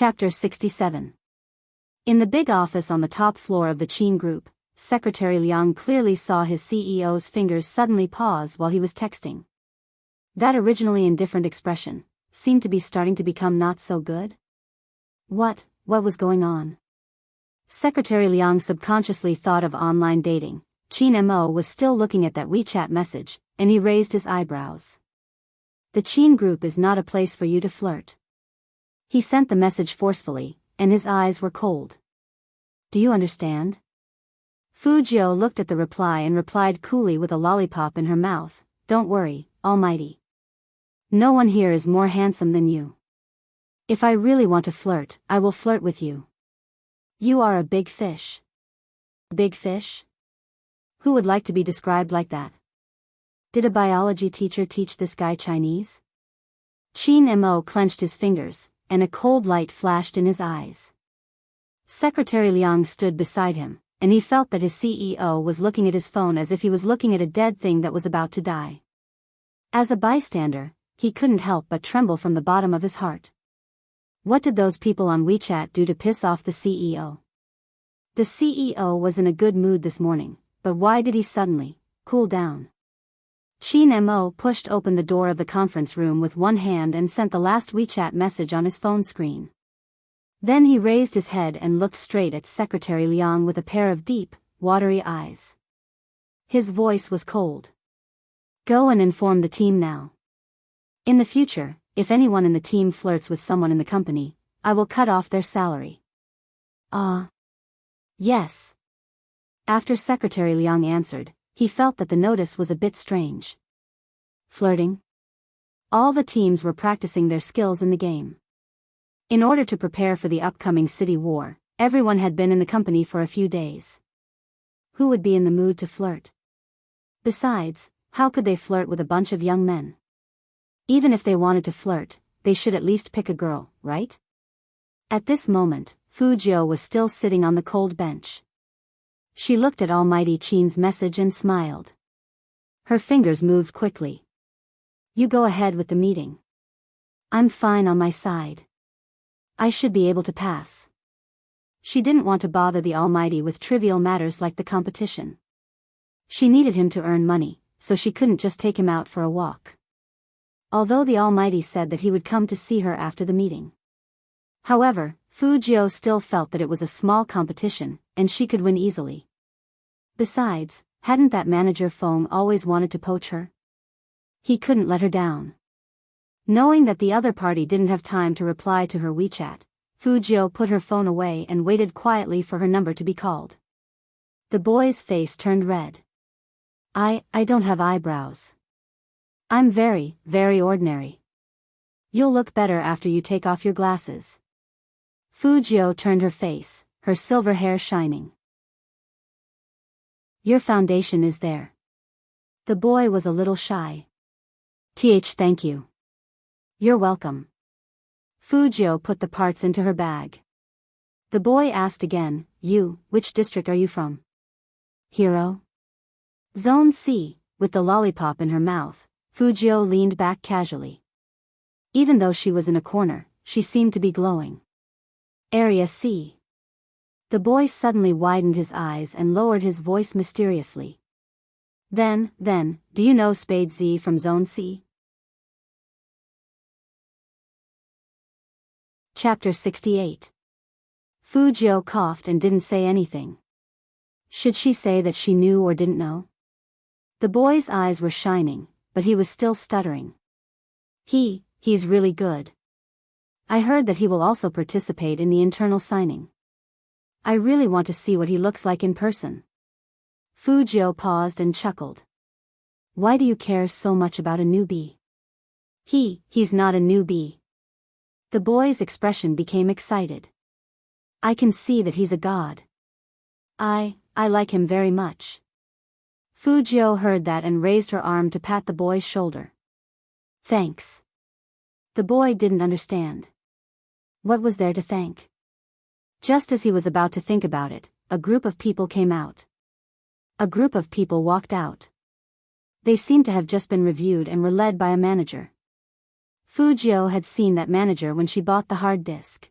Chapter 67. In the big office on the top floor of the Qin Group, Secretary Liang clearly saw his CEO's fingers suddenly pause while he was texting. That originally indifferent expression seemed to be starting to become not so good. What was going on? Secretary Liang subconsciously thought of online dating. Qin Mo was still looking at that WeChat message, and he raised his eyebrows. The Qin Group is not a place for you to flirt. He sent the message forcefully, and his eyes were cold. Do you understand? Fu Jiu looked at the reply and replied coolly with a lollipop in her mouth. Don't worry, Almighty. No one here is more handsome than you. If I really want to flirt, I will flirt with you. You are a big fish. Big fish? Who would like to be described like that? Did a biology teacher teach this guy Chinese? Qin Mo clenched his fingers, and a cold light flashed in his eyes. Secretary Liang stood beside him, and he felt that his CEO was looking at his phone as if he was looking at a dead thing that was about to die. As a bystander, he couldn't help but tremble from the bottom of his heart. What did those people on WeChat do to piss off the CEO? The CEO was in a good mood this morning, but why did he suddenly cool down? Qin Mo pushed open the door of the conference room with one hand and sent the last WeChat message on his phone screen. Then he raised his head and looked straight at Secretary Liang with a pair of deep, watery eyes. His voice was cold. Go and inform the team now. In the future, if anyone in the team flirts with someone in the company, I will cut off their salary. Yes. After Secretary Liang answered, he felt that the notice was a bit strange. Flirting? All the teams were practicing their skills in the game. In order to prepare for the upcoming city war, everyone had been in the company for a few days. Who would be in the mood to flirt? Besides, how could they flirt with a bunch of young men? Even if they wanted to flirt, they should at least pick a girl, right? At this moment, Fu Jiu was still sitting on the cold bench. She looked at Almighty Qin's message and smiled. Her fingers moved quickly. You go ahead with the meeting. I'm fine on my side. I should be able to pass. She didn't want to bother the Almighty with trivial matters like the competition. She needed him to earn money, so she couldn't just take him out for a walk. Although the Almighty said that he would come to see her after the meeting. However, Fu Jiu still felt that it was a small competition, and she could win easily. Besides, hadn't that manager Feng always wanted to poach her? He couldn't let her down. Knowing that the other party didn't have time to reply to her WeChat, Fu Jiu put her phone away and waited quietly for her number to be called. The boy's face turned red. I don't have eyebrows. I'm very, very ordinary. You'll look better after you take off your glasses. Fu Jiu turned her face, her silver hair shining. Your foundation is there. The boy was a little shy. Thank you. You're welcome. Fu Jiu put the parts into her bag. The boy asked again, which district are you from? Hero? Zone C, with the lollipop in her mouth, Fu Jiu leaned back casually. Even though she was in a corner, she seemed to be glowing. Area C. The boy suddenly widened his eyes and lowered his voice mysteriously. Then, do you know Spade Z from Zone C? Chapter 68. Fu Jiu coughed and didn't say anything. Should she say that she knew or didn't know? The boy's eyes were shining, but he was still stuttering. He's really good. I heard that he will also participate in the internal signing. I really want to see what he looks like in person. Fu Jiu paused and chuckled. Why do you care so much about a newbie? He's not a newbie. The boy's expression became excited. I can see that he's a god. I like him very much. Fu Jiu heard that and raised her arm to pat the boy's shoulder. Thanks. The boy didn't understand. What was there to thank? Just as he was about to think about it, a group of people came out. A group of people walked out. They seemed to have just been reviewed and were led by a manager. Fu Jiu had seen that manager when she bought the hard disk.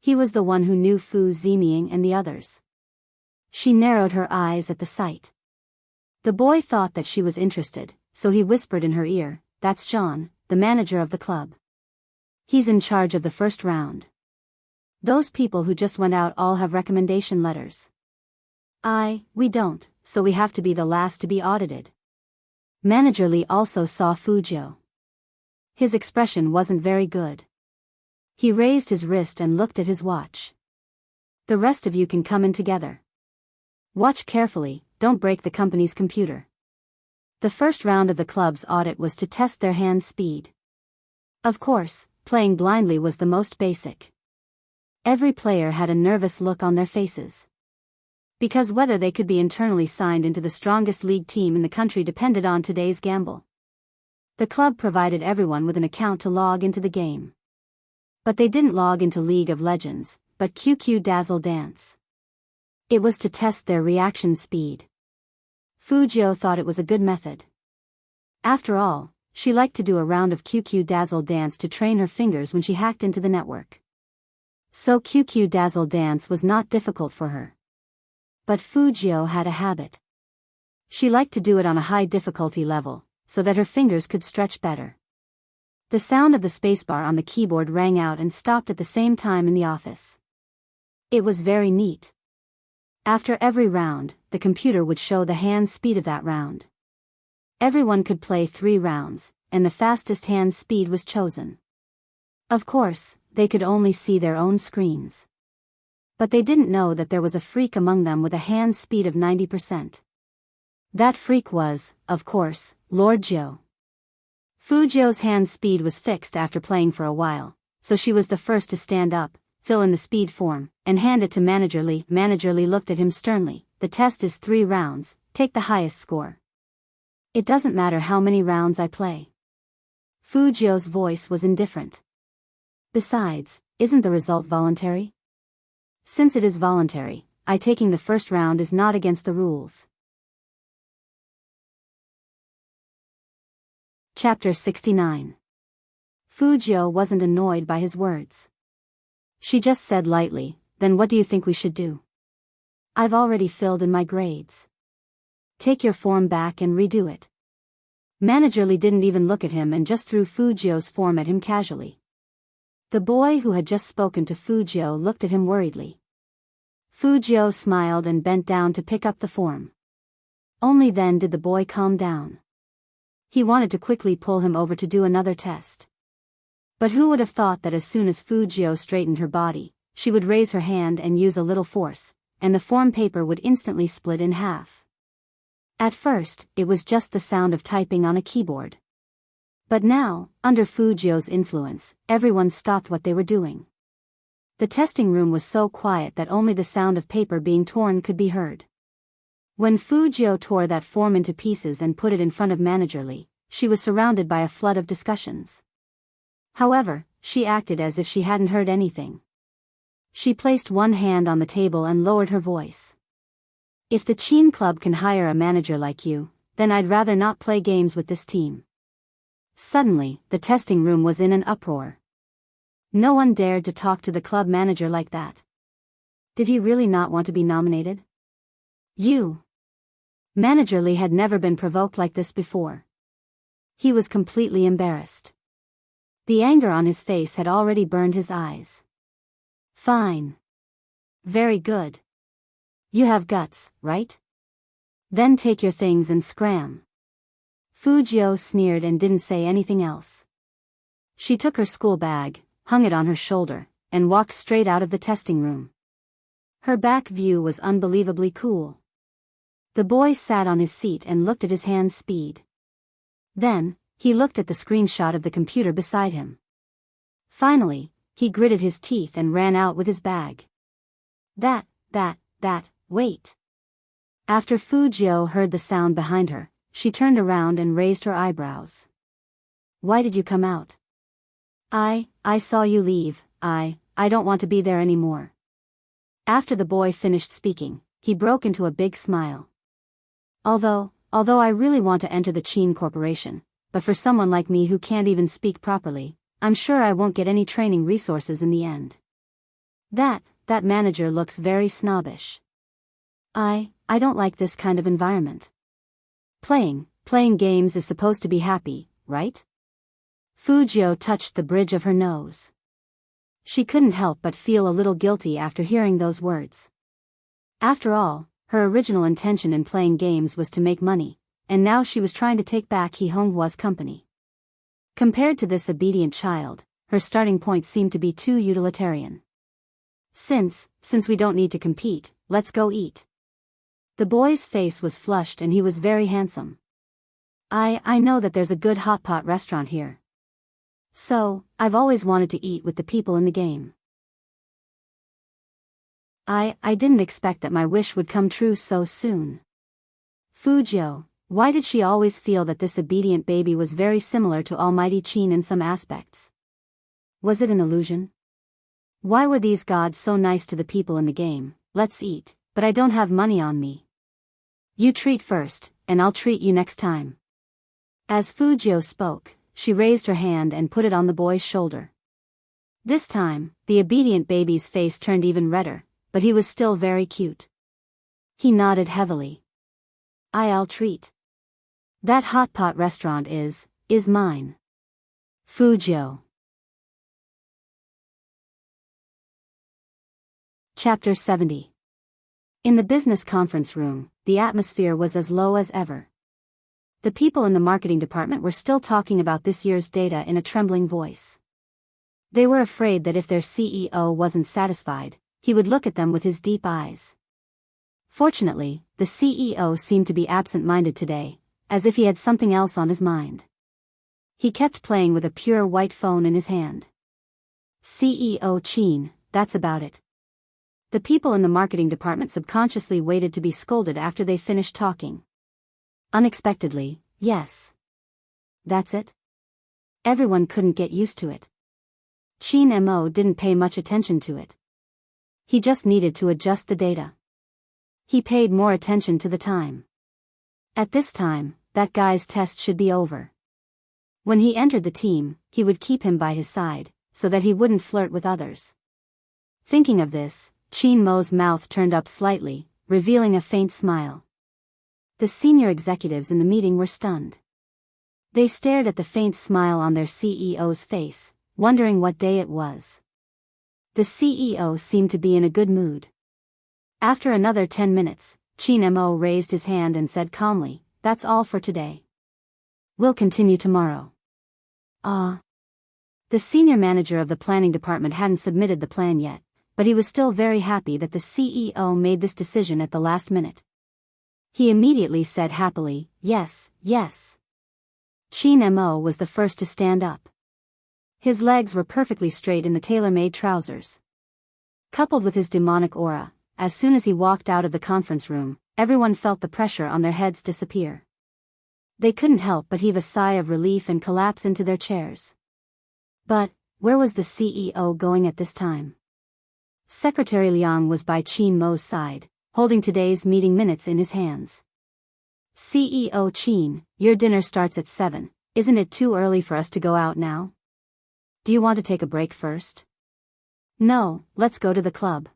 He was the one who knew Fu Ziming and the others. She narrowed her eyes at the sight. The boy thought that she was interested, so he whispered in her ear, "That's John, the manager of the club. He's in charge of the first round. Those people who just went out all have recommendation letters. We don't, so we have to be the last to be audited." Manager Lee also saw Fujio. His expression wasn't very good. He raised his wrist and looked at his watch. "The rest of you can come in together. Watch carefully, don't break the company's computer." The first round of the club's audit was to test their hand speed. Of course, playing blindly was the most basic. Every player had a nervous look on their faces. Because whether they could be internally signed into the strongest league team in the country depended on today's gamble. The club provided everyone with an account to log into the game. But they didn't log into League of Legends, but QQ Dazzle Dance. It was to test their reaction speed. Fujio thought it was a good method. After all, she liked to do a round of QQ Dazzle Dance to train her fingers when she hacked into the network. So QQ Dazzle Dance was not difficult for her. But Fujio had a habit. She liked to do it on a high difficulty level, so that her fingers could stretch better. The sound of the spacebar on the keyboard rang out and stopped at the same time in the office. It was very neat. After every round, the computer would show the hand speed of that round. Everyone could play 3 rounds, and the fastest hand speed was chosen. Of course, they could only see their own screens. But they didn't know that there was a freak among them with a hand speed of 90%. That freak was, of course, Lord Joe. Fujio's hand speed was fixed after playing for a while, so she was the first to stand up, fill in the speed form, and hand it to Manager Lee. Manager Lee looked at him sternly. "The test is 3 rounds, take the highest score." "It doesn't matter how many rounds I play." Fujio's voice was indifferent. "Besides, isn't the result voluntary?" "Since it is voluntary, taking the first round is not against the rules." Chapter 69. Fujio wasn't annoyed by his words. She just said lightly, "Then what do you think we should do?" "I've already filled in my grades." "Take your form back and redo it." Manager Lee didn't even look at him and just threw Fujio's form at him casually. The boy who had just spoken to Fujio looked at him worriedly. Fujio smiled and bent down to pick up the form. Only then did the boy calm down. He wanted to quickly pull him over to do another test. But who would have thought that as soon as Fujio straightened her body, she would raise her hand and use a little force, and the form paper would instantly split in half. At first, it was just the sound of typing on a keyboard. But now, under Fujio's influence, everyone stopped what they were doing. The testing room was so quiet that only the sound of paper being torn could be heard. When Fujio tore that form into pieces and put it in front of Manager Lee, she was surrounded by a flood of discussions. However, she acted as if she hadn't heard anything. She placed one hand on the table and lowered her voice. "If the Qin Club can hire a manager like you, then I'd rather not play games with this team." Suddenly, the testing room was in an uproar. No one dared to talk to the club manager like that. Did he really not want to be nominated? "You." Manager Lee had never been provoked like this before. He was completely embarrassed. The anger on his face had already burned his eyes. "Fine. Very good. You have guts, right? Then take your things and scram." Fujio sneered and didn't say anything else. She took her school bag, hung it on her shoulder, and walked straight out of the testing room. Her back view was unbelievably cool. The boy sat on his seat and looked at his hand speed. Then, he looked at the screenshot of the computer beside him. Finally, he gritted his teeth and ran out with his bag. Wait. After Fujio heard the sound behind her, she turned around and raised her eyebrows. "Why did you come out?" I saw you leave. I don't want to be there anymore." After the boy finished speaking, he broke into a big smile. Although I really want to enter the Qin Corporation, but for someone like me who can't even speak properly, I'm sure I won't get any training resources in the end." That manager looks very snobbish. I don't like this kind of environment. Playing games is supposed to be happy, right? Fujio touched the bridge of her nose. She couldn't help but feel a little guilty after hearing those words. After all, her original intention in playing games was to make money, and now she was trying to take back Hihonghua's company. Compared to this obedient child, her starting point seemed to be too utilitarian. Since we don't need to compete, let's go eat. The boy's face was flushed and he was very handsome. I know that there's a good hot pot restaurant here. So, I've always wanted to eat with the people in the game. I didn't expect that my wish would come true so soon. Fujio, why did she always feel that this obedient baby was very similar to Almighty Qin in some aspects? Was it an illusion? Why were these gods so nice to the people in the game? Let's eat, but I don't have money on me. You treat first, and I'll treat you next time. As Fujio spoke, she raised her hand and put it on the boy's shoulder. This time, the obedient baby's face turned even redder, but he was still very cute. He nodded heavily. I'll treat. That hot pot restaurant is mine. Fujio. Chapter 70. In the business conference room, the atmosphere was as low as ever. The people in the marketing department were still talking about this year's data in a trembling voice. They were afraid that if their CEO wasn't satisfied, he would look at them with his deep eyes. Fortunately, the CEO seemed to be absent-minded today, as if he had something else on his mind. He kept playing with a pure white phone in his hand. CEO Qin, that's about it. The people in the marketing department subconsciously waited to be scolded after they finished talking. Unexpectedly, yes. That's it? Everyone couldn't get used to it. Qin Mo didn't pay much attention to it. He just needed to adjust the data. He paid more attention to the time. At this time, that guy's test should be over. When he entered the team, he would keep him by his side, so that he wouldn't flirt with others. Thinking of this, Qin Mo's mouth turned up slightly, revealing a faint smile. The senior executives in the meeting were stunned. They stared at the faint smile on their CEO's face, wondering what day it was. The CEO seemed to be in a good mood. After another 10 minutes, Qin Mo raised his hand and said calmly, "That's all for today. We'll continue tomorrow." The senior manager of the planning department hadn't submitted the plan yet, but he was still very happy that the CEO made this decision at the last minute. He immediately said happily, "Yes, yes." Qin Mo was the first to stand up. His legs were perfectly straight in the tailor-made trousers. Coupled with his demonic aura, as soon as he walked out of the conference room, everyone felt the pressure on their heads disappear. They couldn't help but heave a sigh of relief and collapse into their chairs. But, where was the CEO going at this time? Secretary Liang was by Qin Mo's side, holding today's meeting minutes in his hands. CEO Qin, your dinner starts at 7, isn't it too early for us to go out now? Do you want to take a break first? No, let's go to the club.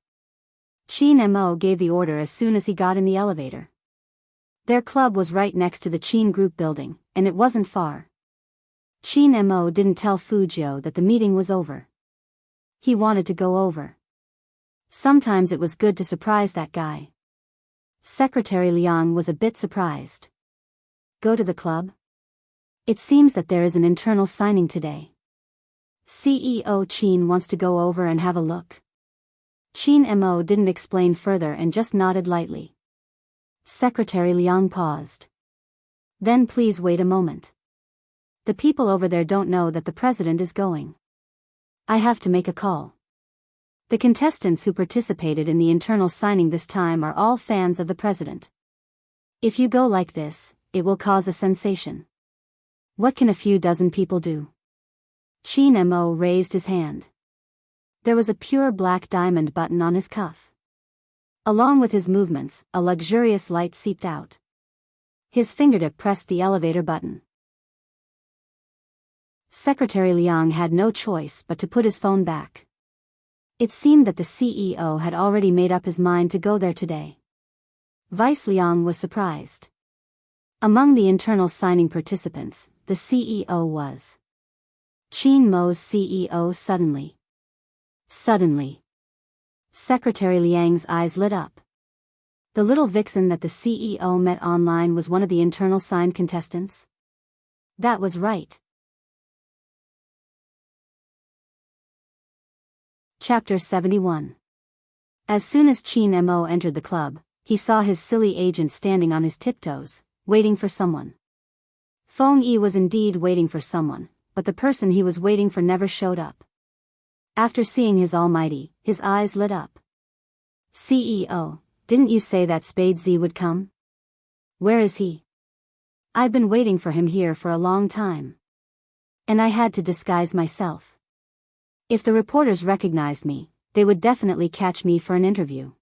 Qin Mo gave the order as soon as he got in the elevator. Their club was right next to the Qin Group building, and it wasn't far. Qin Mo didn't tell Fujio that the meeting was over. He wanted to go over. Sometimes it was good to surprise that guy. Secretary Liang was a bit surprised. Go to the club? It seems that there is an internal signing today. CEO Qin wants to go over and have a look. Qin Mo didn't explain further and just nodded lightly. Secretary Liang paused. Then please wait a moment. The people over there don't know that the president is going. I have to make a call. The contestants who participated in the internal signing this time are all fans of the president. If you go like this, it will cause a sensation. What can a few dozen people do? Qin Mo raised his hand. There was a pure black diamond button on his cuff. Along with his movements, a luxurious light seeped out. His fingertip pressed the elevator button. Secretary Liang had no choice but to put his phone back. It seemed that the CEO had already made up his mind to go there today. Vice Liang was surprised. Among the internal signing participants, the CEO was Qin Mo's CEO. Suddenly, Secretary Liang's eyes lit up. The little vixen that the CEO met online was one of the internal signed contestants? That was right. Chapter 71. As soon as Qin Mo entered the club, he saw his silly agent standing on his tiptoes, waiting for someone. Feng Yi was indeed waiting for someone, but the person he was waiting for never showed up. After seeing his almighty, his eyes lit up. CEO, didn't you say that Spade Z would come? Where is he? I've been waiting for him here for a long time. And I had to disguise myself. If the reporters recognized me, they would definitely catch me for an interview.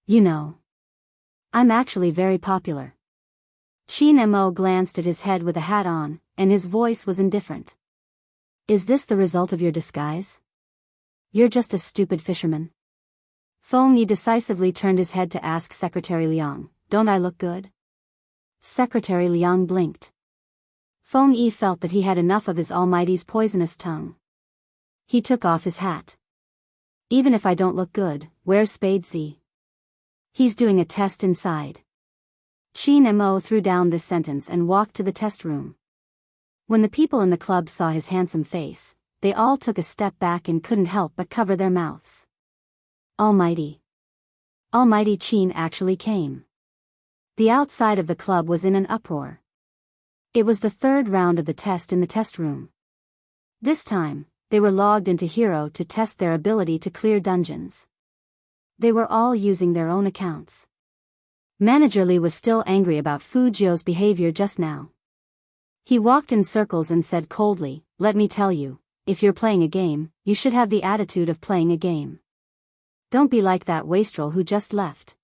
You know, I'm actually very popular. Qin Mo glanced at his head with a hat on, and his voice was indifferent. Is this the result of your disguise? You're just a stupid fisherman. Feng Yi decisively turned his head to ask Secretary Liang, don't I look good? Secretary Liang blinked. Feng Yi felt that he had enough of his almighty's poisonous tongue. He took off his hat. Even if I don't look good, where's Spade Z? He's doing a test inside. Qin Mo threw down this sentence and walked to the test room. When the people in the club saw his handsome face, they all took a step back and couldn't help but cover their mouths. Almighty Qin actually came. The outside of the club was in an uproar. It was the third round of the test in the test room. This time, they were logged into Hero to test their ability to clear dungeons. They were all using their own accounts. Manager Li was still angry about Fu Jiu's behavior just now. He walked in circles and said coldly, let me tell you, if you're playing a game, you should have the attitude of playing a game. Don't be like that wastrel who just left.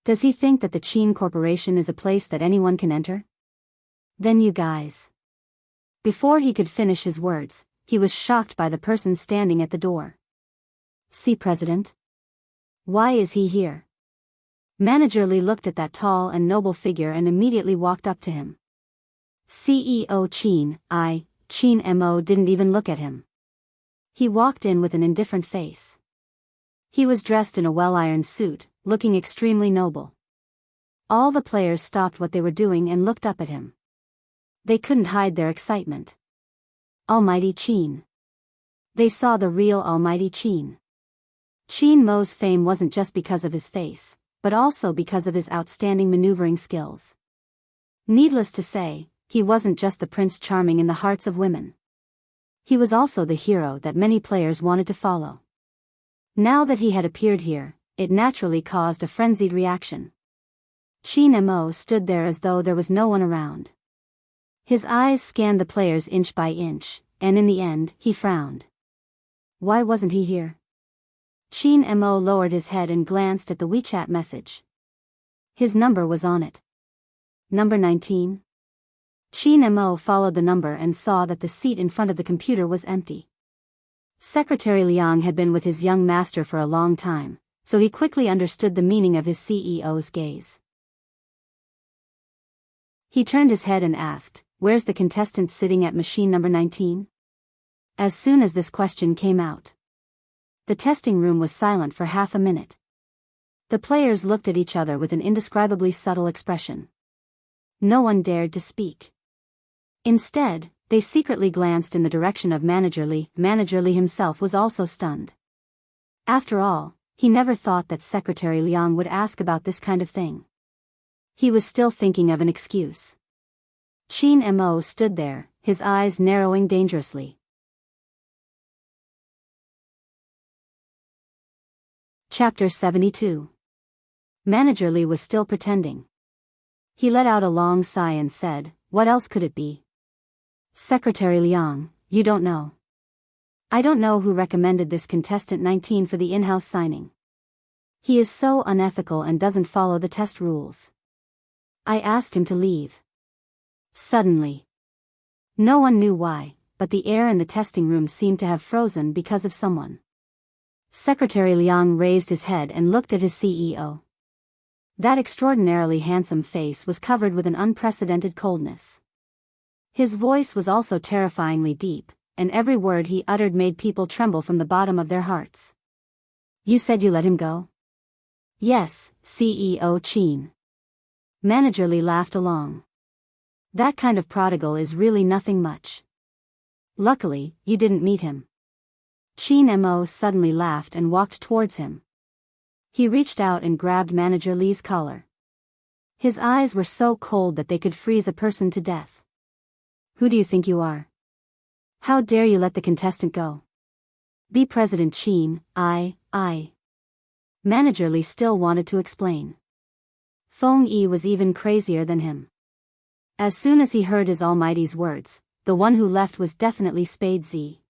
Does he think that the Qin Corporation is a place that anyone can enter? Then you guys. Before he could finish his words, he was shocked by the person standing at the door. See, President? Why is he here? Manager Li looked at that tall and noble figure and immediately walked up to him. CEO Qin Mo didn't even look at him. He walked in with an indifferent face. He was dressed in a well-ironed suit, looking extremely noble. All the players stopped what they were doing and looked up at him. They couldn't hide their excitement. Almighty Qin. They saw the real Almighty Qin. Qin Mo's fame wasn't just because of his face, but also because of his outstanding maneuvering skills. Needless to say, he wasn't just the Prince Charming in the hearts of women. He was also the hero that many players wanted to follow. Now that he had appeared here, it naturally caused a frenzied reaction. Qin Mo stood there as though there was no one around. His eyes scanned the players inch by inch, and in the end, he frowned. Why wasn't he here? Qin Mo lowered his head and glanced at the WeChat message. His number was on it. Number 19. Qin Mo followed the number and saw that the seat in front of the computer was empty. Secretary Liang had been with his young master for a long time, so he quickly understood the meaning of his CEO's gaze. He turned his head and asked, where's the contestant sitting at machine number 19? As soon as this question came out, the testing room was silent for half a minute. The players looked at each other with an indescribably subtle expression. No one dared to speak. Instead, they secretly glanced in the direction of Manager Li. Manager Li himself was also stunned. After all, he never thought that Secretary Liang would ask about this kind of thing. He was still thinking of an excuse. Qin Mo stood there, his eyes narrowing dangerously. Chapter 72. Manager Li was still pretending. He let out a long sigh and said, what else could it be? Secretary Liang, you don't know. I don't know who recommended this contestant 19 for the in-house signing. He is so unethical and doesn't follow the test rules. I asked him to leave. Suddenly. No one knew why, but the air in the testing room seemed to have frozen because of someone. Secretary Liang raised his head and looked at his CEO. That extraordinarily handsome face was covered with an unprecedented coldness. His voice was also terrifyingly deep, and every word he uttered made people tremble from the bottom of their hearts. You said you let him go? Yes, CEO Qin. Manager Li laughed along. That kind of prodigal is really nothing much. Luckily, you didn't meet him. Qin Mo suddenly laughed and walked towards him. He reached out and grabbed Manager Li's collar. His eyes were so cold that they could freeze a person to death. Who do you think you are? How dare you let the contestant go? Be President Qin, I. Manager Li still wanted to explain. Feng Yi was even crazier than him. As soon as he heard his almighty's words, the one who left was definitely Spade Z.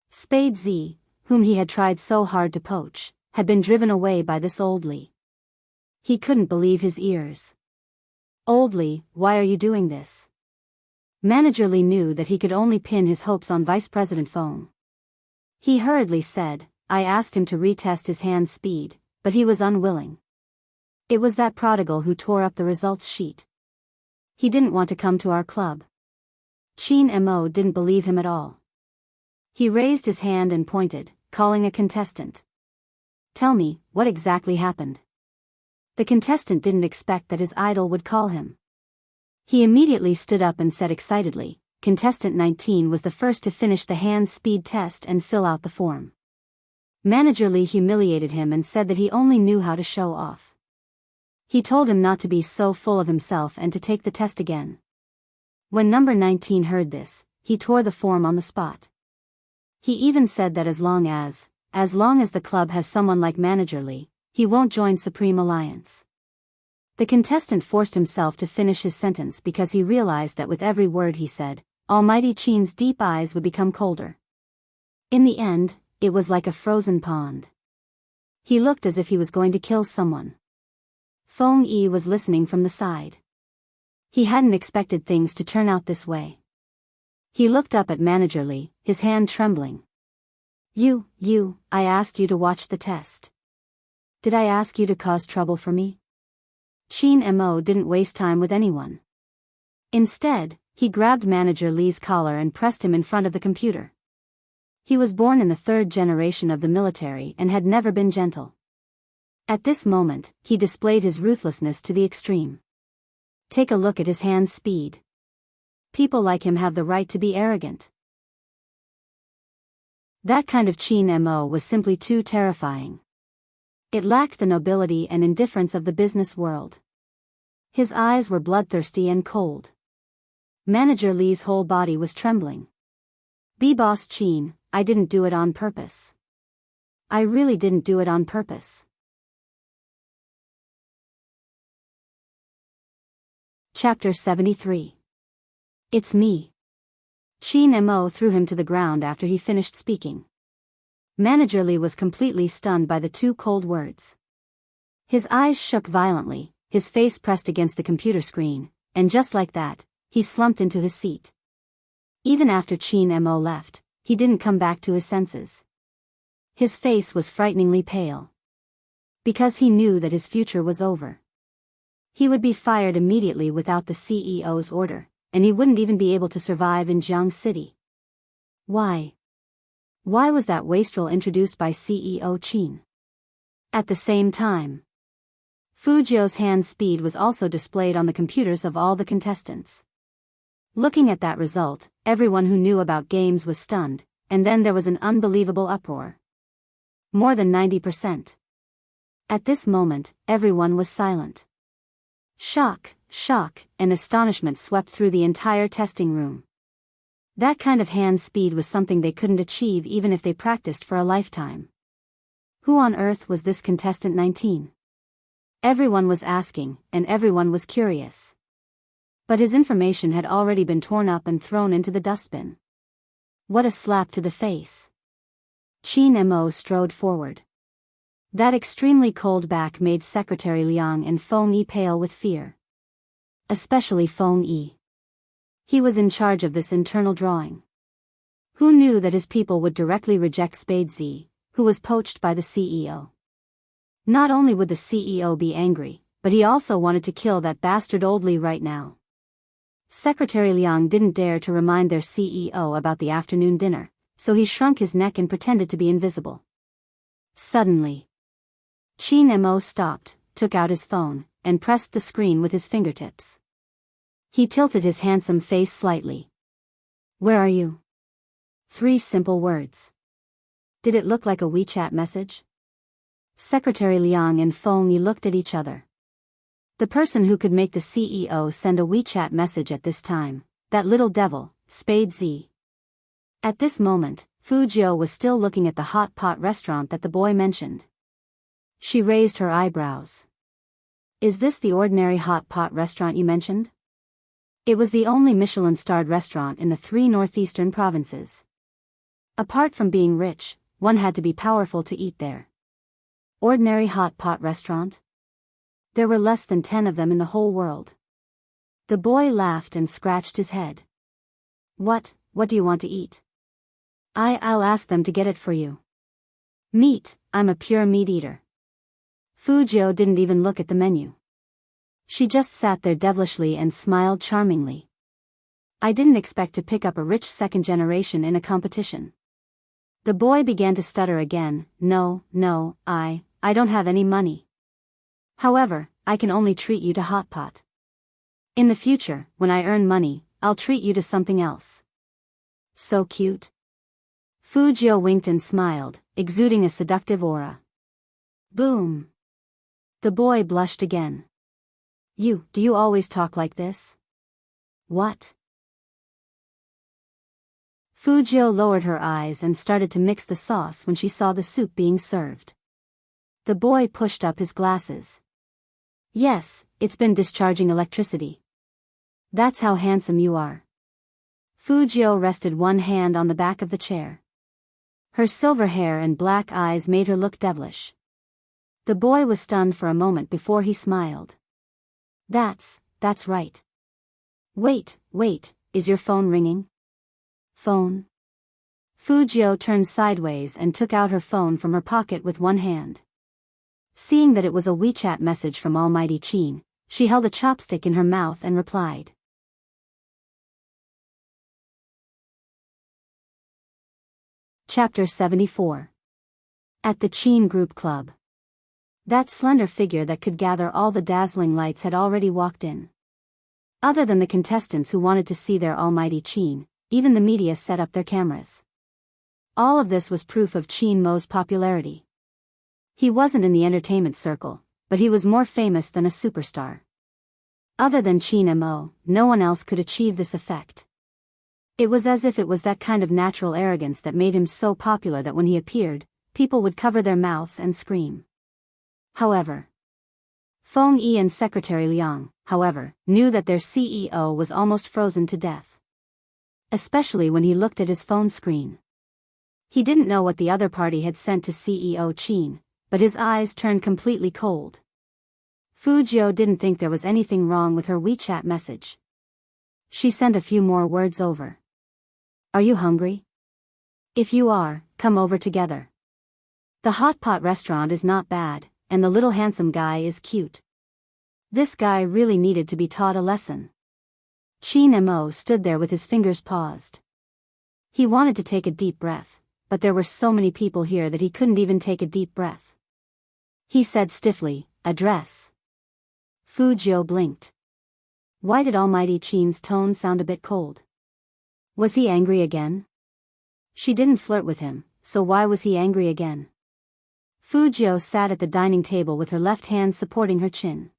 Spade Z, whom he had tried so hard to poach, had been driven away by this old Li. He couldn't believe his ears. Old Li, why are you doing this? Manager Li knew that he could only pin his hopes on Vice President Feng. He hurriedly said, I asked him to retest his hand speed, but he was unwilling. It was that prodigal who tore up the results sheet. He didn't want to come to our club. Qin Mo didn't believe him at all. He raised his hand and pointed, calling a contestant. Tell me, what exactly happened? The contestant didn't expect that his idol would call him. He immediately stood up and said excitedly, Contestant 19 was the first to finish the hand speed test and fill out the form. Manager Li humiliated him and said that he only knew how to show off. He told him not to be so full of himself and to take the test again. When number 19 heard this, he tore the form on the spot. He even said that as long as the club has someone like Manager Li, he won't join Supreme Alliance. The contestant forced himself to finish his sentence because he realized that with every word he said, Almighty Qin's deep eyes would become colder. In the end, it was like a frozen pond. He looked as if he was going to kill someone. Feng Yi was listening from the side. He hadn't expected things to turn out this way. He looked up at Manager Li, his hand trembling. I asked you to watch the test. Did I ask you to cause trouble for me? Qin Mo didn't waste time with anyone. Instead, he grabbed Manager Li's collar and pressed him in front of the computer. He was born in the third generation of the military and had never been gentle. At this moment, he displayed his ruthlessness to the extreme. Take a look at his hand speed. People like him have the right to be arrogant. That kind of Qin Mo was simply too terrifying. It lacked the nobility and indifference of the business world. His eyes were bloodthirsty and cold. Manager Li's whole body was trembling. Boss Qin, I didn't do it on purpose. I really didn't do it on purpose. Chapter 73. It's me. Qin Mo threw him to the ground after he finished speaking. Manager Li was completely stunned by the two cold words. His eyes shook violently, his face pressed against the computer screen, and just like that, he slumped into his seat. Even after Qin Mo left, he didn't come back to his senses. His face was frighteningly pale. Because he knew that his future was over. He would be fired immediately without the CEO's order, and he wouldn't even be able to survive in Jiang City. Why? Why was that wastrel introduced by CEO Qin? At the same time, Fujio's hand speed was also displayed on the computers of all the contestants. Looking at that result, everyone who knew about games was stunned, and then there was an unbelievable uproar. More than 90%. At this moment, everyone was silent. Shock, and astonishment swept through the entire testing room. That kind of hand speed was something they couldn't achieve even if they practiced for a lifetime. Who on earth was this contestant 19? Everyone was asking, and everyone was curious. But his information had already been torn up and thrown into the dustbin. What a slap to the face. Qin Mo strode forward. That extremely cold back made Secretary Liang and Feng Yi pale with fear. Especially Feng Yi. He was in charge of this internal drawing. Who knew that his people would directly reject Spade Z, who was poached by the CEO. Not only would the CEO be angry, but he also wanted to kill that bastard old Lee right now. Secretary Liang didn't dare to remind their CEO about the afternoon dinner, so he shrunk his neck and pretended to be invisible. Suddenly, Qin Mo stopped, took out his phone, and pressed the screen with his fingertips. He tilted his handsome face slightly. "Where are you?" 3 simple words. Did it look like a WeChat message? Secretary Liang and Feng Yi looked at each other. The person who could make the CEO send a WeChat message at this time, that little devil, Spade Z. At this moment, Fu Jiu was still looking at the hot pot restaurant that the boy mentioned. She raised her eyebrows. "Is this the ordinary hot pot restaurant you mentioned?" It was the only Michelin-starred restaurant in the 3 northeastern provinces. Apart from being rich, one had to be powerful to eat there. Ordinary hot pot restaurant? There were less than 10 of them in the whole world. The boy laughed and scratched his head. What do you want to eat?" I'll ask them to get it for you." "Meat, I'm a pure meat eater." Fu Jiu didn't even look at the menu. She just sat there devilishly and smiled charmingly. "I didn't expect to pick up a rich second generation in a competition." The boy began to stutter again. No, I don't have any money. However, I can only treat you to hot pot. In the future, when I earn money, I'll treat you to something else." "So cute." Fu Jiu winked and smiled, exuding a seductive aura. Boom. The boy blushed again. Do you always talk like this?" "What?" Fu Jiu lowered her eyes and started to mix the sauce when she saw the soup being served. The boy pushed up his glasses. "Yes, it's been discharging electricity." "That's how handsome you are." Fu Jiu rested one hand on the back of the chair. Her silver hair and black eyes made her look devilish. The boy was stunned for a moment before he smiled. That's right. Wait, is your phone ringing?" "Phone?" Fu Jiu turned sideways and took out her phone from her pocket with one hand. Seeing that it was a WeChat message from Almighty Qin, she held a chopstick in her mouth and replied. Chapter 74. At the Qin Group Club. That slender figure that could gather all the dazzling lights had already walked in. Other than the contestants who wanted to see their Almighty Qin, even the media set up their cameras. All of this was proof of Qin Mo's popularity. He wasn't in the entertainment circle, but he was more famous than a superstar. Other than Qin Mo, no one else could achieve this effect. It was as if it was that kind of natural arrogance that made him so popular that when he appeared, people would cover their mouths and scream. However, Feng Yi and Secretary Liang, knew that their CEO was almost frozen to death. Especially when he looked at his phone screen. He didn't know what the other party had sent to CEO Qin, but his eyes turned completely cold. Fu Jiu didn't think there was anything wrong with her WeChat message. She sent a few more words over. "Are you hungry? If you are, come over together. The hot pot restaurant is not bad, and the little handsome guy is cute." This guy really needed to be taught a lesson. Qin Mo stood there with his fingers paused. He wanted to take a deep breath, but there were so many people here that he couldn't even take a deep breath. He said stiffly, "Address." Fu Jiu blinked. Why did Almighty Qin's tone sound a bit cold? Was he angry again? She didn't flirt with him, so why was he angry again? Fu Jiu sat at the dining table with her left hand supporting her chin.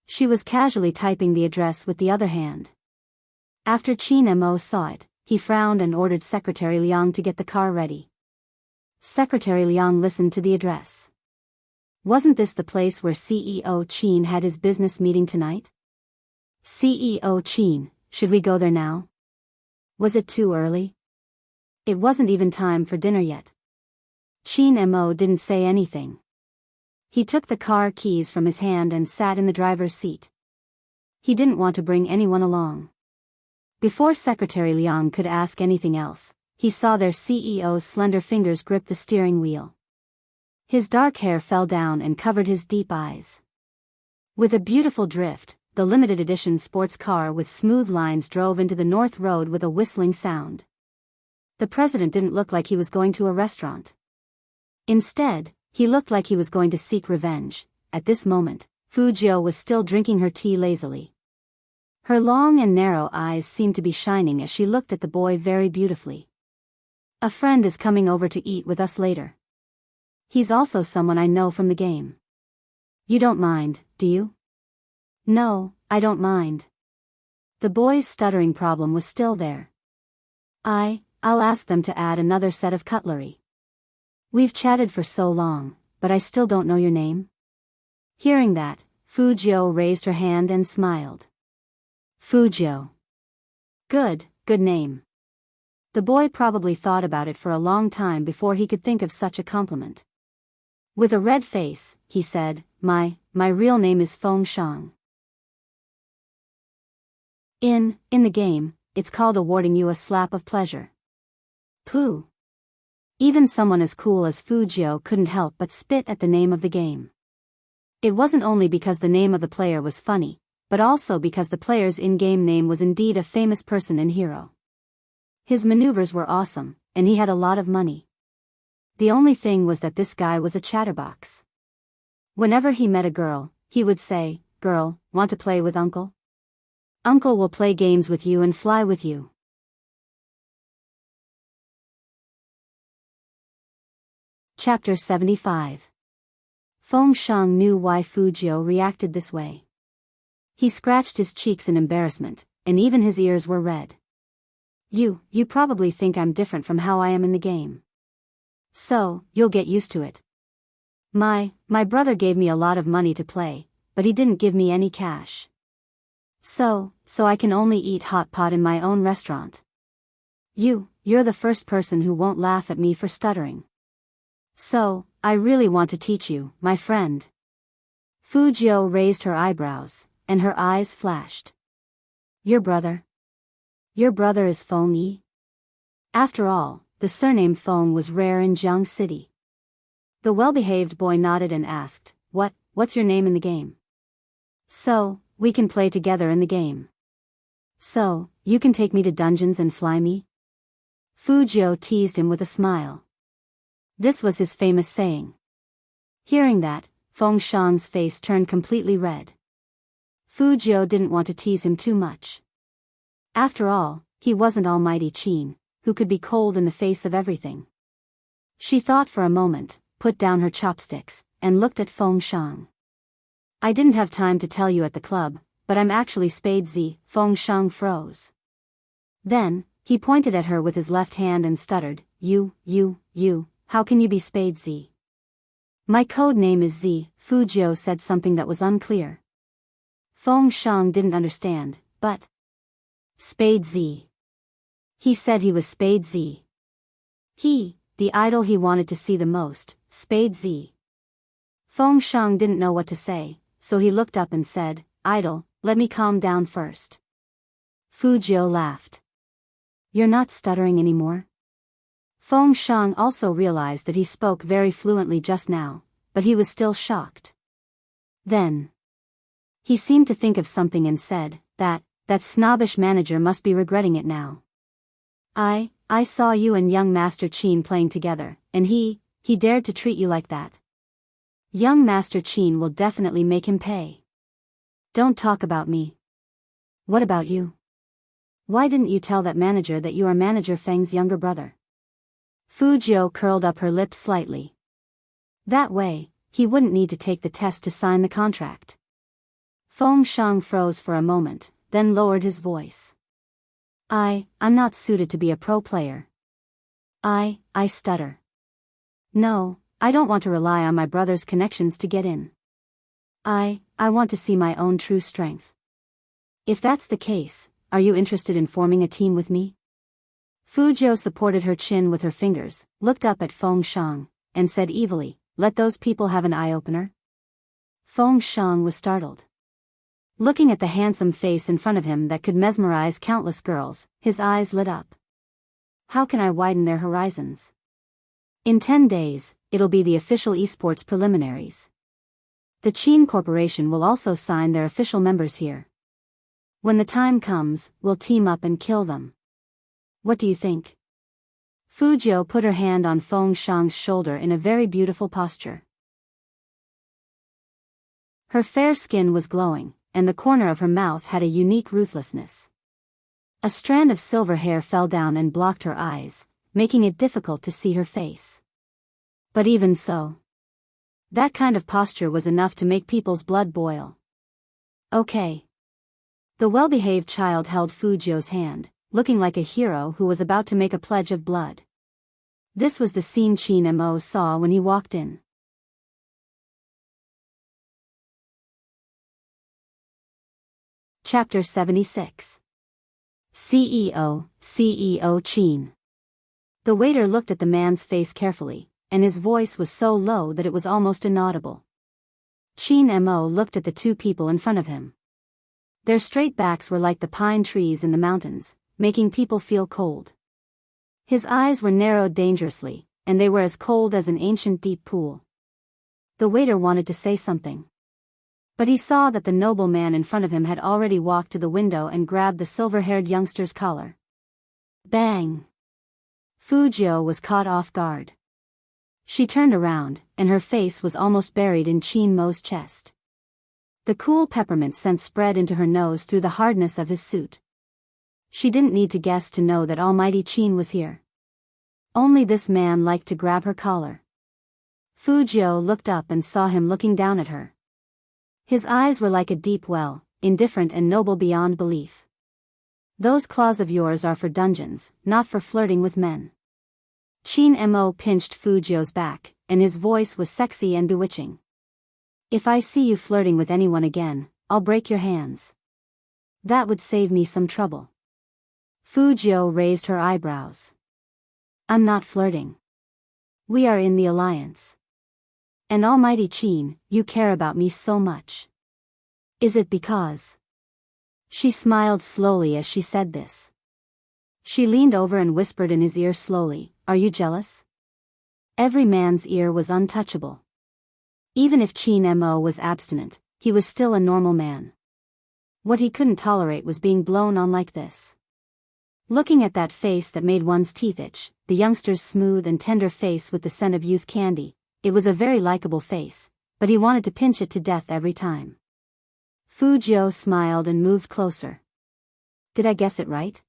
She was casually typing the address with the other hand. After Qin Mo saw it, he frowned and ordered Secretary Liang to get the car ready. Secretary Liang listened to the address. Wasn't this the place where CEO Qin had his business meeting tonight? CEO Qin, should we go there now? Was it too early? It wasn't even time for dinner yet. Qin Mo didn't say anything. He took the car keys from his hand and sat in the driver's seat. He didn't want to bring anyone along. Before Secretary Liang could ask anything else, he saw their CEO's slender fingers grip the steering wheel. His dark hair fell down and covered his deep eyes. With a beautiful drift, the limited edition sports car with smooth lines drove into the North Road with a whistling sound. The president didn't look like he was going to a restaurant. Instead, he looked like he was going to seek revenge. At this moment, Fujio was still drinking her tea lazily. Her long and narrow eyes seemed to be shining as she looked at the boy very beautifully. A friend is coming over to eat with us later. He's also someone I know from the game. You don't mind, do you? No, I don't mind. The boy's stuttering problem was still there. I'll ask them to add another set of cutlery. We've chatted for so long, but I still don't know your name. Hearing that, Fujio raised her hand and smiled. Fujio. Good name. The boy probably thought about it for a long time before he could think of such a compliment. With a red face, he said, My real name is Feng Shang. In the game, it's called awarding you a slap of pleasure. Pooh. Even someone as cool as Fujio couldn't help but spit at the name of the game. It wasn't only because the name of the player was funny, but also because the player's in-game name was indeed a famous person and hero. His maneuvers were awesome, and he had a lot of money. The only thing was that this guy was a chatterbox. Whenever he met a girl, he would say, "Girl, want to play with Uncle? Uncle will play games with you and fly with you." Chapter 75. Feng Shang knew why Fujio reacted this way. He scratched his cheeks in embarrassment, and even his ears were red. You probably think I'm different from how I am in the game. So, you'll get used to it. My brother gave me a lot of money to play, but he didn't give me any cash. So I can only eat hot pot in my own restaurant. You're the first person who won't laugh at me for stuttering. So, I really want to teach you, my friend. Fujio raised her eyebrows, and her eyes flashed. Your brother? Your brother is Feng Yi? After all, the surname Feng was rare in Jiang City. The well-behaved boy nodded and asked, What's your name in the game? So, we can play together in the game. So, you can take me to dungeons and fly me? Fujio teased him with a smile. This was his famous saying. Hearing that, Feng Shang's face turned completely red. Fujio didn't want to tease him too much. After all, he wasn't Almighty Qin, who could be cold in the face of everything. She thought for a moment, put down her chopsticks, and looked at Feng Shang. I didn't have time to tell you at the club, but I'm actually Spade Z. Feng Shang froze. Then, he pointed at her with his left hand and stuttered, You, how can you be Spade Z? My code name is Z. Fujio said something that was unclear. Feng Shang didn't understand, but... Spade Z. He said he was Spade Z. The idol he wanted to see the most, Spade Z. Feng Shang didn't know what to say, so he looked up and said, Idol, let me calm down first. Fujio laughed. You're not stuttering anymore? Feng Shang also realized that he spoke very fluently just now, but he was still shocked. Then, he seemed to think of something and said, that snobbish manager must be regretting it now. I saw you and young Master Qin playing together, and he dared to treat you like that. Young Master Qin will definitely make him pay. Don't talk about me. What about you? Why didn't you tell that manager that you are Manager Feng's younger brother? Fujio curled up her lips slightly. That way, he wouldn't need to take the test to sign the contract. Feng Shang froze for a moment, then lowered his voice. I'm not suited to be a pro player. I stutter. No, I don't want to rely on my brother's connections to get in. I want to see my own true strength. If that's the case, are you interested in forming a team with me? Fujio supported her chin with her fingers, looked up at Feng Shang, and said evilly, Let those people have an eye-opener? Feng Shang was startled. Looking at the handsome face in front of him that could mesmerize countless girls, his eyes lit up. How can I widen their horizons? In 10 days, it'll be the official esports preliminaries. The Qin Corporation will also sign their official members here. When the time comes, we'll team up and kill them. What do you think? Fu Jiu put her hand on Feng Shang's shoulder in a very beautiful posture. Her fair skin was glowing, and the corner of her mouth had a unique ruthlessness. A strand of silver hair fell down and blocked her eyes, making it difficult to see her face. But even so, that kind of posture was enough to make people's blood boil. Okay. The well-behaved child held Fu Jiu's hand, looking like a hero who was about to make a pledge of blood. This was the scene Qin Mo saw when he walked in. Chapter 76. CEO Qin. The waiter looked at the man's face carefully, and his voice was so low that it was almost inaudible. Qin Mo looked at the two people in front of him. Their straight backs were like the pine trees in the mountains, making people feel cold. His eyes were narrowed dangerously, and they were as cold as an ancient deep pool. The waiter wanted to say something, but he saw that the noble man in front of him had already walked to the window and grabbed the silver-haired youngster's collar. Bang! Fu Jiu was caught off guard. She turned around, and her face was almost buried in Qin Mo's chest. The cool peppermint scent spread into her nose through the hardness of his suit. She didn't need to guess to know that Almighty Qin was here. Only this man liked to grab her collar. Fu Jiu looked up and saw him looking down at her. His eyes were like a deep well, indifferent and noble beyond belief. Those claws of yours are for dungeons, not for flirting with men. Qin Mo pinched Fu Jiu's back, and his voice was sexy and bewitching. If I see you flirting with anyone again, I'll break your hands. That would save me some trouble. Fu Jiu raised her eyebrows. I'm not flirting. We are in the alliance. And Almighty Qin, you care about me so much. Is it because? She smiled slowly as she said this. She leaned over and whispered in his ear slowly, Are you jealous? Every man's ear was untouchable. Even if Qin Mo was abstinent, he was still a normal man. What he couldn't tolerate was being blown on like this. Looking at that face that made one's teeth itch, the youngster's smooth and tender face with the scent of youth candy, it was a very likable face, but he wanted to pinch it to death every time. Fu Jiu smiled and moved closer. Did I guess it right?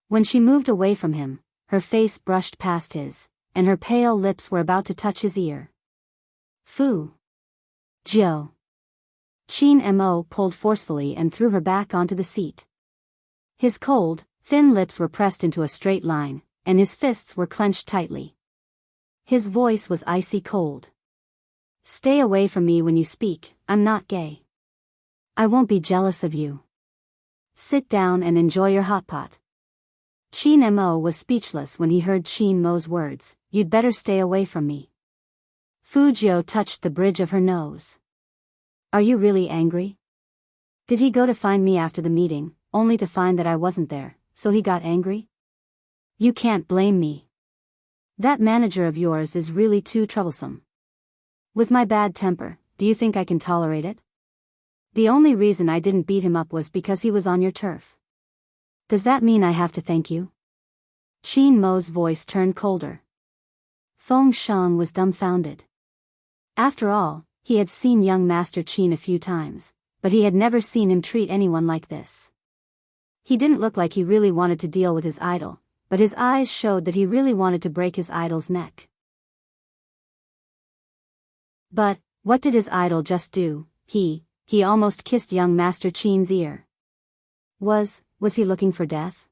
When she moved away from him, her face brushed past his, and her pale lips were about to touch his ear. Fu Jiu. Qin Mo pulled forcefully and threw her back onto the seat. His cold, thin lips were pressed into a straight line, and his fists were clenched tightly. His voice was icy cold. Stay away from me when you speak, I'm not gay. I won't be jealous of you. Sit down and enjoy your hot pot. Qin Mo was speechless when he heard Qin Mo's words, You'd better stay away from me. Fu Jiu touched the bridge of her nose. Are you really angry? Did he go to find me after the meeting, only to find that I wasn't there, so he got angry? You can't blame me. That manager of yours is really too troublesome. With my bad temper, do you think I can tolerate it? The only reason I didn't beat him up was because he was on your turf. Does that mean I have to thank you? Qin Mo's voice turned colder. Feng Shang was dumbfounded. After all, he had seen young Master Qin a few times, but he had never seen him treat anyone like this. He didn't look like he really wanted to deal with his idol, but his eyes showed that he really wanted to break his idol's neck. But, what did his idol just do? He almost kissed young Master Qin's ear. Was he looking for death?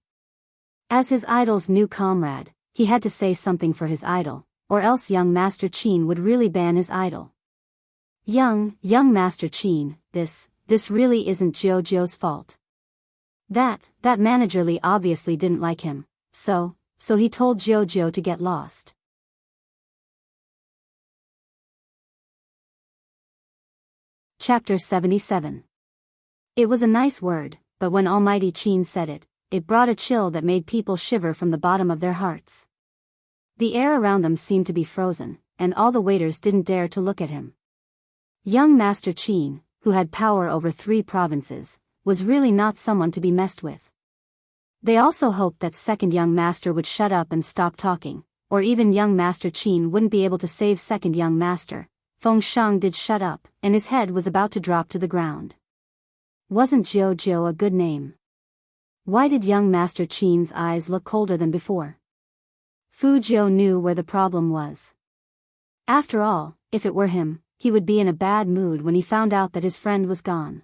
As his idol's new comrade, he had to say something for his idol, or else young Master Qin would really ban his idol. Young Master Qin, this really isn't Jiu's fault. That manager Li obviously didn't like him, so he told Jiu to get lost. Chapter 77. It was a nice word, but when Almighty Qin said it, it brought a chill that made people shiver from the bottom of their hearts. The air around them seemed to be frozen, and all the waiters didn't dare to look at him. Young Master Qin, who had power over 3 provinces, was really not someone to be messed with. They also hoped that second young master would shut up and stop talking, or even young Master Qin wouldn't be able to save second young master. Feng Shang did shut up, and his head was about to drop to the ground. Wasn't Jiao a good name? Why did young Master Qin's eyes look colder than before? Fu Jiao knew where the problem was. After all, if it were him, he would be in a bad mood when he found out that his friend was gone.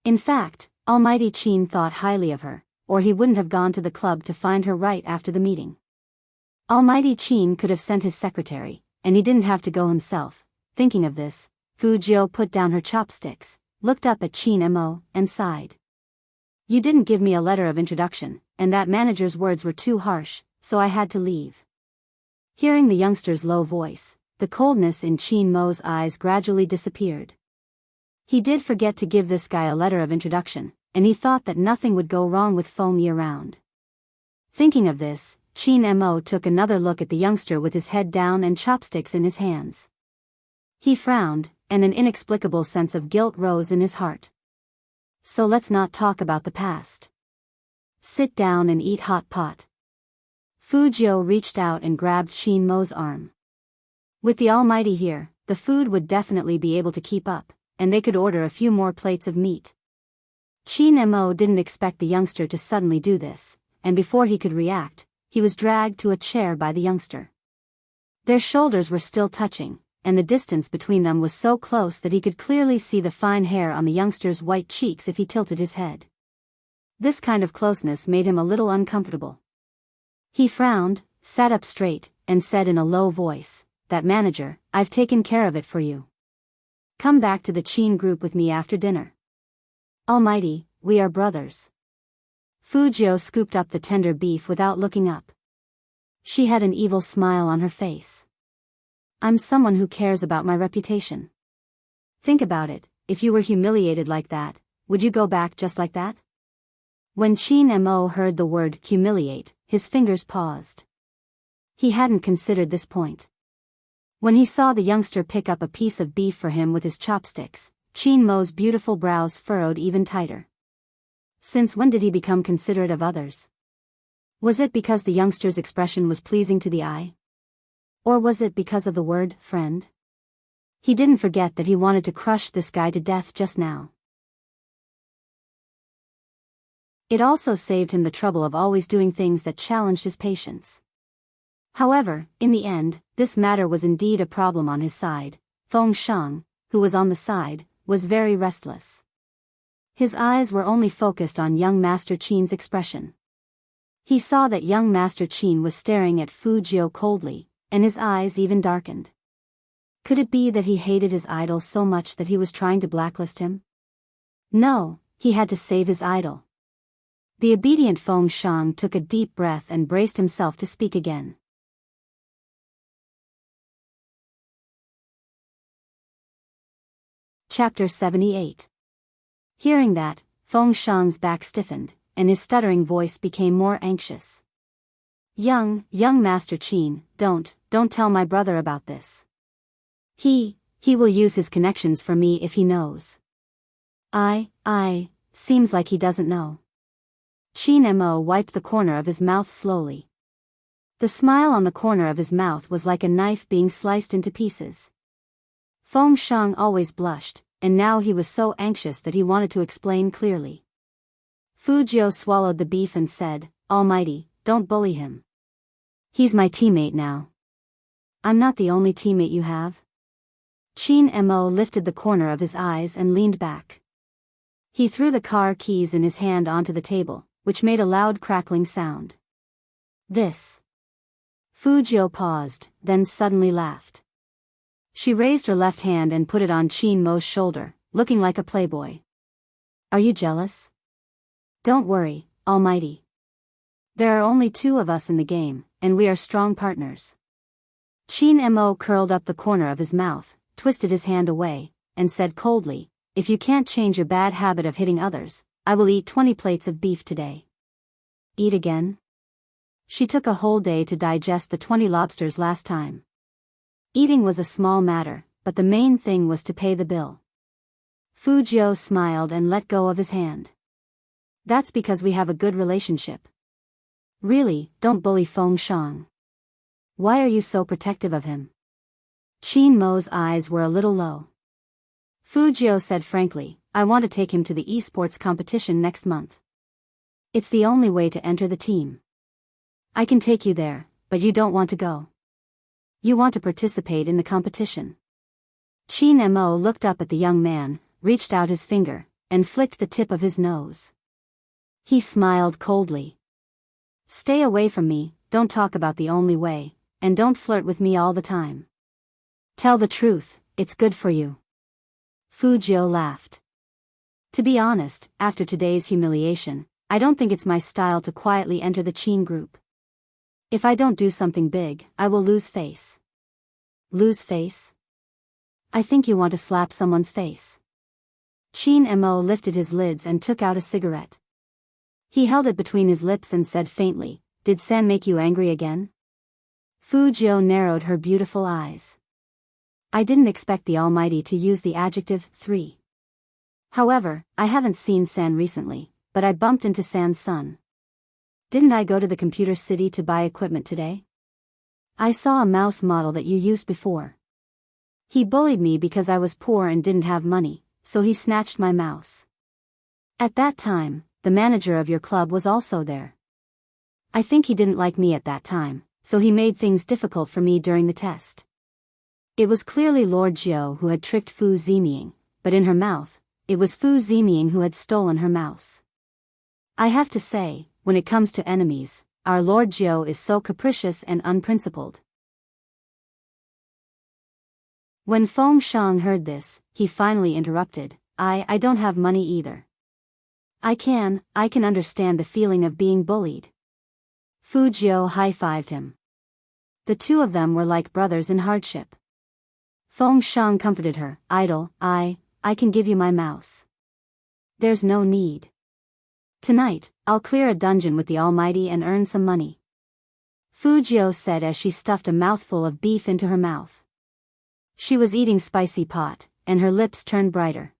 In fact, Almighty Qin thought highly of her, or he wouldn't have gone to the club to find her right after the meeting. Almighty Qin could have sent his secretary, and he didn't have to go himself. Thinking of this, Fu Jiao put down her chopsticks, looked up at Qin Mo, and sighed. You didn't give me a letter of introduction, and that manager's words were too harsh, so I had to leave. Hearing the youngster's low voice, the coldness in Qin Mo's eyes gradually disappeared. He did forget to give this guy a letter of introduction, and he thought that nothing would go wrong with Feng Yi around. Thinking of this, Qin Mo took another look at the youngster with his head down and chopsticks in his hands. He frowned, and an inexplicable sense of guilt rose in his heart. So let's not talk about the past. Sit down and eat hot pot. Fu Jiao reached out and grabbed Qin Mo's arm. With the Almighty here, the food would definitely be able to keep up, and they could order a few more plates of meat. Qin Mo didn't expect the youngster to suddenly do this, and before he could react, he was dragged to a chair by the youngster. Their shoulders were still touching, and the distance between them was so close that he could clearly see the fine hair on the youngster's white cheeks if he tilted his head. This kind of closeness made him a little uncomfortable. He frowned, sat up straight, and said in a low voice, "That manager, I've taken care of it for you. Come back to the Qin group with me after dinner." Almighty, we are brothers. Fu Jiao scooped up the tender beef without looking up. She had an evil smile on her face. I'm someone who cares about my reputation. Think about it, if you were humiliated like that, would you go back just like that? When Qin Mo heard the word humiliate, his fingers paused. He hadn't considered this point. When he saw the youngster pick up a piece of beef for him with his chopsticks, Qin Mo's beautiful brows furrowed even tighter. Since when did he become considerate of others? Was it because the youngster's expression was pleasing to the eye? Or was it because of the word, friend? He didn't forget that he wanted to crush this guy to death just now. It also saved him the trouble of always doing things that challenged his patience. However, in the end, this matter was indeed a problem on his side. Feng Shang, who was on the side, was very restless. His eyes were only focused on young Master Qin's expression. He saw that young Master Qin was staring at Fu Jiao coldly, and his eyes even darkened. Could it be that he hated his idol so much that he was trying to blacklist him? No, he had to save his idol. The obedient Feng Shang took a deep breath and braced himself to speak again. Chapter 78. Hearing that, Feng Shang's back stiffened, and his stuttering voice became more anxious. Young Master Qin, don't tell my brother about this. He will use his connections for me if he knows. Seems like he doesn't know. Qin Mo wiped the corner of his mouth slowly. The smile on the corner of his mouth was like a knife being sliced into pieces. Feng Shang always blushed, and now he was so anxious that he wanted to explain clearly. Fu Jiao swallowed the beef and said, Almighty, don't bully him. He's my teammate now. I'm not the only teammate you have. Qin Mo lifted the corner of his eyes and leaned back. He threw the car keys in his hand onto the table, which made a loud crackling sound. This. Fu Jiao paused, then suddenly laughed. She raised her left hand and put it on Qin Mo's shoulder, looking like a playboy. Are you jealous? Don't worry, Almighty. There are only 2 of us in the game, and we are strong partners. Qin Mo curled up the corner of his mouth, twisted his hand away, and said coldly, if you can't change your bad habit of hitting others, I will eat 20 plates of beef today. Eat again? She took a whole day to digest the 20 lobsters last time. Eating was a small matter, but the main thing was to pay the bill. Fu Jiu smiled and let go of his hand. That's because we have a good relationship. Really, don't bully Feng Shang. Why are you so protective of him? Qin Mo's eyes were a little low. Fu Jiu said frankly, I want to take him to the esports competition next month. It's the only way to enter the team. I can take you there, but you don't want to go. You want to participate in the competition. Qin Mo looked up at the young man, reached out his finger, and flicked the tip of his nose. He smiled coldly. Stay away from me, don't talk about the only way, and don't flirt with me all the time. Tell the truth, it's good for you. Fu Jiu laughed. To be honest, after today's humiliation, I don't think it's my style to quietly enter the Qin group. If I don't do something big, I will lose face. Lose face? I think you want to slap someone's face. Qin Mo lifted his lids and took out a cigarette. He held it between his lips and said faintly, Did San make you angry again? Fu Jiu narrowed her beautiful eyes. I didn't expect the Almighty to use the adjective 3. However, I haven't seen San recently, but I bumped into San's son. Didn't I go to the computer city to buy equipment today? I saw a mouse model that you used before. He bullied me because I was poor and didn't have money, so he snatched my mouse. At that time, the manager of your club was also there. I think he didn't like me at that time, so he made things difficult for me during the test. It was clearly Lord Jiu who had tricked Fu Ziming, but in her mouth, it was Fu Ziming who had stolen her mouse. I have to say, when it comes to enemies, our Lord Jiu is so capricious and unprincipled. When Feng Shang heard this, he finally interrupted, I don't have money either. I can understand the feeling of being bullied. Fu Jiu high-fived him. The two of them were like brothers in hardship. Feng Shang comforted her, Idol, I can give you my mouse. There's no need. Tonight, I'll clear a dungeon with the Almighty and earn some money. Fu Jiu said as she stuffed a mouthful of beef into her mouth. She was eating spicy pot, and her lips turned brighter.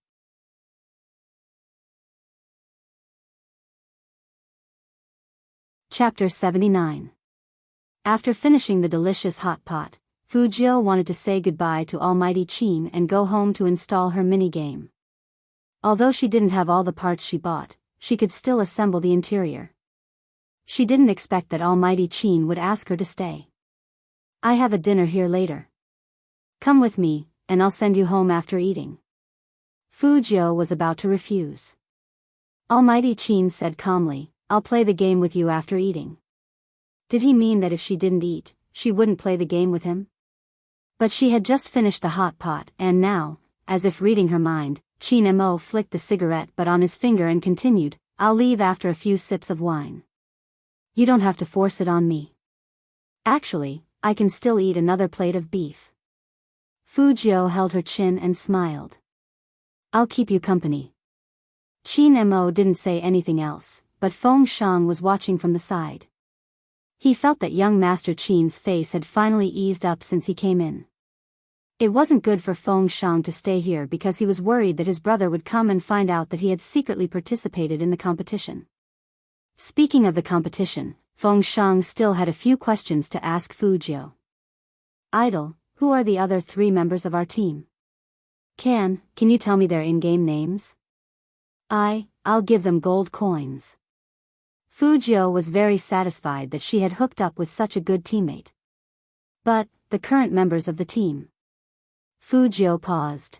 Chapter 79. After finishing the delicious hot pot, Fu Jiu wanted to say goodbye to Almighty Qin and go home to install her mini-game. Although she didn't have all the parts she bought, she could still assemble the interior. She didn't expect that Almighty Qin would ask her to stay. I have a dinner here later. Come with me, and I'll send you home after eating. Fu Jiu was about to refuse. Almighty Qin said calmly, I'll play the game with you after eating. Did he mean that if she didn't eat, she wouldn't play the game with him? But she had just finished the hot pot and now, as if reading her mind, Qin Mo flicked the cigarette butt on his finger and continued, I'll leave after a few sips of wine. You don't have to force it on me. Actually, I can still eat another plate of beef. Fu Jiu held her chin and smiled. I'll keep you company. Qin Mo didn't say anything else, but Feng Shang was watching from the side. He felt that young Master Qin's face had finally eased up since he came in. It wasn't good for Feng Shang to stay here because he was worried that his brother would come and find out that he had secretly participated in the competition. Speaking of the competition, Feng Shang still had a few questions to ask Fu Jiu. Idol, who are the other 3 members of our team? Can you tell me their in-game names? I'll give them gold coins. Fu Jiu was very satisfied that she had hooked up with such a good teammate. But, the current members of the team. Fu Jiu paused.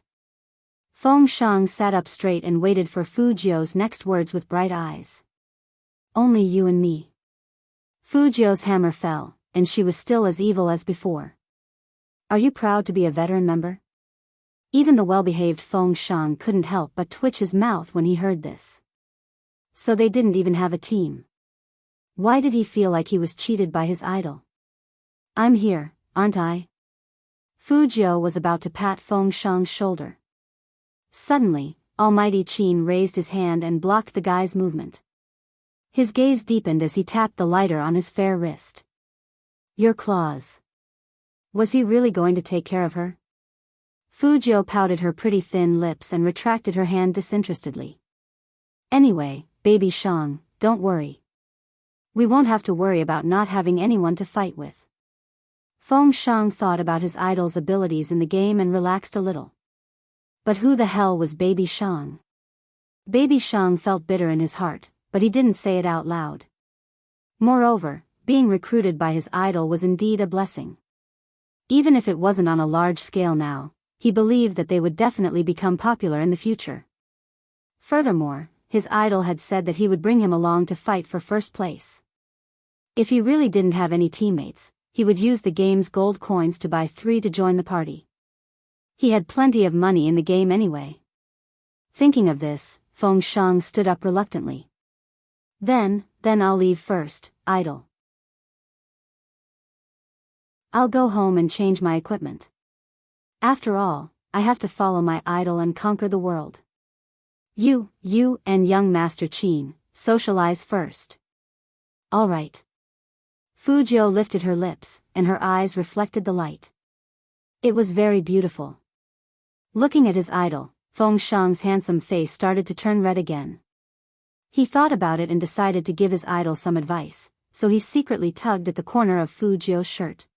Feng Shang sat up straight and waited for Fu Jiu's next words with bright eyes. Only you and me. Fu Jiu's hammer fell, and she was still as evil as before. Are you proud to be a veteran member? Even the well-behaved Feng Shang couldn't help but twitch his mouth when he heard this. So they didn't even have a team. Why did he feel like he was cheated by his idol? I'm here, aren't I? Fu Jiu was about to pat Feng Shang's shoulder. Suddenly, Almighty Qin raised his hand and blocked the guy's movement. His gaze deepened as he tapped the lighter on his fair wrist. Your claws. Was he really going to take care of her? Fujio pouted her pretty thin lips and retracted her hand disinterestedly. Anyway, baby Shang, don't worry. We won't have to worry about not having anyone to fight with. Feng Shang thought about his idol's abilities in the game and relaxed a little. But who the hell was baby Shang? Baby Shang felt bitter in his heart, but he didn't say it out loud. Moreover, being recruited by his idol was indeed a blessing. Even if it wasn't on a large scale now, he believed that they would definitely become popular in the future. Furthermore, his idol had said that he would bring him along to fight for first place. If he really didn't have any teammates, he would use the game's gold coins to buy 3 to join the party. He had plenty of money in the game anyway. Thinking of this, Feng Shang stood up reluctantly. Then I'll leave first, idol. I'll go home and change my equipment. After all, I have to follow my idol and conquer the world. You and young Master Qin, socialize first. All right. Fujio lifted her lips, and her eyes reflected the light. It was very beautiful. Looking at his idol, Feng Shang's handsome face started to turn red again. He thought about it and decided to give his idol some advice, so he secretly tugged at the corner of Fujio's shirt.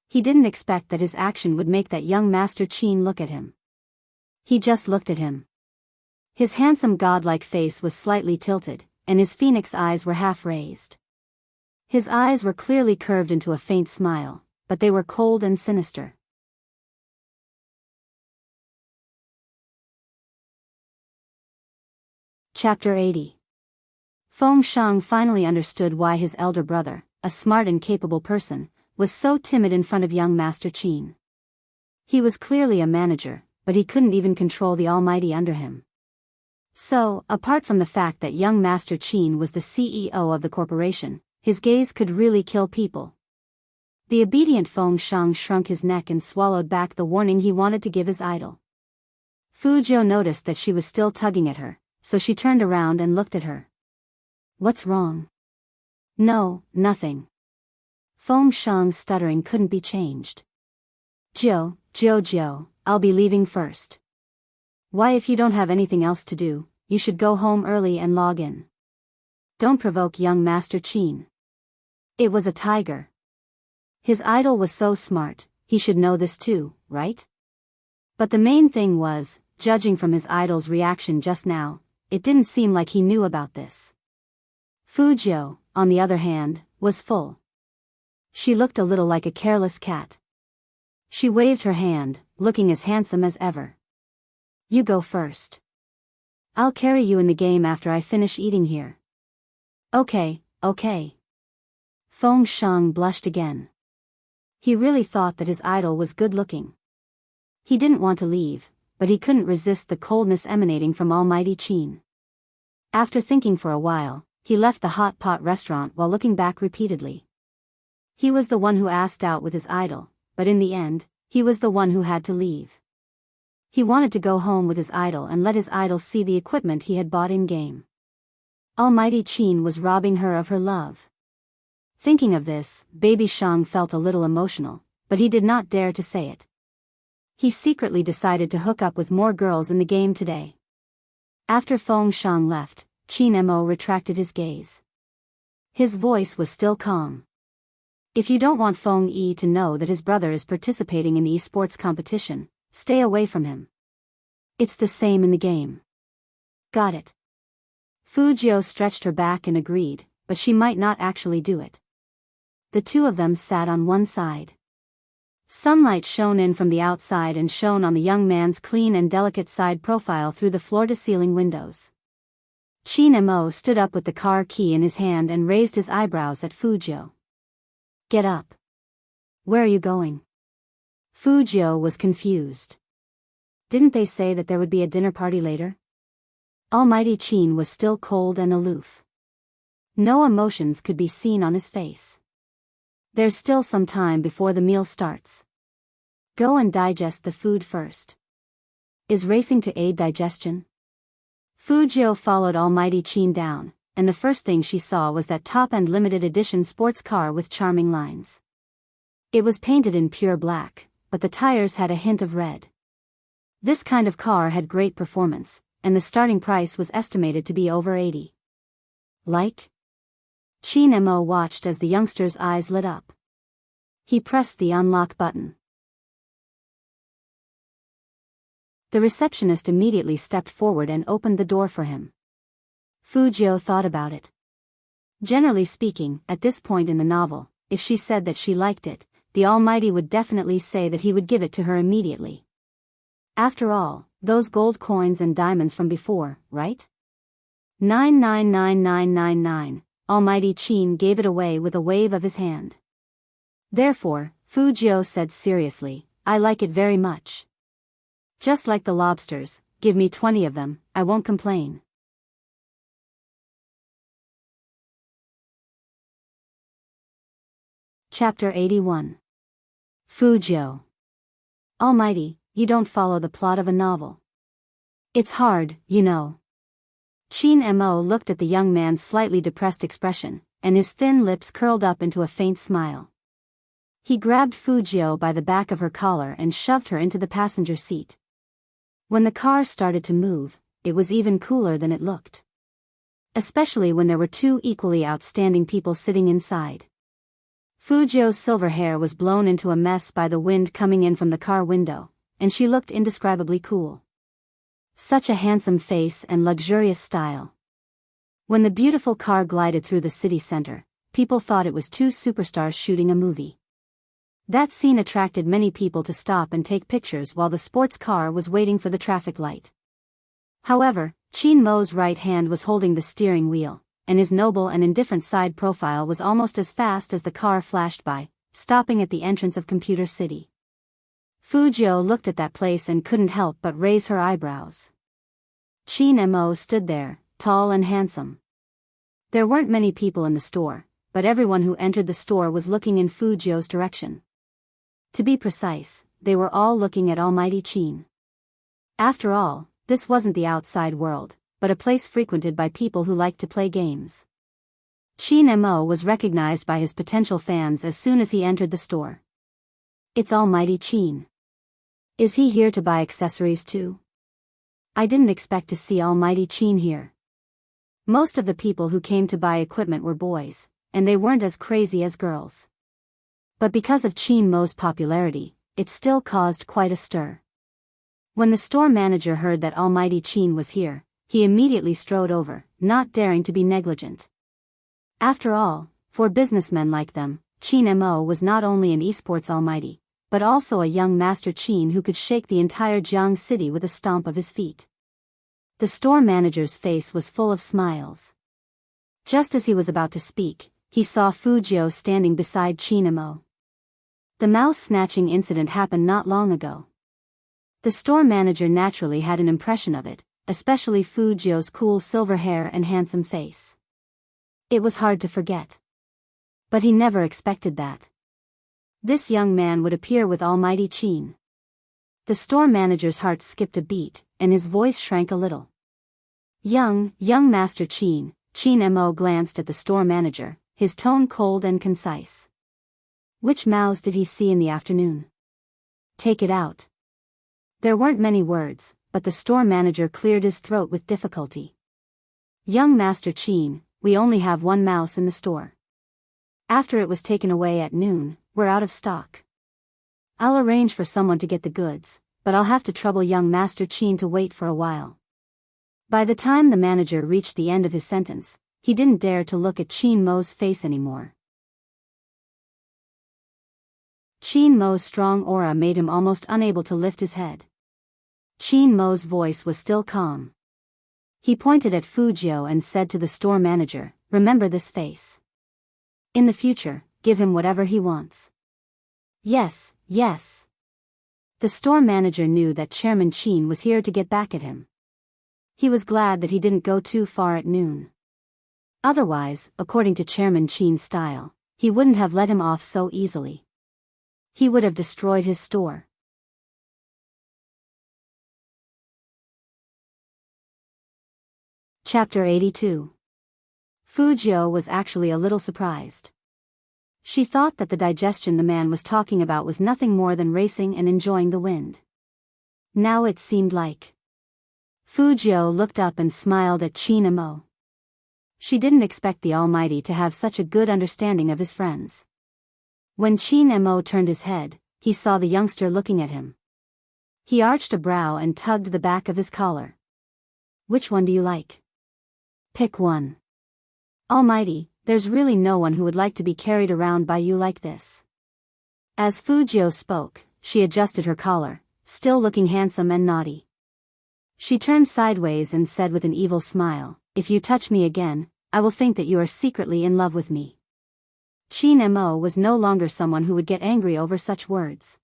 He didn't expect that his action would make that young Master Qin look at him. He just looked at him. His handsome godlike face was slightly tilted, and his phoenix eyes were half raised. His eyes were clearly curved into a faint smile, but they were cold and sinister. Chapter 80. Feng Shang finally understood why his elder brother, a smart and capable person, was so timid in front of young Master Qin. He was clearly a manager, but he couldn't even control the almighty under him. So, apart from the fact that young Master Qin was the CEO of the corporation, his gaze could really kill people. The obedient Feng Shang shrunk his neck and swallowed back the warning he wanted to give his idol. Fujio noticed that she was still tugging at her, so she turned around and looked at her. What's wrong? No, nothing. Feng Shang's stuttering couldn't be changed. Joe, I'll be leaving first. Why, if you don't have anything else to do, you should go home early and log in. Don't provoke young Master Qin. It was a tiger. His idol was so smart, he should know this too, right? But the main thing was, judging from his idol's reaction just now, it didn't seem like he knew about this. Fujio, on the other hand, was full. She looked a little like a careless cat. She waved her hand, looking as handsome as ever. You go first. I'll carry you in the game after I finish eating here. Okay. Feng Shang blushed again. He really thought that his idol was good-looking. He didn't want to leave, but he couldn't resist the coldness emanating from almighty Qin. After thinking for a while, he left the hot pot restaurant while looking back repeatedly. He was the one who asked out with his idol, but in the end, he was the one who had to leave. He wanted to go home with his idol and let his idol see the equipment he had bought in-game. Almighty Qin was robbing her of her love. Thinking of this, baby Shang felt a little emotional, but he did not dare to say it. He secretly decided to hook up with more girls in the game today. After Feng Shang left, Qin Mo retracted his gaze. His voice was still calm. If you don't want Feng Yi to know that his brother is participating in the esports competition, stay away from him. It's the same in the game. Got it. Fujio stretched her back and agreed, but she might not actually do it. The two of them sat on one side. Sunlight shone in from the outside and shone on the young man's clean and delicate side profile through the floor-to-ceiling windows. Qin Mo stood up with the car key in his hand and raised his eyebrows at Fujio. Get up. Where are you going? Fujio was confused. Didn't they say that there would be a dinner party later? Almighty Qin was still cold and aloof. No emotions could be seen on his face. There's still some time before the meal starts. Go and digest the food first. Is racing to aid digestion? Fujio followed Almighty Qin down, and the first thing she saw was that top-end limited edition sports car with charming lines. It was painted in pure black, but the tires had a hint of red. This kind of car had great performance, and the starting price was estimated to be over 80. Like? Chin Mo watched as the youngster's eyes lit up. He pressed the unlock button. The receptionist immediately stepped forward and opened the door for him. Fu Jiu thought about it. Generally speaking, at this point in the novel, if she said that she liked it, the Almighty would definitely say that he would give it to her immediately. After all, those gold coins and diamonds from before, right? 999999, Almighty Chin gave it away with a wave of his hand. Therefore, Fu Jiu said seriously, I like it very much. Just like the lobsters, give me 20 of them, I won't complain. Chapter 81. Fu Jiu. Almighty, you don't follow the plot of a novel. It's hard, you know. Chin Mo looked at the young man's slightly depressed expression, and his thin lips curled up into a faint smile. He grabbed Fu Jiu by the back of her collar and shoved her into the passenger seat. When the car started to move, it was even cooler than it looked. Especially when there were two equally outstanding people sitting inside. Fu Jiu's silver hair was blown into a mess by the wind coming in from the car window, and she looked indescribably cool. Such a handsome face and luxurious style. When the beautiful car glided through the city center, people thought it was two superstars shooting a movie. That scene attracted many people to stop and take pictures while the sports car was waiting for the traffic light. However, Chin Mo's right hand was holding the steering wheel, and his noble and indifferent side profile was almost as fast as the car flashed by, stopping at the entrance of Computer City. Fu Jiu looked at that place and couldn't help but raise her eyebrows. Chin Mo stood there, tall and handsome. There weren't many people in the store, but everyone who entered the store was looking in Fu Jiu's direction. To be precise, they were all looking at Almighty Chin. After all, this wasn't the outside world, but a place frequented by people who liked to play games. Chin Mo was recognized by his potential fans as soon as he entered the store. It's Almighty Chin. Is he here to buy accessories too? I didn't expect to see Almighty Chin here. Most of the people who came to buy equipment were boys, and they weren't as crazy as girls. But because of Chin Mo's popularity, it still caused quite a stir. When the store manager heard that Almighty Chin was here, he immediately strode over, not daring to be negligent. After all, for businessmen like them, Chin Mo was not only an esports almighty, but also a young Master Chin who could shake the entire Jiang city with a stomp of his feet. The store manager's face was full of smiles. Just as he was about to speak, he saw Fu Jiu standing beside Chin Mo. The mouse snatching incident happened not long ago. The store manager naturally had an impression of it, especially Fu Jiu's cool silver hair and handsome face. It was hard to forget. But he never expected that this young man would appear with Almighty Chin. The store manager's heart skipped a beat, and his voice shrank a little. Young Master Chin, Chin Mo glanced at the store manager, his tone cold and concise. Which mouse did he see in the afternoon? Take it out. There weren't many words, but the store manager cleared his throat with difficulty. Young Master Chin, we only have one mouse in the store. After it was taken away at noon, we're out of stock. I'll arrange for someone to get the goods, but I'll have to trouble young Master Chin to wait for a while. By the time the manager reached the end of his sentence, he didn't dare to look at Chin Mo's face anymore. Chin Mo's strong aura made him almost unable to lift his head. Chin Mo's voice was still calm. He pointed at Fu Jiu and said to the store manager, remember this face. In the future, give him whatever he wants. Yes. The store manager knew that Chairman Chin was here to get back at him. He was glad that he didn't go too far at noon. Otherwise, according to Chairman Chin's style, he wouldn't have let him off so easily. He would have destroyed his store. Chapter 82. Fujio was actually a little surprised. She thought that the digestion the man was talking about was nothing more than racing and enjoying the wind. Now it seemed like. Fujio looked up and smiled at Chin Mo. She didn't expect the Almighty to have such a good understanding of his friends. When Chin Mo turned his head, he saw the youngster looking at him. He arched a brow and tugged the back of his collar. Which one do you like? Pick one. Almighty, there's really no one who would like to be carried around by you like this. As Fujio spoke, she adjusted her collar, still looking handsome and naughty. She turned sideways and said with an evil smile, "If you touch me again, I will think that you are secretly in love with me." Chin Mo was no longer someone who would get angry over such words.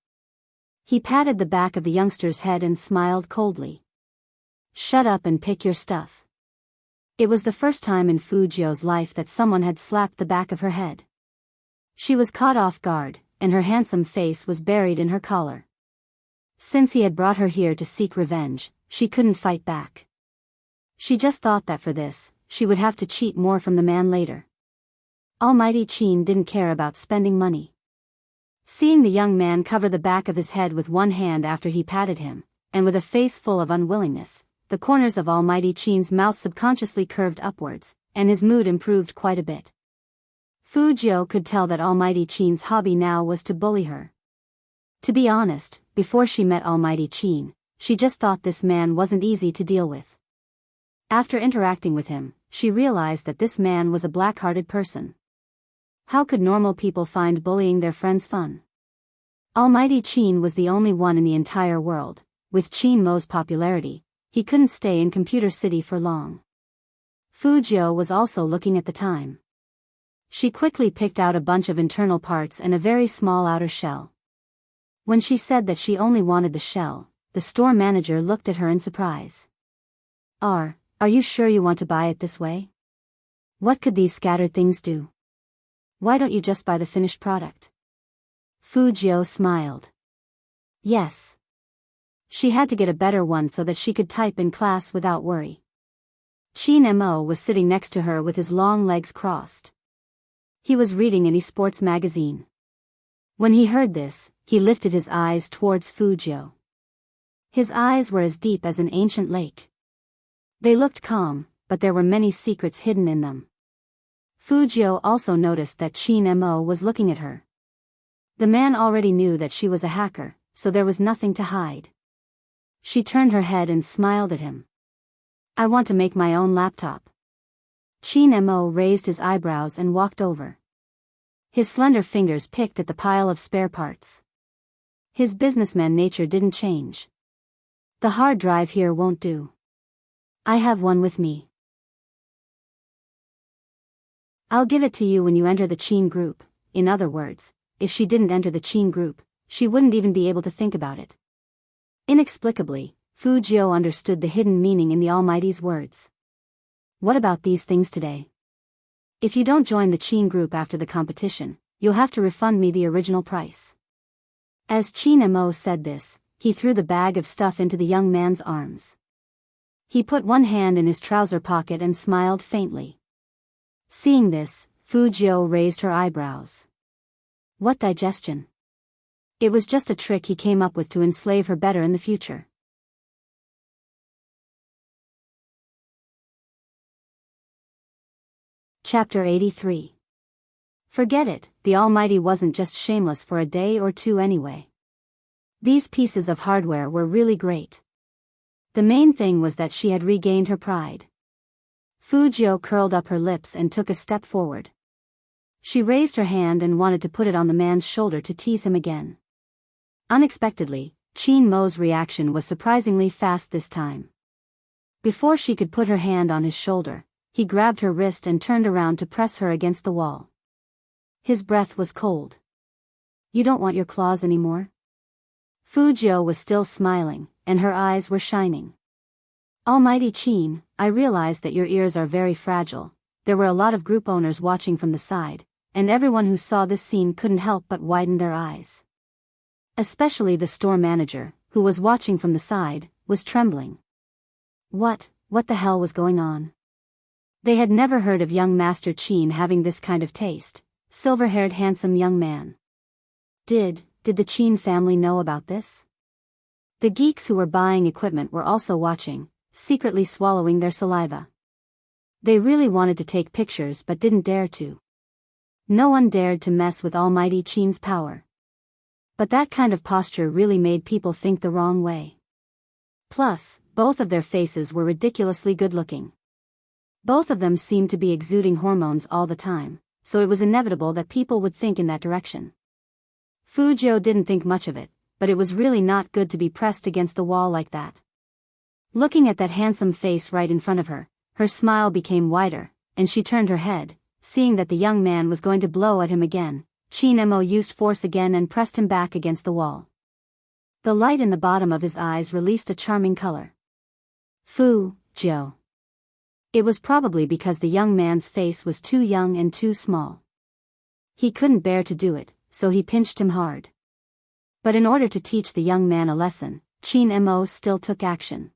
He patted the back of the youngster's head and smiled coldly. "Shut up and pick your stuff." It was the first time in Fujio's life that someone had slapped the back of her head. She was caught off guard, and her handsome face was buried in her collar. Since he had brought her here to seek revenge, she couldn't fight back. She just thought that for this, she would have to cheat more from the man later. Almighty Chin didn't care about spending money. Seeing the young man cover the back of his head with one hand after he patted him, and with a face full of unwillingness, the corners of Almighty Chin's mouth subconsciously curved upwards, and his mood improved quite a bit. Fujio could tell that Almighty Chin's hobby now was to bully her. To be honest, before she met Almighty Chin, she just thought this man wasn't easy to deal with. After interacting with him, she realized that this man was a black-hearted person. How could normal people find bullying their friends fun? Almighty Chin was the only one in the entire world. With Chin Mo's popularity, he couldn't stay in Computer City for long. Fujio was also looking at the time. She quickly picked out a bunch of internal parts and a very small outer shell. When she said that she only wanted the shell, the store manager looked at her in surprise. Are you sure you want to buy it this way? What could these scattered things do? Why don't you just buy the finished product? Fujio smiled. Yes. She had to get a better one so that she could type in class without worry. Chin Mo was sitting next to her with his long legs crossed. He was reading an esports magazine. When he heard this, he lifted his eyes towards Fujio. His eyes were as deep as an ancient lake. They looked calm, but there were many secrets hidden in them. Fujio also noticed that Chin Mo was looking at her. The man already knew that she was a hacker, so there was nothing to hide. She turned her head and smiled at him. I want to make my own laptop. Chin Mo raised his eyebrows and walked over. His slender fingers picked at the pile of spare parts. His businessman nature didn't change. The hard drive here won't do. I have one with me. I'll give it to you when you enter the Chin group. In other words, if she didn't enter the Chin group, she wouldn't even be able to think about it. Inexplicably, Fujio understood the hidden meaning in the Almighty's words. What about these things today? If you don't join the Chin group after the competition, you'll have to refund me the original price. As Chin Mo said this, he threw the bag of stuff into the young man's arms. He put one hand in his trouser pocket and smiled faintly. Seeing this, Fujio raised her eyebrows. What digestion? It was just a trick he came up with to enslave her better in the future. Chapter 83. Forget it, the Almighty wasn't just shameless for a day or two anyway. These pieces of hardware were really great. The main thing was that she had regained her pride. Fujio curled up her lips and took a step forward. She raised her hand and wanted to put it on the man's shoulder to tease him again. Unexpectedly, Chin Mo's reaction was surprisingly fast this time. Before she could put her hand on his shoulder, he grabbed her wrist and turned around to press her against the wall. His breath was cold. You don't want your claws anymore? Fujio was still smiling, and her eyes were shining. Almighty Chin, I realize that your ears are very fragile. There were a lot of group owners watching from the side, and everyone who saw this scene couldn't help but widen their eyes. Especially the store manager, who was watching from the side, was trembling. What the hell was going on? They had never heard of young Master Qin having this kind of taste, silver-haired handsome young man. Did the Qin family know about this? The geeks who were buying equipment were also watching, secretly swallowing their saliva. They really wanted to take pictures but didn't dare to. No one dared to mess with Almighty Qin's power. But that kind of posture really made people think the wrong way. Plus, both of their faces were ridiculously good-looking. Both of them seemed to be exuding hormones all the time, so it was inevitable that people would think in that direction. Fu Jiu didn't think much of it, but it was really not good to be pressed against the wall like that. Looking at that handsome face right in front of her, her smile became wider, and she turned her head, seeing that the young man was going to blow at him again. Qin Mo used force again and pressed him back against the wall. The light in the bottom of his eyes released a charming color. Fu Jiu. It was probably because the young man's face was too young and too small. He couldn't bear to do it, so he pinched him hard. But in order to teach the young man a lesson, Qin Mo still took action.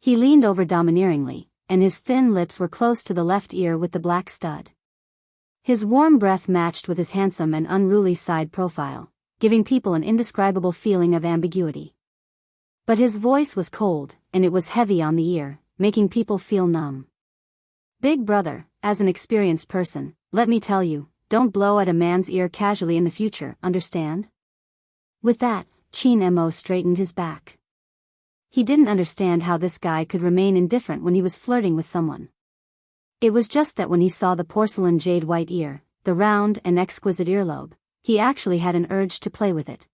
He leaned over domineeringly, and his thin lips were close to the left ear with the black stud. His warm breath matched with his handsome and unruly side profile, giving people an indescribable feeling of ambiguity. But his voice was cold, and it was heavy on the ear, making people feel numb. Big brother, as an experienced person, let me tell you, don't blow at a man's ear casually in the future, understand? With that, Qin Mo straightened his back. He didn't understand how this guy could remain indifferent when he was flirting with someone. It was just that when he saw the porcelain jade white ear, the round and exquisite earlobe, he actually had an urge to play with it.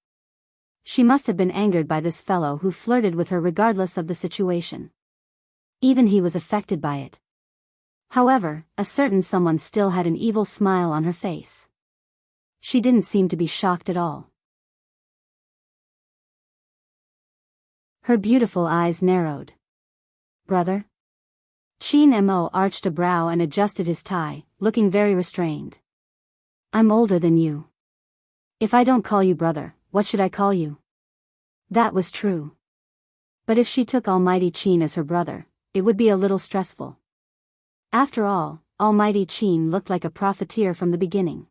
She must have been angered by this fellow who flirted with her regardless of the situation. Even he was affected by it. However, a certain someone still had an evil smile on her face. She didn't seem to be shocked at all. Her beautiful eyes narrowed. Brother? Qin Mo arched a brow and adjusted his tie, looking very restrained. I'm older than you. If I don't call you brother, what should I call you? That was true. But if she took Almighty Qin as her brother, it would be a little stressful. After all, Almighty Qin looked like a profiteer from the beginning.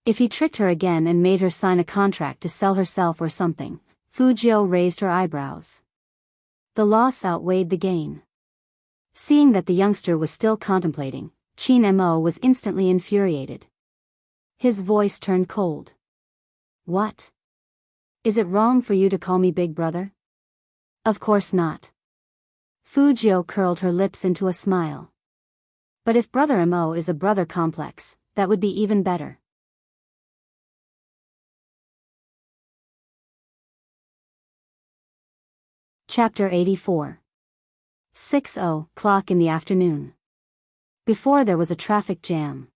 If he tricked her again and made her sign a contract to sell herself or something, Fu Jiu raised her eyebrows. The loss outweighed the gain. Seeing that the youngster was still contemplating, Qin Mo was instantly infuriated. His voice turned cold. What? Is it wrong for you to call me big brother? Of course not. Fu Jiu curled her lips into a smile. But if brother Mo is a brother complex, that would be even better. Chapter 84. 6:00 in the afternoon. Before there was a traffic jam.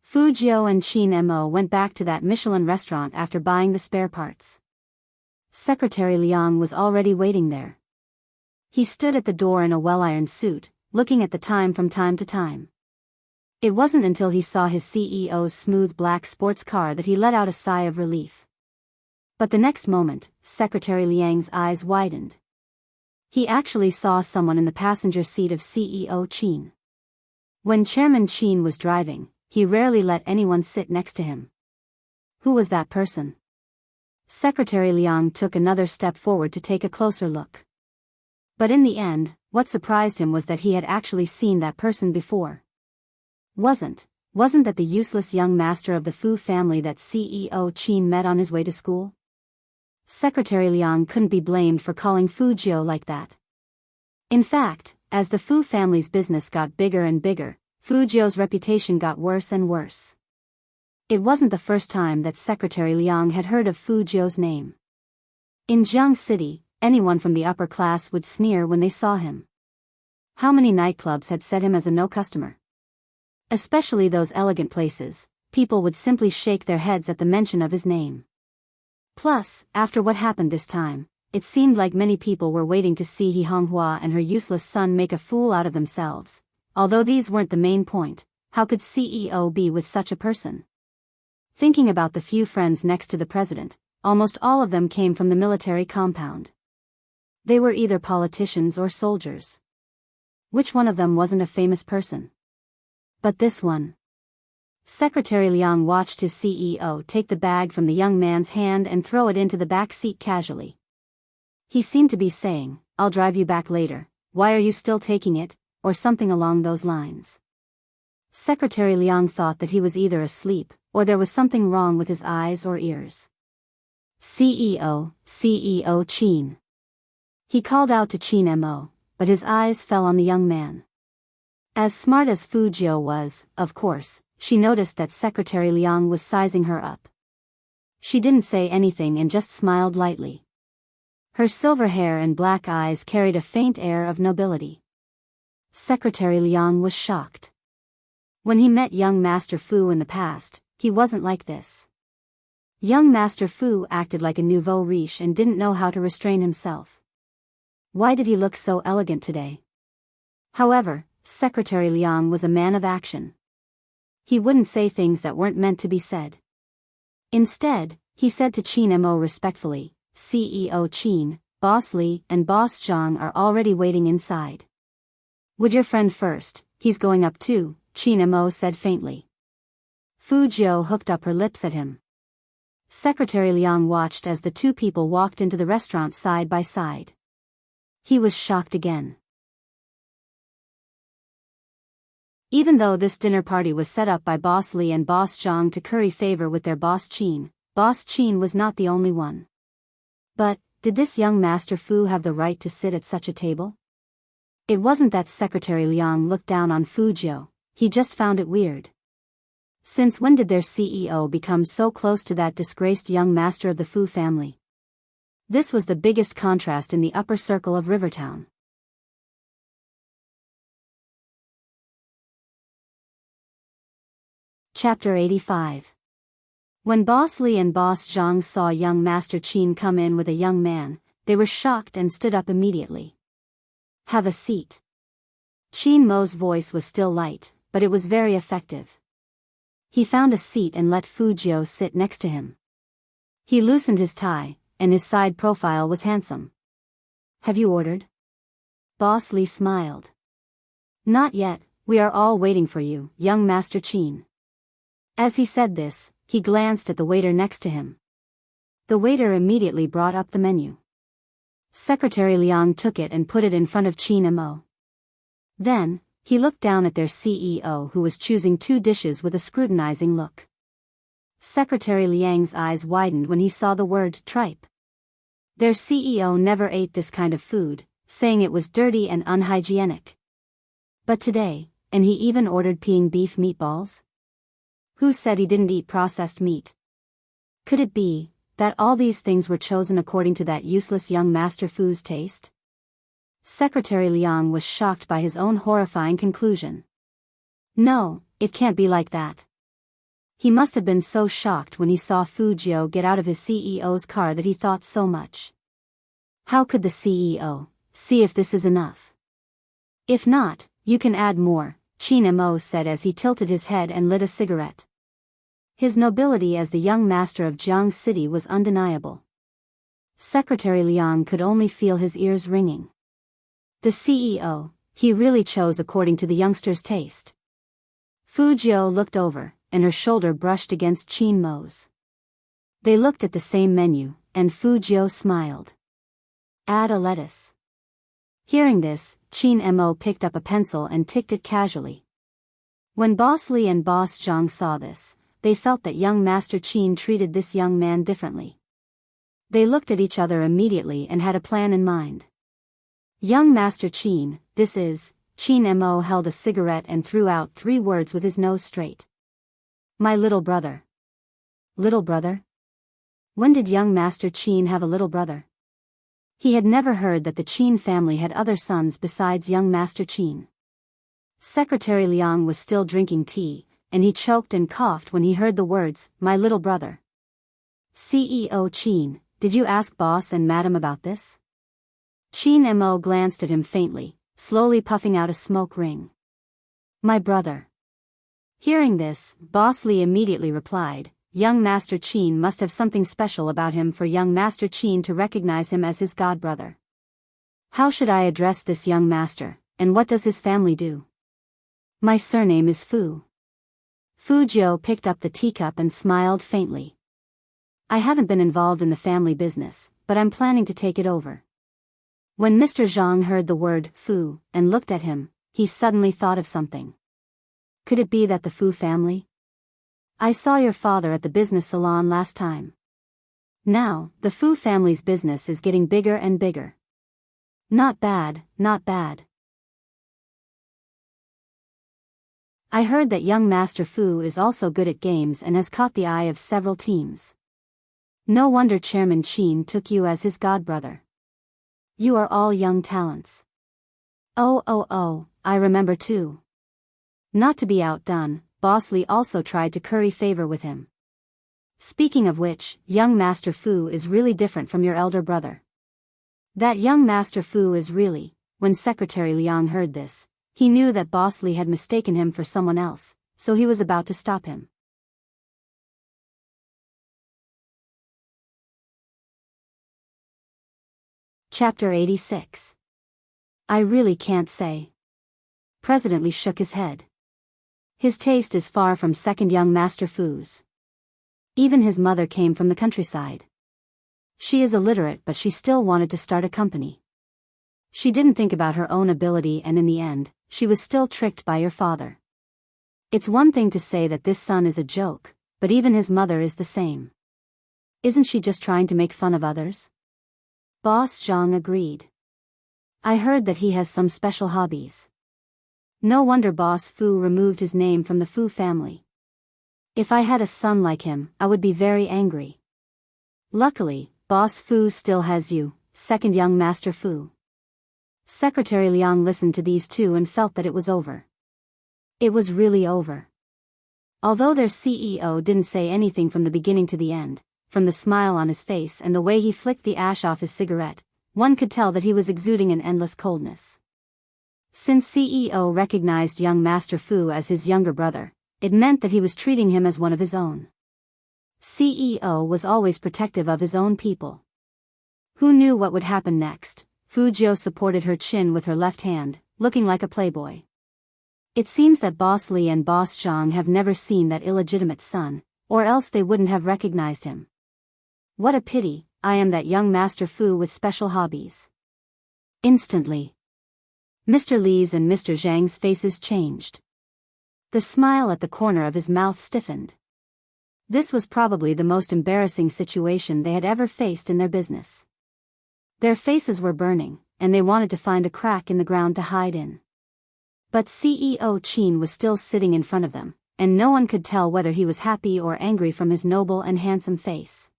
Fu Jiu and Qin Mo went back to that Michelin restaurant after buying the spare parts. Secretary Liang was already waiting there. He stood at the door in a well-ironed suit, looking at the time from time to time. It wasn't until he saw his CEO's smooth black sports car that he let out a sigh of relief. But the next moment, Secretary Liang's eyes widened. He actually saw someone in the passenger seat of CEO Qin. When Chairman Qin was driving, he rarely let anyone sit next to him. Who was that person? Secretary Liang took another step forward to take a closer look. But in the end, what surprised him was that he had actually seen that person before. Wasn't that the useless young master of the Fu family that CEO Qin met on his way to school? Secretary Liang couldn't be blamed for calling Fu Jiu like that. In fact, as the Fu family's business got bigger and bigger, Fu Jiu's reputation got worse and worse. It wasn't the first time that Secretary Liang had heard of Fu Jiu's name. In Jiang City, anyone from the upper class would sneer when they saw him. How many nightclubs had set him as a no customer? Especially those elegant places, people would simply shake their heads at the mention of his name. Plus, after what happened this time, it seemed like many people were waiting to see He Honghua and her useless son make a fool out of themselves. Although these weren't the main point, how could CEO be with such a person? Thinking about the few friends next to the president, almost all of them came from the military compound. They were either politicians or soldiers. Which one of them wasn't a famous person? But this one. Secretary Liang watched his CEO take the bag from the young man's hand and throw it into the back seat casually. He seemed to be saying, "I'll drive you back later, why are you still taking it?" or something along those lines. Secretary Liang thought that he was either asleep, or there was something wrong with his eyes or ears. CEO Qin. He called out to Qin Mo, but his eyes fell on the young man. As smart as Fu Jiu was, of course, she noticed that Secretary Liang was sizing her up. She didn't say anything and just smiled lightly. Her silver hair and black eyes carried a faint air of nobility. Secretary Liang was shocked. When he met young Master Fu in the past, he wasn't like this. Young Master Fu acted like a nouveau riche and didn't know how to restrain himself. Why did he look so elegant today? However, Secretary Liang was a man of action. He wouldn't say things that weren't meant to be said. Instead, he said to Qin Mo respectfully, "CEO Qin, Boss Li and Boss Zhang are already waiting inside." "Would your friend first, he's going up too," Qin Mo said faintly. Fu Jiu hooked up her lips at him. Secretary Liang watched as the two people walked into the restaurant side by side. He was shocked again. Even though this dinner party was set up by Boss Li and Boss Zhang to curry favor with their boss Boss Qin was not the only one. But, did this young Master Fu have the right to sit at such a table? It wasn't that Secretary Liang looked down on Fu Jiu, he just found it weird. Since when did their CEO become so close to that disgraced young master of the Fu family? This was the biggest contrast in the upper circle of Rivertown. Chapter 85. When Boss Li and Boss Zhang saw young Master Qin come in with a young man, they were shocked and stood up immediately. "Have a seat." Qin Mo's voice was still light, but it was very effective. He found a seat and let Fu Jiu sit next to him. He loosened his tie, and his side profile was handsome. "Have you ordered?" Boss Li smiled. "Not yet, we are all waiting for you, young Master Qin." As he said this, he glanced at the waiter next to him. The waiter immediately brought up the menu. Secretary Liang took it and put it in front of Qin Mo. Then, he looked down at their CEO who was choosing two dishes with a scrutinizing look. Secretary Liang's eyes widened when he saw the word tripe. Their CEO never ate this kind of food, saying it was dirty and unhygienic. But today, and he even ordered peeing beef meatballs? Who said he didn't eat processed meat? Could it be that all these things were chosen according to that useless young Master Fu's taste? Secretary Liang was shocked by his own horrifying conclusion. No, it can't be like that. He must have been so shocked when he saw Fu Jiu get out of his CEO's car that he thought so much. How could the CEO see if this is enough? "If not, you can add more," Qin Mo said as he tilted his head and lit a cigarette. His nobility as the young master of Jiang City was undeniable. Secretary Liang could only feel his ears ringing. The CEO, he really chose according to the youngster's taste. Fu Jiu looked over, and her shoulder brushed against Qin Mo's. They looked at the same menu, and Fu Jiu smiled. "Add a lettuce." Hearing this, Qin Mo picked up a pencil and ticked it casually. When Boss Li and Boss Zhang saw this, they felt that young Master Qin treated this young man differently. They looked at each other immediately and had a plan in mind. "Young Master Qin, this is..." Qin Mo held a cigarette and threw out 3 words with his nose straight. "My little brother." Little brother? When did young Master Qin have a little brother? He had never heard that the Qin family had other sons besides young Master Qin. Secretary Liang was still drinking tea, and he choked and coughed when he heard the words, "my little brother." "CEO Qin, did you ask boss and madam about this?" Qin Mo glanced at him faintly, slowly puffing out a smoke ring. "My brother." Hearing this, Boss Li immediately replied, "Young Master Qin must have something special about him for young Master Qin to recognize him as his godbrother. How should I address this young master, and what does his family do? My surname is Fu. Fu Jiu picked up the teacup and smiled faintly. I haven't been involved in the family business, but I'm planning to take it over. When Mr. Zhang heard the word Fu and looked at him, he suddenly thought of something. Could it be that the Fu family? I saw your father at the business salon last time. Now, the Fu family's business is getting bigger and bigger. Not bad, not bad. I heard that young Master Fu is also good at games and has caught the eye of several teams. No wonder Chairman Qin took you as his godbrother. You are all young talents. Oh, I remember too. Not to be outdone, Boss Li also tried to curry favor with him. Speaking of which, young Master Fu is really different from your elder brother. That young Master Fu is really, when Secretary Liang heard this, he knew that Boss Li had mistaken him for someone else, so he was about to stop him. Chapter 86. I really can't say. President Li shook his head. His taste is far from second young Master Fu's. Even his mother came from the countryside. She is illiterate, but she still wanted to start a company. She didn't think about her own ability, and in the end, she was still tricked by your father. It's one thing to say that this son is a joke, but even his mother is the same. Isn't she just trying to make fun of others? Boss Zhang agreed. I heard that he has some special hobbies. No wonder Boss Fu removed his name from the Fu family. If I had a son like him, I would be very angry. Luckily, Boss Fu still has you, second young Master Fu. Secretary Liang listened to these two and felt that it was over. It was really over. Although their CEO didn't say anything from the beginning to the end, from the smile on his face and the way he flicked the ash off his cigarette, one could tell that he was exuding an endless coldness. Since CEO recognized young Master Fu as his younger brother, it meant that he was treating him as one of his own. CEO was always protective of his own people. Who knew what would happen next? Fu Jiu supported her chin with her left hand, looking like a playboy. It seems that Boss Li and Boss Zhang have never seen that illegitimate son, or else they wouldn't have recognized him. What a pity, I am that young Master Fu with special hobbies. Instantly, Mr. Li's and Mr. Zhang's faces changed. The smile at the corner of his mouth stiffened. This was probably the most embarrassing situation they had ever faced in their business. Their faces were burning, and they wanted to find a crack in the ground to hide in. But CEO Qin was still sitting in front of them, and no one could tell whether he was happy or angry from his noble and handsome face.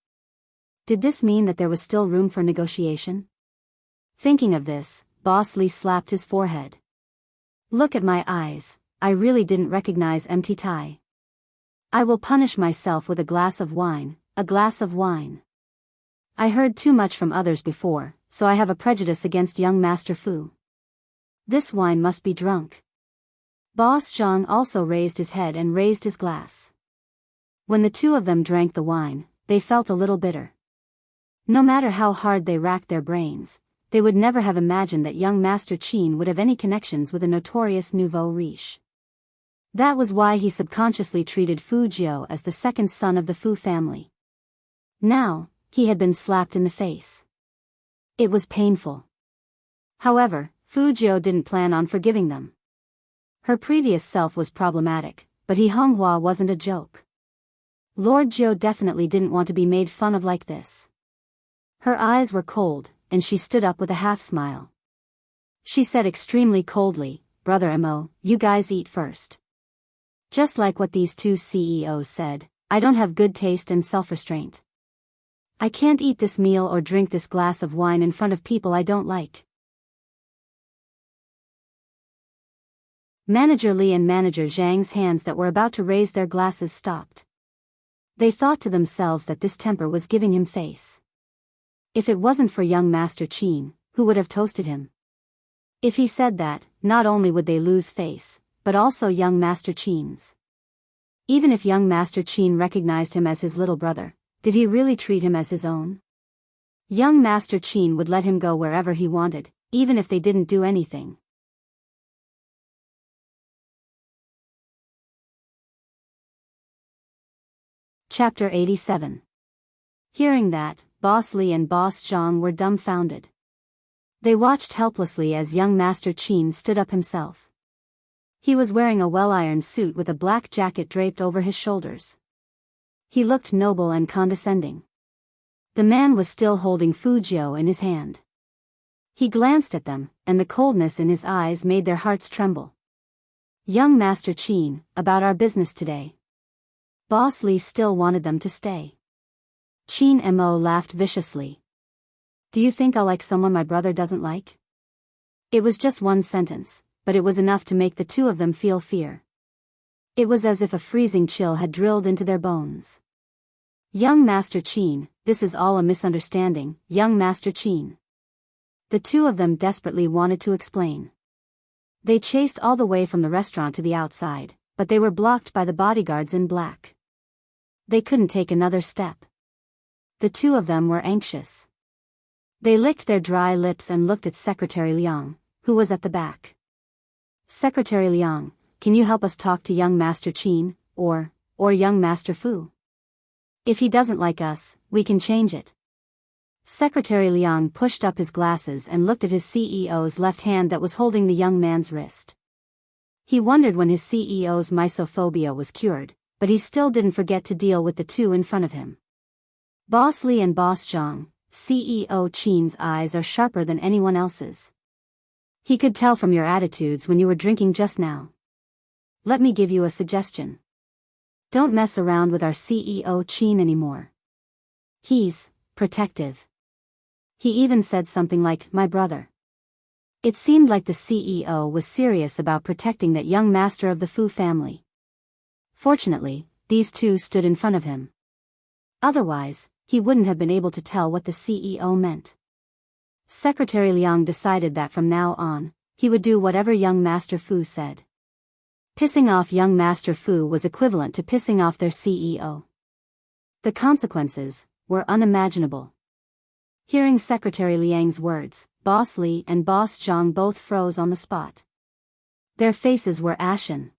Did this mean that there was still room for negotiation? Thinking of this, Boss Li slapped his forehead. Look at my eyes, I really didn't recognize empty tie. I will punish myself with a glass of wine, a glass of wine. I heard too much from others before, so I have a prejudice against young Master Fu. This wine must be drunk. Boss Zhang also raised his head and raised his glass. When the two of them drank the wine, they felt a little bitter. No matter how hard they racked their brains, they would never have imagined that young Master Qin would have any connections with a notorious nouveau riche. That was why he subconsciously treated Fu Jiu as the second son of the Fu family. Now, he had been slapped in the face. It was painful. However, Fu Jiu didn't plan on forgiving them. Her previous self was problematic, but He Honghua wasn't a joke. Lord Jiu definitely didn't want to be made fun of like this. Her eyes were cold, and she stood up with a half-smile. She said extremely coldly, Brother Mo, you guys eat first. Just like what these two CEOs said, I don't have good taste and self-restraint. I can't eat this meal or drink this glass of wine in front of people I don't like. Manager Li and Manager Zhang's hands that were about to raise their glasses stopped. They thought to themselves that this temper was giving him face. If it wasn't for young Master Qin, who would have toasted him? If he said that, not only would they lose face, but also young Master Qin's. Even if young Master Qin recognized him as his little brother, did he really treat him as his own? Young Master Qin would let him go wherever he wanted, even if they didn't do anything. Chapter 87. Hearing that, Boss Lee and Boss Zhang were dumbfounded. They watched helplessly as young Master Qin stood up himself. He was wearing a well-ironed suit with a black jacket draped over his shoulders. He looked noble and condescending. The man was still holding Fujiu in his hand. He glanced at them, and the coldness in his eyes made their hearts tremble. Young Master Qin, about our business today. Boss Lee still wanted them to stay. Qin Mo laughed viciously. Do you think I'll like someone my brother doesn't like? It was just one sentence, but it was enough to make the two of them feel fear. It was as if a freezing chill had drilled into their bones. Young Master Qin, this is all a misunderstanding, young Master Qin. The two of them desperately wanted to explain. They chased all the way from the restaurant to the outside, but they were blocked by the bodyguards in black. They couldn't take another step. The two of them were anxious. They licked their dry lips and looked at Secretary Liang, who was at the back. Secretary Liang, can you help us talk to young Master Qin, or young Master Fu? If he doesn't like us, we can change it. Secretary Liang pushed up his glasses and looked at his CEO's left hand that was holding the young man's wrist. He wondered when his CEO's misophobia was cured, but he still didn't forget to deal with the two in front of him. Boss Lee and Boss Zhang, CEO Qin's eyes are sharper than anyone else's. He could tell from your attitudes when you were drinking just now. Let me give you a suggestion. Don't mess around with our CEO Qin anymore. He's protective. He even said something like, my brother. It seemed like the CEO was serious about protecting that young master of the Fu family. Fortunately, these two stood in front of him. Otherwise, he wouldn't have been able to tell what the CEO meant. Secretary Liang decided that from now on, he would do whatever young Master Fu said. Pissing off young Master Fu was equivalent to pissing off their CEO. The consequences were unimaginable. Hearing Secretary Liang's words, Boss Lee and Boss Zhang both froze on the spot. Their faces were ashen.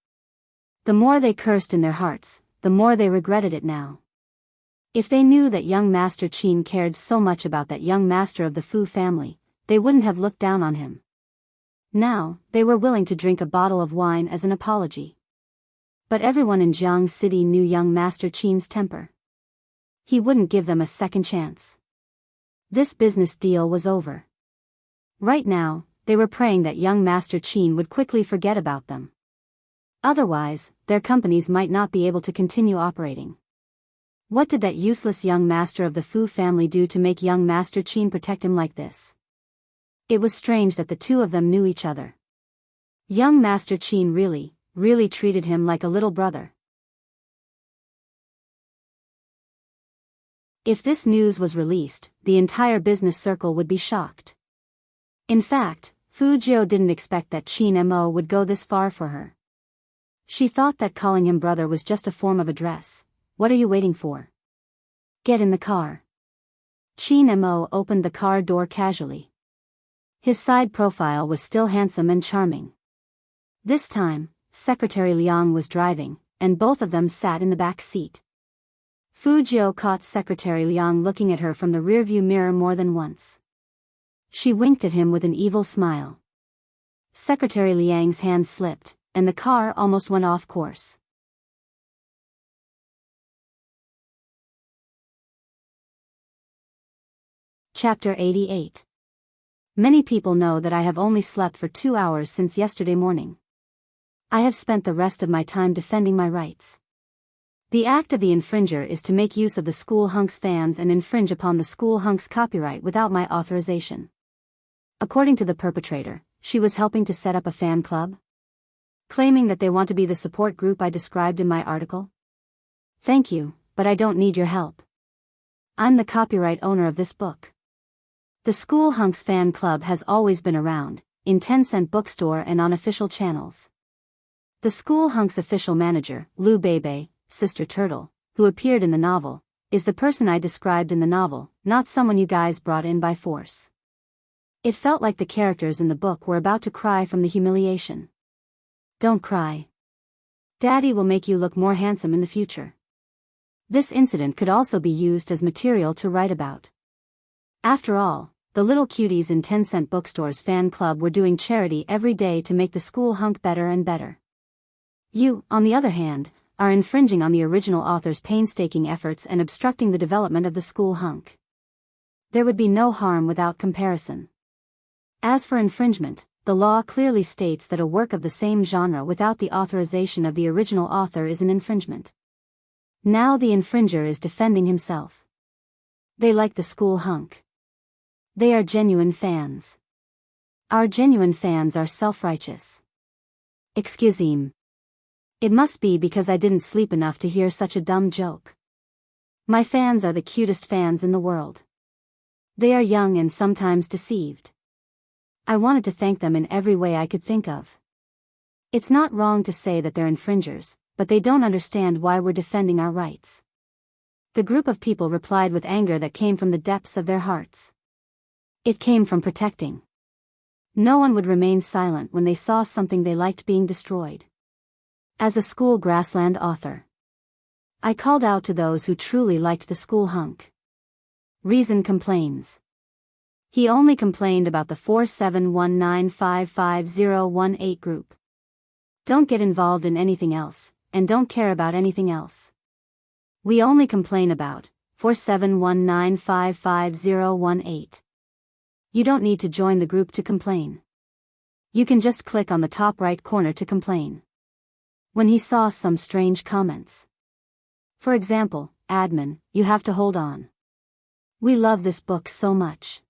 The more they cursed in their hearts, the more they regretted it now. If they knew that young Master Qin cared so much about that young master of the Fu family, they wouldn't have looked down on him. Now, they were willing to drink a bottle of wine as an apology. But everyone in Jiang City knew young Master Qin's temper. He wouldn't give them a second chance. This business deal was over. Right now, they were praying that young Master Qin would quickly forget about them. Otherwise, their companies might not be able to continue operating. What did that useless young master of the Fu family do to make young Master Qin protect him like this? It was strange that the two of them knew each other. Young Master Qin really treated him like a little brother. If this news was released, the entire business circle would be shocked. In fact, Fujiu didn't expect that Qin Mo would go this far for her. She thought that calling him brother was just a form of address. What are you waiting for? Get in the car. Qin Mo opened the car door casually. His side profile was still handsome and charming. This time, Secretary Liang was driving, and both of them sat in the back seat. Fujiu caught Secretary Liang looking at her from the rearview mirror more than once. She winked at him with an evil smile. Secretary Liang's hand slipped, and the car almost went off course. Chapter 88. Many people know that I have only slept for 2 hours since yesterday morning. I have spent the rest of my time defending my rights. The act of the infringer is to make use of the school hunks fans and infringe upon the school hunks copyright without my authorization. According to the perpetrator, she was helping to set up a fan club, claiming that they want to be the support group I described in my article. Thank you, but I don't need your help. I'm the copyright owner of this book. The School Hunks fan club has always been around, in 10-cent bookstore and on official channels. The School Hunks official manager, Lu Bebe, Sister Turtle, who appeared in the novel, is the person I described in the novel, not someone you guys brought in by force. It felt like the characters in the book were about to cry from the humiliation. Don't cry. Daddy will make you look more handsome in the future. This incident could also be used as material to write about. After all, the little cuties in 10-cent bookstores fan club were doing charity every day to make the school hunk better and better. You, on the other hand, are infringing on the original author's painstaking efforts and obstructing the development of the school hunk. There would be no harm without comparison. As for infringement, the law clearly states that a work of the same genre without the authorization of the original author is an infringement. Now the infringer is defending himself. They like the school hunk. They are genuine fans. Our genuine fans are self-righteous. Excuse-me. It must be because I didn't sleep enough to hear such a dumb joke. My fans are the cutest fans in the world. They are young and sometimes deceived. I wanted to thank them in every way I could think of. It's not wrong to say that they're infringers, but they don't understand why we're defending our rights. The group of people replied with anger that came from the depths of their hearts. It came from protecting. No one would remain silent when they saw something they liked being destroyed. As a school grassland author, I called out to those who truly liked the school hunk. Reason complains. He only complained about the 4719555018 group. Don't get involved in anything else, and don't care about anything else. We only complain about 4719555018. You don't need to join the group to complain. You can just click on the top right corner to complain. When he saw some strange comments. For example, admin, you have to hold on. We love this book so much.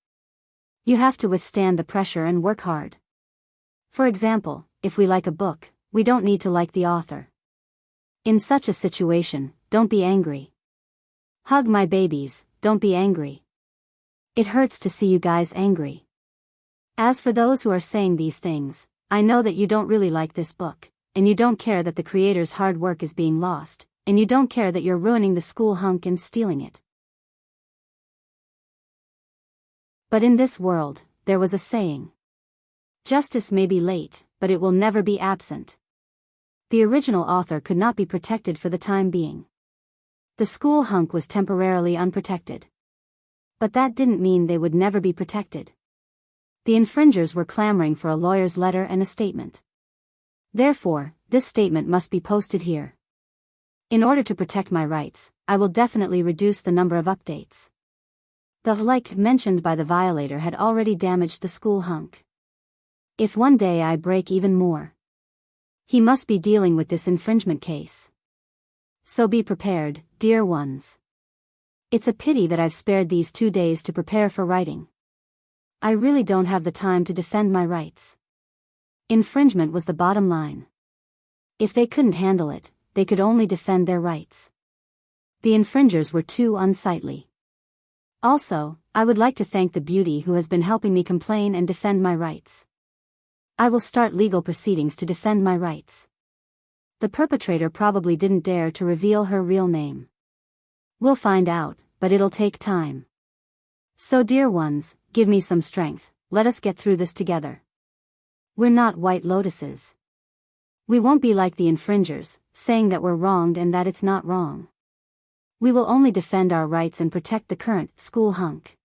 You have to withstand the pressure and work hard. For example, if we like a book, we don't need to like the author. In such a situation, don't be angry. Hug my babies, don't be angry. It hurts to see you guys angry. As for those who are saying these things, I know that you don't really like this book, and you don't care that the creator's hard work is being lost, and you don't care that you're ruining the school hunk and stealing it. But in this world, there was a saying. Justice may be late, but it will never be absent. The original author could not be protected for the time being. The school hunk was temporarily unprotected. But that didn't mean they would never be protected. The infringers were clamoring for a lawyer's letter and a statement. Therefore, this statement must be posted here. In order to protect my rights, I will definitely reduce the number of updates. The like mentioned by the violator had already damaged the school hunk. If one day I break even more, he must be dealing with this infringement case. So be prepared, dear ones. It's a pity that I've spared these 2 days to prepare for writing. I really don't have the time to defend my rights. Infringement was the bottom line. If they couldn't handle it, they could only defend their rights. The infringers were too unsightly. Also, I would like to thank the beauty who has been helping me complain and defend my rights. I will start legal proceedings to defend my rights. The perpetrator probably didn't dare to reveal her real name. We'll find out, but it'll take time. So dear ones, give me some strength, let us get through this together. We're not white lotuses. We won't be like the infringers, saying that we're wronged and that it's not wrong. We will only defend our rights and protect the current school hunk.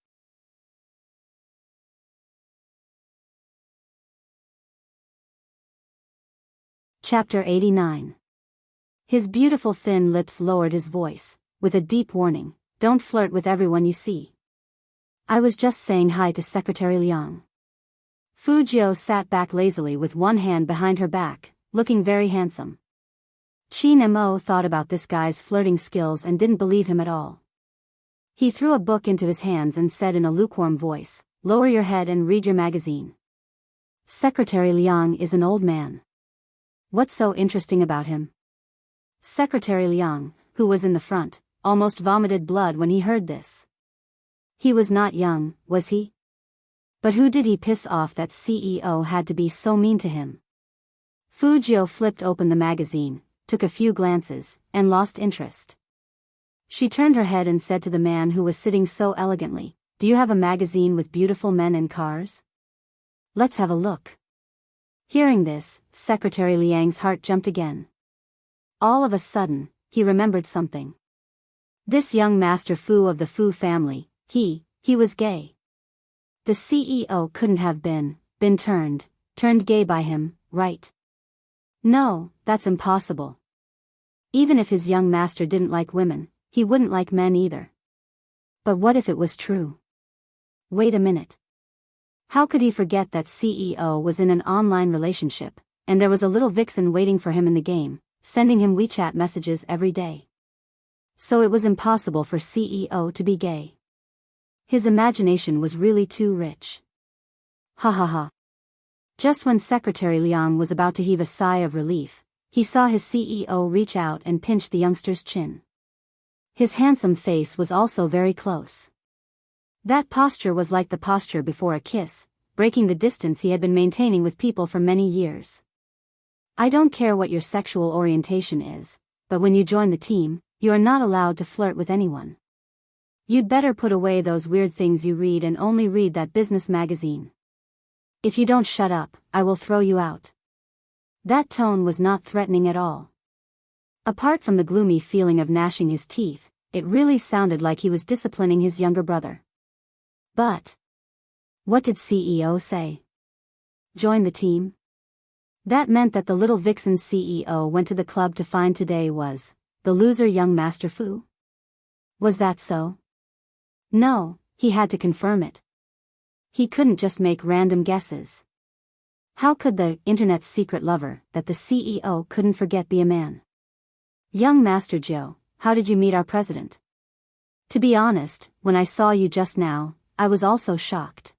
Chapter 89. His beautiful thin lips lowered his voice, with a deep warning, don't flirt with everyone you see. I was just saying hi to Secretary Liang. Fujio sat back lazily with one hand behind her back, looking very handsome. Qin Mo thought about this guy's flirting skills and didn't believe him at all. He threw a book into his hands and said in a lukewarm voice, lower your head and read your magazine. Secretary Liang is an old man. What's so interesting about him? Secretary Liang, who was in the front, almost vomited blood when he heard this. He was not young, was he? But who did he piss off that CEO had to be so mean to him? Fujio flipped open the magazine, took a few glances, and lost interest. She turned her head and said to the man who was sitting so elegantly, do you have a magazine with beautiful men and cars? Let's have a look. Hearing this, Secretary Liang's heart jumped again. All of a sudden, he remembered something. This young Master Fu of the Fu family, he was gay. The CEO couldn't have been turned gay by him, right? No, that's impossible. Even if his young master didn't like women, he wouldn't like men either. But what if it was true? Wait a minute. How could he forget that CEO was in an online relationship, and there was a little vixen waiting for him in the game, sending him WeChat messages every day? So it was impossible for CEO to be gay. His imagination was really too rich. Ha ha ha. Just when Secretary Liang was about to heave a sigh of relief, he saw his CEO reach out and pinch the youngster's chin. His handsome face was also very close. That posture was like the posture before a kiss, breaking the distance he had been maintaining with people for many years. I don't care what your sexual orientation is, but when you join the team, you are not allowed to flirt with anyone. You'd better put away those weird things you read and only read that business magazine. If you don't shut up, I will throw you out. That tone was not threatening at all. Apart from the gloomy feeling of gnashing his teeth, it really sounded like he was disciplining his younger brother. But what did CEO say? Join the team? That meant that the little vixen CEO went to the club to find today was the loser young Master Fu? Was that so? No, he had to confirm it. He couldn't just make random guesses. How could the internet's secret lover that the CEO couldn't forget be a man? Young Master Joe, how did you meet our president? To be honest, when I saw you just now, I was also shocked.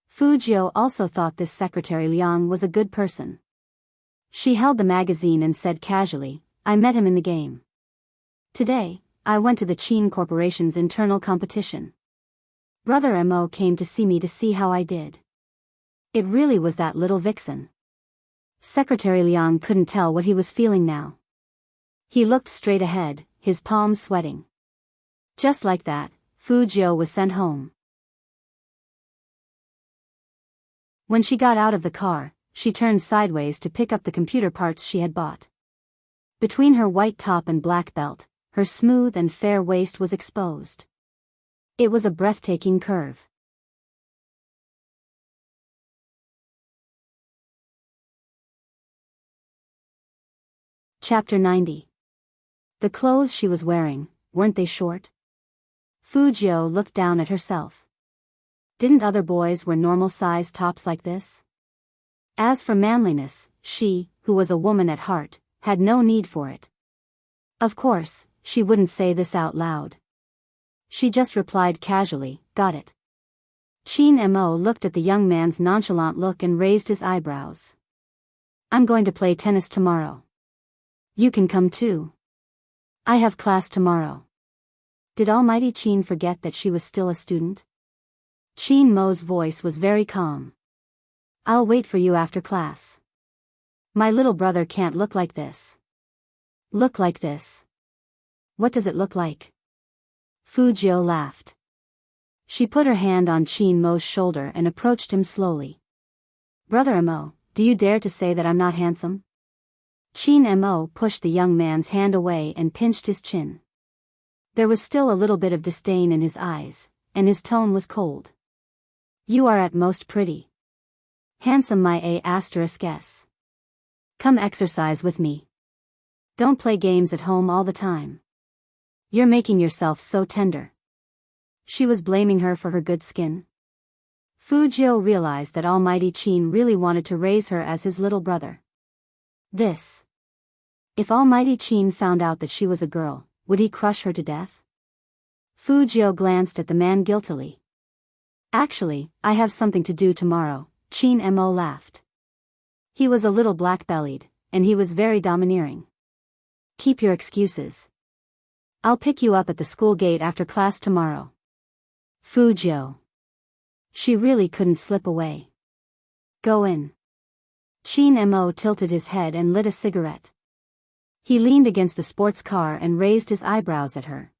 Fu Jiu also thought this Secretary Liang was a good person. She held the magazine and said casually, I met him in the game. Today, I went to the Qin Corporation's internal competition. Brother Mo came to see me to see how I did. It really was that little vixen. Secretary Liang couldn't tell what he was feeling now. He looked straight ahead, his palms sweating. Just like that, Fu Jiu was sent home. When she got out of the car, she turned sideways to pick up the computer parts she had bought. Between her white top and black belt, her smooth and fair waist was exposed. It was a breathtaking curve. Chapter 90. The clothes she was wearing, weren't they short? Fu Jiu looked down at herself. Didn't other boys wear normal-sized tops like this? As for manliness, she, who was a woman at heart, had no need for it. Of course, she wouldn't say this out loud. She just replied casually, got it. Qin Mo looked at the young man's nonchalant look and raised his eyebrows. I'm going to play tennis tomorrow. You can come too. I have class tomorrow. Did Almighty Qin forget that she was still a student? Qin Mo's voice was very calm. I'll wait for you after class. My little brother can't look like this. Look like this. What does it look like? Fu Jiu laughed. She put her hand on Qin Mo's shoulder and approached him slowly. Brother Mo, do you dare to say that I'm not handsome? Qin Mo pushed the young man's hand away and pinched his chin. There was still a little bit of disdain in his eyes, and his tone was cold. You are at most pretty. Handsome my A**s. Come exercise with me. Don't play games at home all the time. You're making yourself so tender. She was blaming her for her good skin. Fu Jiu realized that Almighty Qin really wanted to raise her as his little brother. If Almighty Qin found out that she was a girl, would he crush her to death? Fu Jiu glanced at the man guiltily. Actually, I have something to do tomorrow, Qin Mo laughed. He was a little black-bellied, and he was very domineering. Keep your excuses. I'll pick you up at the school gate after class tomorrow. Fu Jiu. She really couldn't slip away. Go in. Qin Mo tilted his head and lit a cigarette. He leaned against the sports car and raised his eyebrows at her.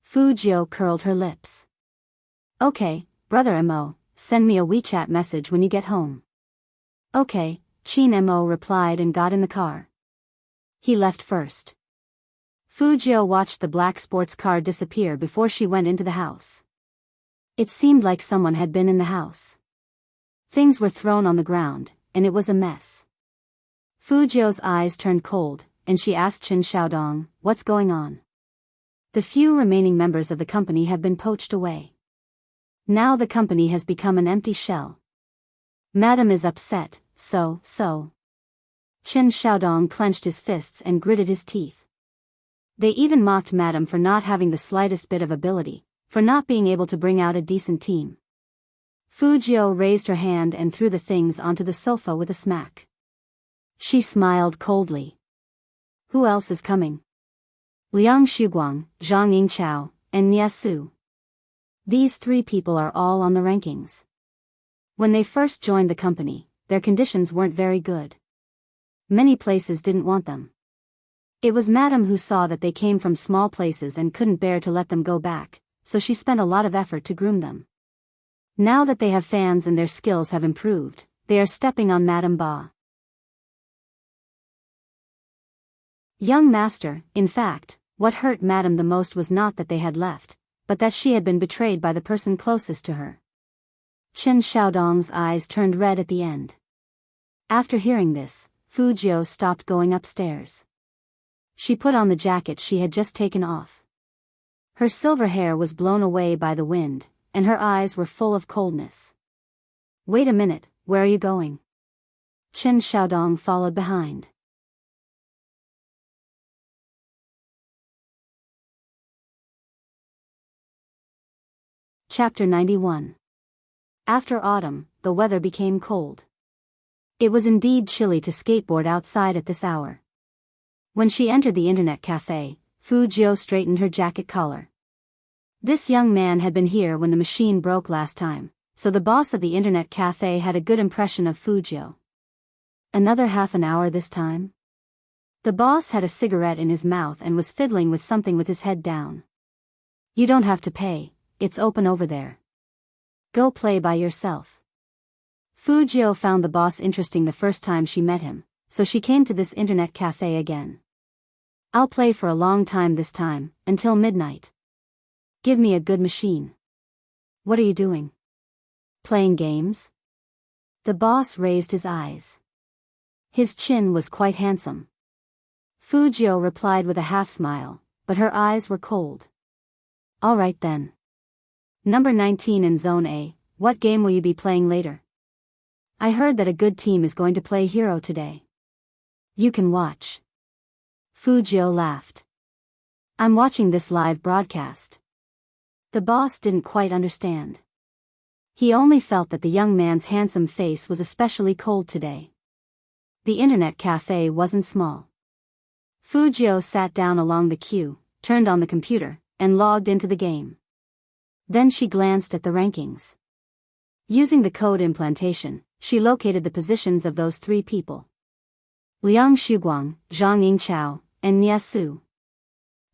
Fu Jiu curled her lips. Okay, Brother Mo, send me a WeChat message when you get home. Okay, Qin Mo replied and got in the car. He left first. Fujio watched the black sports car disappear before she went into the house. It seemed like someone had been in the house. Things were thrown on the ground, and it was a mess. Fujio's eyes turned cold, and she asked Qin Xiaodong, "What's going on?" "The few remaining members of the company have been poached away. Now the company has become an empty shell. Madam is upset, so. Qin Xiaodong clenched his fists and gritted his teeth. They even mocked Madam for not having the slightest bit of ability, for not being able to bring out a decent team. Fujio raised her hand and threw the things onto the sofa with a smack. She smiled coldly. "Who else is coming?" "Liang Xuguang, Zhang Yingqiao, and Nia Su. These 3 people are all on the rankings. When they first joined the company, their conditions weren't very good. Many places didn't want them. It was Madam who saw that they came from small places and couldn't bear to let them go back, so she spent a lot of effort to groom them. Now that they have fans and their skills have improved, they are stepping on Madam Ba. Young master, in fact, what hurt Madam the most was not that they had left, but that she had been betrayed by the person closest to her." Qin Xiaodong's eyes turned red at the end. After hearing this, Fujio stopped going upstairs. She put on the jacket she had just taken off. Her silver hair was blown away by the wind, and her eyes were full of coldness. "Wait a minute, where are you going?" Qin Xiaodong followed behind. Chapter 91. After autumn, the weather became cold. It was indeed chilly to skateboard outside at this hour. When she entered the internet cafe, Fujio straightened her jacket collar. This young man had been here when the machine broke last time, so the boss of the internet cafe had a good impression of Fujio. Another half an hour this time? The boss had a cigarette in his mouth and was fiddling with something with his head down. "You don't have to pay, it's open over there. Go play by yourself." Fujio found the boss interesting the first time she met him, so she came to this internet cafe again. "I'll play for a long time this time, until midnight. Give me a good machine." "What are you doing?" "Playing games?" The boss raised his eyes. His chin was quite handsome. Fujio replied with a half-smile, but her eyes were cold. "All right then. Number 19 in Zone A, what game will you be playing later?" "I heard that a good team is going to play Hero today." "You can watch." Fujio laughed. "I'm watching this live broadcast." The boss didn't quite understand. He only felt that the young man's handsome face was especially cold today. The internet cafe wasn't small. Fujio sat down along the queue, turned on the computer, and logged into the game. Then she glanced at the rankings. Using the code implantation, she located the positions of those 3 people. Liang Xuguang, Zhang Yingqiao, and Nia Su.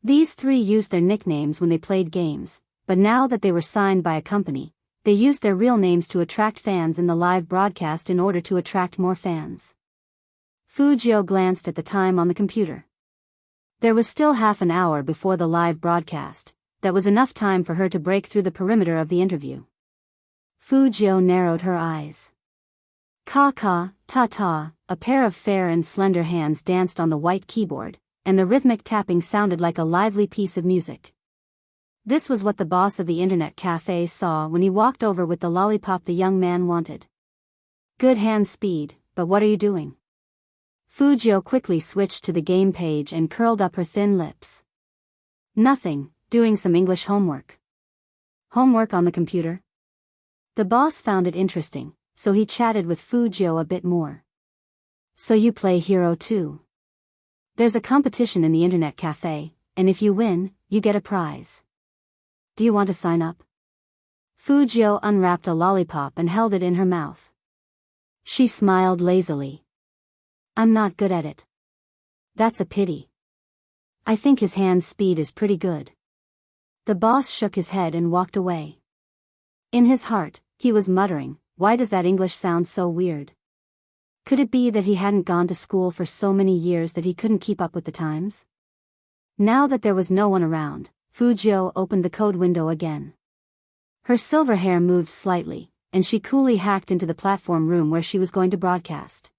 These 3 used their nicknames when they played games, but now that they were signed by a company, they used their real names to attract fans in the live broadcast in order to attract more fans. Fujio glanced at the time on the computer. There was still half an hour before the live broadcast. That was enough time for her to break through the perimeter of the interview. Fujio narrowed her eyes. Ka, ta, a pair of fair and slender hands danced on the white keyboard, and the rhythmic tapping sounded like a lively piece of music. This was what the boss of the internet cafe saw when he walked over with the lollipop the young man wanted. "Good hand speed, but what are you doing?" Fujio quickly switched to the game page and curled up her thin lips. "Nothing. Doing some English homework." "Homework on the computer?" The boss found it interesting, so he chatted with Fujio a bit more. "So you play Hero too?" "There's a competition in the internet cafe, and if you win, you get a prize. Do you want to sign up?" Fujio unwrapped a lollipop and held it in her mouth. She smiled lazily. "I'm not good at it." "That's a pity. I think his hand speed is pretty good." The boss shook his head and walked away. In his heart, he was muttering, "Why does that English sound so weird?" Could it be that he hadn't gone to school for so many years that he couldn't keep up with the times? Now that there was no one around, Fujio opened the code window again. Her silver hair moved slightly, and she coolly hacked into the platform room where she was going to broadcast.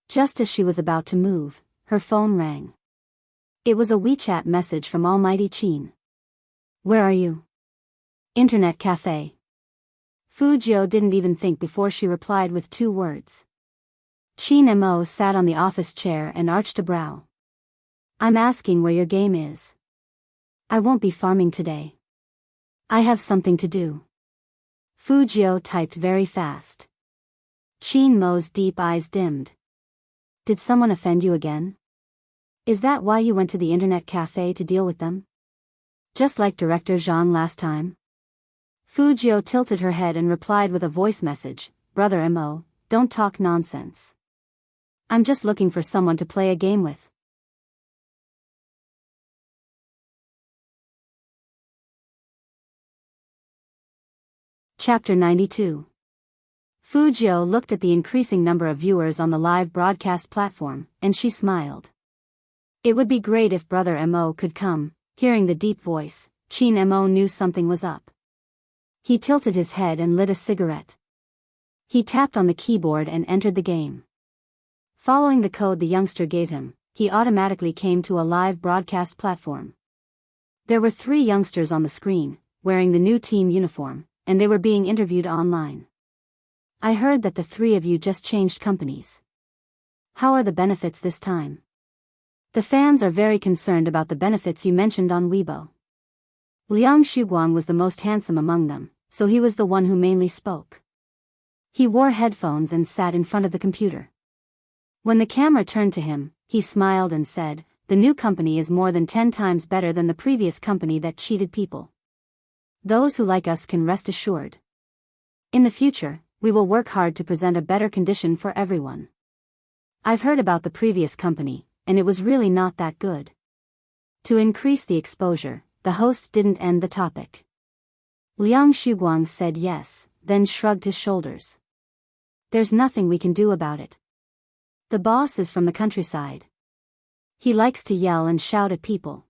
Just as she was about to move, her phone rang. It was a WeChat message from Almighty Qin. "Where are you?" "Internet cafe." Fujio didn't even think before she replied with 2 words. Qin Mo sat on the office chair and arched a brow. "I'm asking where your game is. I won't be farming today. I have something to do." Fujio typed very fast. Qin Mo's deep eyes dimmed. "Did someone offend you again? Is that why you went to the internet cafe to deal with them? Just like Director Zhang last time?" Fujio tilted her head and replied with a voice message, "Brother Mo, don't talk nonsense. I'm just looking for someone to play a game with." Chapter 92. Fujio looked at the increasing number of viewers on the live broadcast platform, and she smiled. It would be great if Brother Mo could come. Hearing the deep voice, Qin Mo knew something was up. He tilted his head and lit a cigarette. He tapped on the keyboard and entered the game. Following the code the youngster gave him, he automatically came to a live broadcast platform. There were 3 youngsters on the screen, wearing the new team uniform, and they were being interviewed online. "I heard that the 3 of you just changed companies. How are the benefits this time? The fans are very concerned about the benefits you mentioned on Weibo." Liang Shuguang was the most handsome among them, so he was the one who mainly spoke. He wore headphones and sat in front of the computer. When the camera turned to him, he smiled and said, "The new company is more than 10 times better than the previous company that cheated people. Those who like us can rest assured. In the future, we will work hard to present a better condition for everyone. I've heard about the previous company, and it was really not that good." To increase the exposure, the host didn't end the topic. Liang Shuguang said yes, then shrugged his shoulders. "There's nothing we can do about it. The boss is from the countryside. He likes to yell and shout at people.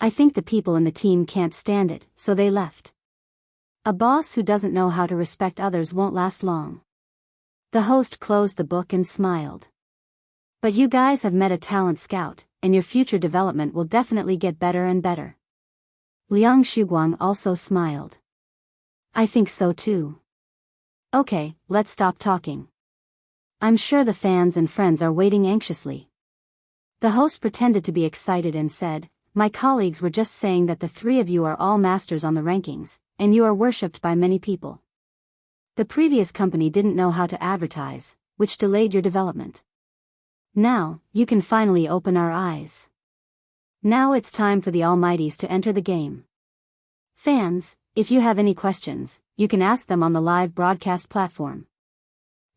I think the people in the team can't stand it, so they left. A boss who doesn't know how to respect others won't last long." The host closed the book and smiled. "But you guys have met a talent scout, and your future development will definitely get better and better." Liang Shuguang also smiled. "I think so too. Okay, let's stop talking. I'm sure the fans and friends are waiting anxiously." The host pretended to be excited and said, "My colleagues were just saying that the 3 of you are all masters on the rankings, and you are worshipped by many people. The previous company didn't know how to advertise, which delayed your development. Now, you can finally open our eyes. Now it's time for the Almighties to enter the game. Fans, if you have any questions, you can ask them on the live broadcast platform.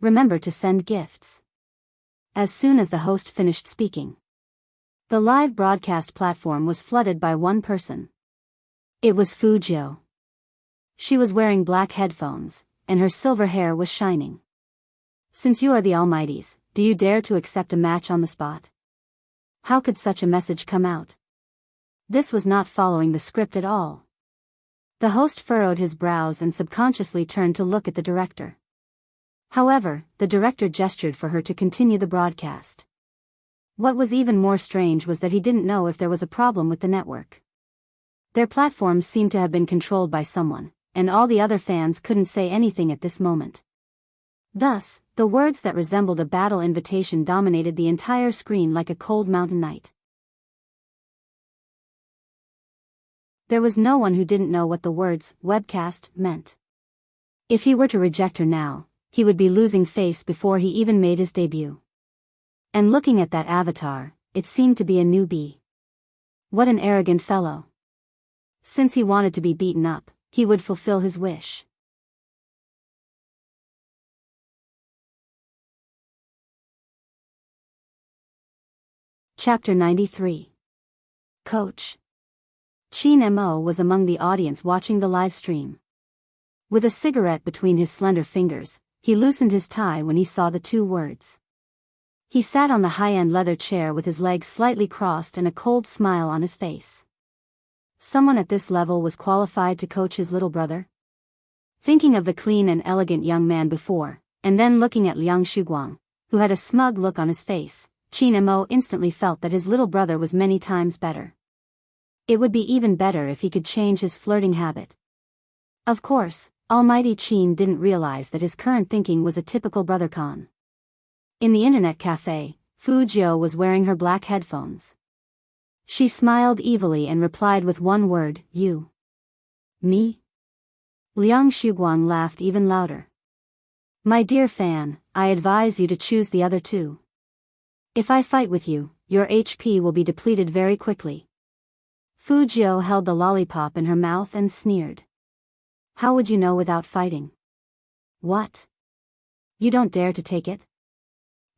Remember to send gifts." As soon as the host finished speaking, the live broadcast platform was flooded by one person. It was Fujio. She was wearing black headphones, and her silver hair was shining. "Since you are the Almighties, do you dare to accept a match on the spot? How could such a message come out?" This was not following the script at all. The host furrowed his brows and subconsciously turned to look at the director. However, the director gestured for her to continue the broadcast. What was even more strange was that he didn't know if there was a problem with the network. Their platforms seemed to have been controlled by someone, and all the other fans couldn't say anything at this moment. Thus, the words that resembled a battle invitation dominated the entire screen like a cold mountain night. There was no one who didn't know what the words webcast meant. If he were to reject her now, he would be losing face before he even made his debut. And looking at that avatar, it seemed to be a newbie. What an arrogant fellow. Since he wanted to be beaten up, he would fulfill his wish. Chapter 93. Coach. Qin Mo was among the audience watching the live stream. With a cigarette between his slender fingers, he loosened his tie when he saw the 2 words. He sat on the high-end leather chair with his legs slightly crossed and a cold smile on his face. Someone at this level was qualified to coach his little brother? Thinking of the clean and elegant young man before, and then looking at Liang Shuguang, who had a smug look on his face, Qin Mo instantly felt that his little brother was many times better. It would be even better if he could change his flirting habit. Of course, Almighty Qin didn't realize that his current thinking was a typical brother con. In the internet cafe, Fu Jiu was wearing her black headphones. She smiled evilly and replied with one word, "You." "Me?" Liang Shuguang laughed even louder. "My dear fan, I advise you to choose the other two. If I fight with you, your HP will be depleted very quickly." Fu Jiu held the lollipop in her mouth and sneered. "How would you know without fighting?" "What? You don't dare to take it?"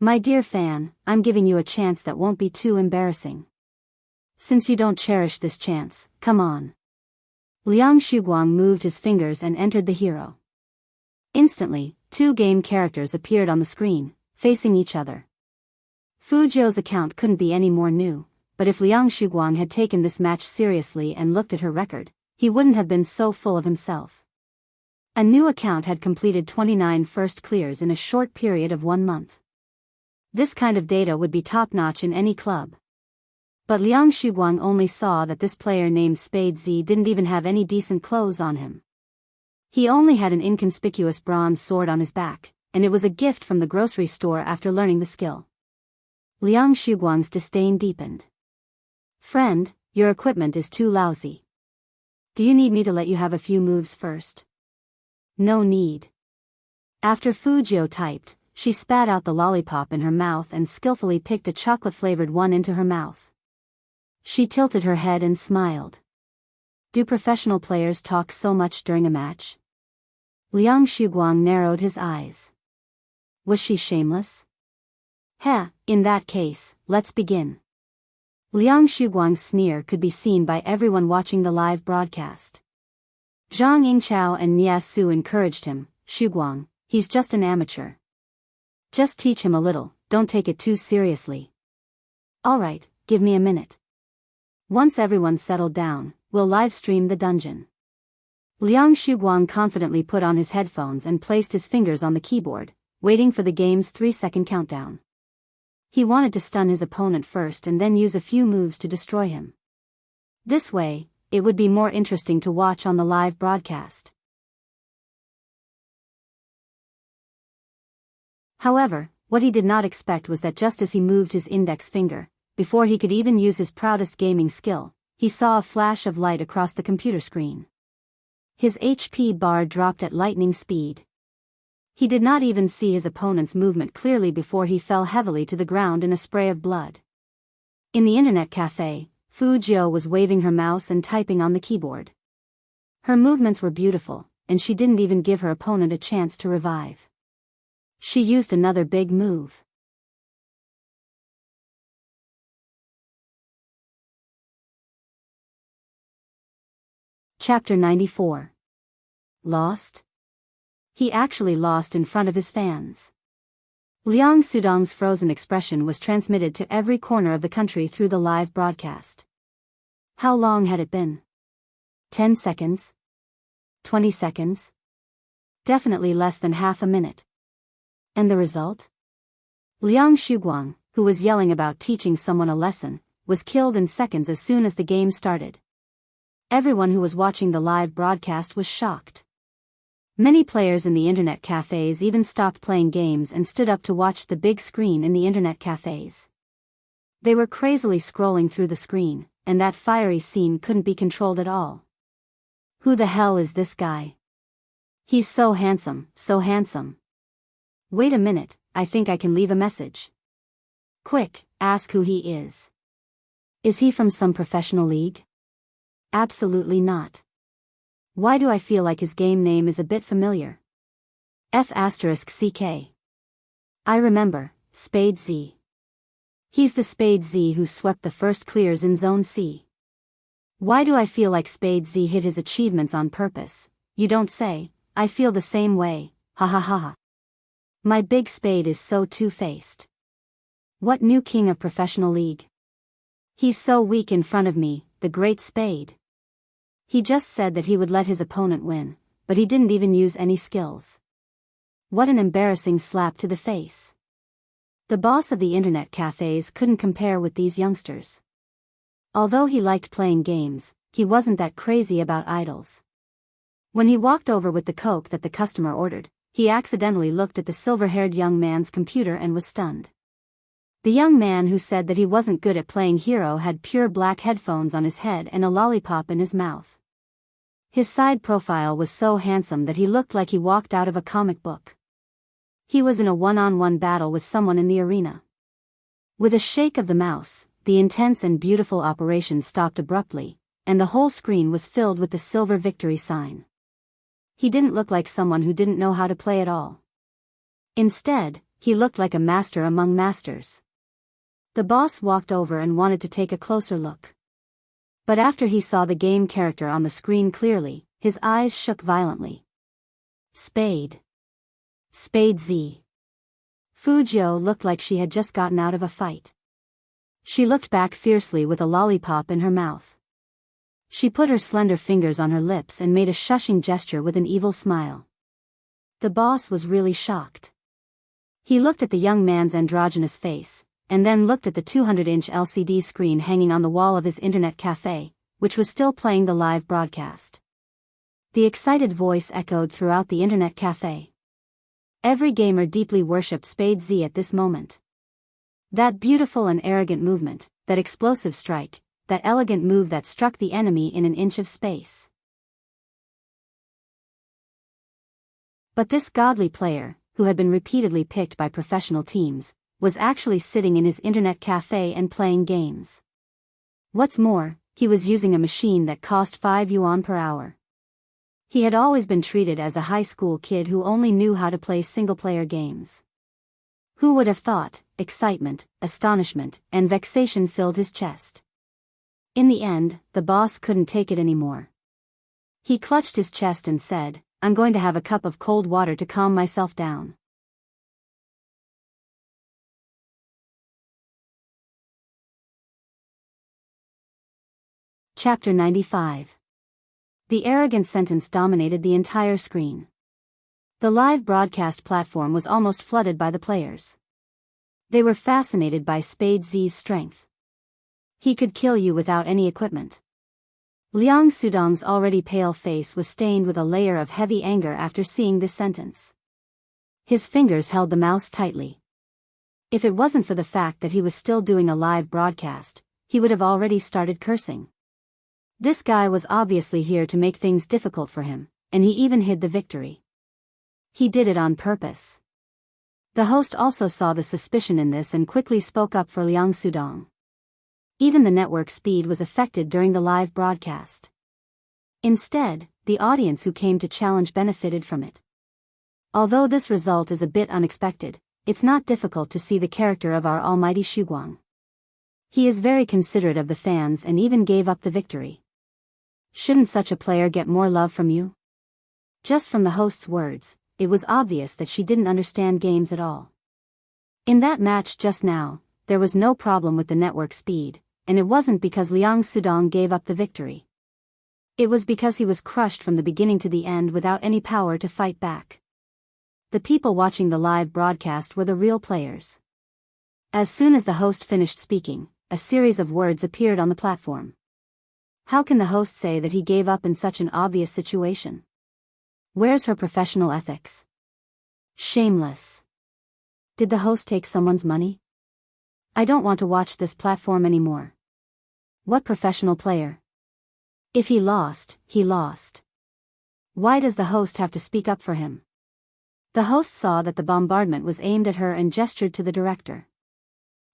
"My dear fan, I'm giving you a chance that won't be too embarrassing. Since you don't cherish this chance, come on." Liang Shuguang moved his fingers and entered the hero. Instantly, two game characters appeared on the screen, facing each other. Fu Jiu's account couldn't be any more new, but if Liang Shuguang had taken this match seriously and looked at her record, he wouldn't have been so full of himself. A new account had completed 29 first clears in a short period of 1 month. This kind of data would be top-notch in any club. But Liang Shuguang only saw that this player named Spade Z didn't even have any decent clothes on him. He only had an inconspicuous bronze sword on his back, and it was a gift from the grocery store after learning the skill. Liang Shuguang's disdain deepened. "Friend, your equipment is too lousy. Do you need me to let you have a few moves first?" "No need." After Fu Jiu typed, she spat out the lollipop in her mouth and skillfully picked a chocolate-flavored one into her mouth. She tilted her head and smiled. Do professional players talk so much during a match? Liang Shuguang narrowed his eyes. Was she shameless? Heh, in that case, let's begin. Liang Shuguang's sneer could be seen by everyone watching the live broadcast. Zhang Yingqiao and Nia Su encouraged him. "Shuguang, he's just an amateur. Just teach him a little, don't take it too seriously." "Alright, give me a minute. Once everyone's settled down, we'll live stream the dungeon." Liang Shuguang confidently put on his headphones and placed his fingers on the keyboard, waiting for the game's 3-second countdown. He wanted to stun his opponent first and then use a few moves to destroy him. This way, it would be more interesting to watch on the live broadcast. However, what he did not expect was that just as he moved his index finger, before he could even use his proudest gaming skill, he saw a flash of light across the computer screen. His HP bar dropped at lightning speed. He did not even see his opponent's movement clearly before he fell heavily to the ground in a spray of blood. In the internet cafe, Fu Jiu was waving her mouse and typing on the keyboard. Her movements were beautiful, and she didn't even give her opponent a chance to revive. She used another big move. Chapter 94. Lost? He actually lost in front of his fans. Liang Sudong's frozen expression was transmitted to every corner of the country through the live broadcast. How long had it been? 10 seconds? 20 seconds? Definitely less than half a minute. And the result? Liang Shuguang, who was yelling about teaching someone a lesson, was killed in seconds as soon as the game started. Everyone who was watching the live broadcast was shocked. Many players in the internet cafes even stopped playing games and stood up to watch the big screen in the internet cafes. They were crazily scrolling through the screen, and that fiery scene couldn't be controlled at all. Who the hell is this guy? He's so handsome, so handsome. Wait a minute, I think I can leave a message. Quick, ask who he is. Is he from some professional league? Absolutely not. Why do I feel like his game name is a bit familiar? F*CK. I remember, Spade Z. He's the Spade Z who swept the first clears in Zone C. Why do I feel like Spade Z hid his achievements on purpose? You don't say. I feel the same way, ha ha ha ha. My big Spade is so two-faced. What new king of professional league? He's so weak in front of me, the great Spade. He just said that he would let his opponent win, but he didn't even use any skills. What an embarrassing slap to the face. The boss of the internet cafes couldn't compare with these youngsters. Although he liked playing games, he wasn't that crazy about idols. When he walked over with the Coke that the customer ordered, he accidentally looked at the silver-haired young man's computer and was stunned. The young man who said that he wasn't good at playing hero had pure black headphones on his head and a lollipop in his mouth. His side profile was so handsome that he looked like he walked out of a comic book. He was in a one-on-one battle with someone in the arena. With a shake of the mouse, the intense and beautiful operation stopped abruptly, and the whole screen was filled with the silver victory sign. He didn't look like someone who didn't know how to play at all. Instead, he looked like a master among masters. The boss walked over and wanted to take a closer look. But after he saw the game character on the screen clearly, his eyes shook violently. Spade. Spade Z. Fujio looked like she had just gotten out of a fight. She looked back fiercely with a lollipop in her mouth. She put her slender fingers on her lips and made a shushing gesture with an evil smile. The boss was really shocked. He looked at the young man's androgynous face, and then looked at the 200-inch LCD screen hanging on the wall of his internet cafe, which was still playing the live broadcast. The excited voice echoed throughout the internet cafe. Every gamer deeply worshipped Spade Z at this moment. That beautiful and arrogant movement, that explosive strike, that elegant move that struck the enemy in an inch of space. But this godly player, who had been repeatedly picked by professional teams, was actually sitting in his internet cafe and playing games. What's more, he was using a machine that cost 5 yuan per hour. He had always been treated as a high school kid who only knew how to play single-player games. Who would have thought? Excitement, astonishment, and vexation filled his chest. In the end, the boss couldn't take it anymore. He clutched his chest and said, "I'm going to have a cup of cold water to calm myself down." Chapter 95. The arrogant sentence dominated the entire screen. The live broadcast platform was almost flooded by the players. They were fascinated by Spade Z's strength. He could kill you without any equipment. Liang Sudong's already pale face was stained with a layer of heavy anger after seeing this sentence. His fingers held the mouse tightly. If it wasn't for the fact that he was still doing a live broadcast, he would have already started cursing. This guy was obviously here to make things difficult for him, and he even hid the victory. He did it on purpose. The host also saw the suspicion in this and quickly spoke up for Liang Sudong. Even the network speed was affected during the live broadcast. Instead, the audience who came to challenge benefited from it. Although this result is a bit unexpected, it's not difficult to see the character of our almighty Shuguang. He is very considerate of the fans and even gave up the victory. Shouldn't such a player get more love from you? Just from the host's words, it was obvious that she didn't understand games at all. In that match just now, there was no problem with the network speed, and it wasn't because Liang Sudong gave up the victory. It was because he was crushed from the beginning to the end without any power to fight back. The people watching the live broadcast were the real players. As soon as the host finished speaking, a series of words appeared on the platform. How can the host say that he gave up in such an obvious situation? Where's her professional ethics? Shameless. Did the host take someone's money? I don't want to watch this platform anymore. What professional player? If he lost, he lost. Why does the host have to speak up for him? The host saw that the bombardment was aimed at her and gestured to the director.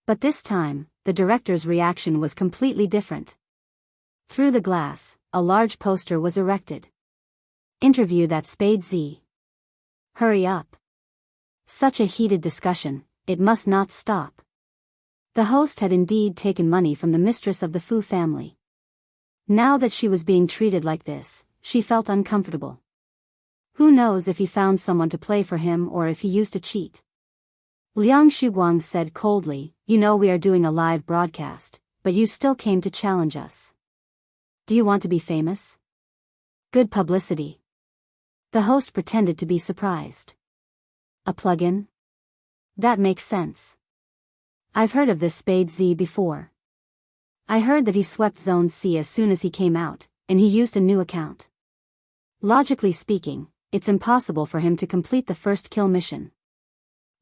But this time, the director's reaction was completely different. Through the glass, a large poster was erected. Interview that Spade Z. Hurry up. Such a heated discussion, it must not stop. The host had indeed taken money from the mistress of the Fu family. Now that she was being treated like this, she felt uncomfortable. Who knows if he found someone to play for him or if he used to cheat. Liang Shuguang said coldly, "You know we are doing a live broadcast, but you still came to challenge us. Do you want to be famous? Good publicity." The host pretended to be surprised. A plugin? That makes sense. I've heard of this Spade Z before. I heard that he swept Zone C as soon as he came out, and he used a new account. Logically speaking, it's impossible for him to complete the first kill mission.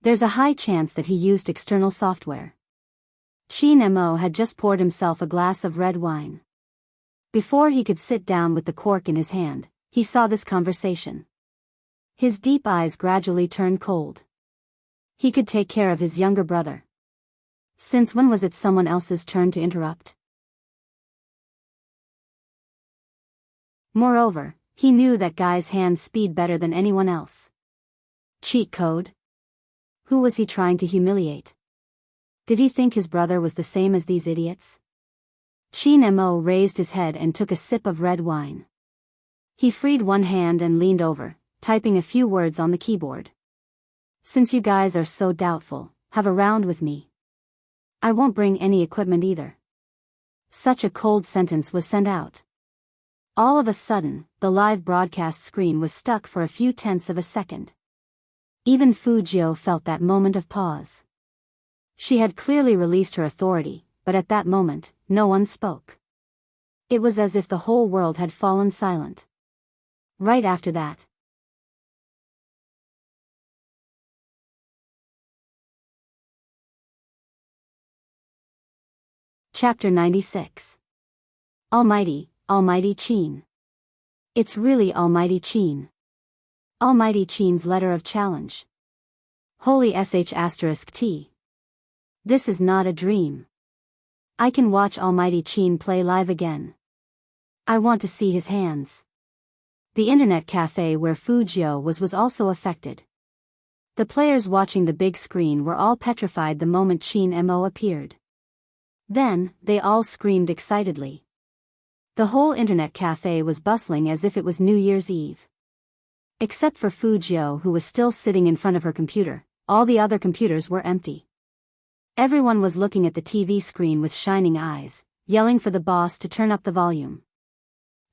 There's a high chance that he used external software. Qin Mo had just poured himself a glass of red wine. Before he could sit down with the cork in his hand, he saw this conversation. His deep eyes gradually turned cold. He could take care of his younger brother. Since when was it someone else's turn to interrupt? Moreover, he knew that guy's hand speed better than anyone else. Cheat code? Who was he trying to humiliate? Did he think his brother was the same as these idiots? Qin Mo raised his head and took a sip of red wine. He freed one hand and leaned over, typing a few words on the keyboard. Since you guys are so doubtful, have a round with me. I won't bring any equipment either. Such a cold sentence was sent out. All of a sudden, the live broadcast screen was stuck for a few tenths of a second. Even Fujio felt that moment of pause. She had clearly released her authority, but at that moment, no one spoke. It was as if the whole world had fallen silent. Right after that. Chapter 96. Almighty, Almighty Qin. It's really Almighty Qin. Almighty Qin's letter of challenge. Holy **T. This is not a dream. I can watch Almighty Qin play live again. I want to see his hands. The internet cafe where Fujio was also affected. The players watching the big screen were all petrified the moment Qin Mo appeared. Then, they all screamed excitedly. The whole internet cafe was bustling as if it was New Year's Eve. Except for Fujio, who was still sitting in front of her computer, all the other computers were empty. Everyone was looking at the TV screen with shining eyes, yelling for the boss to turn up the volume.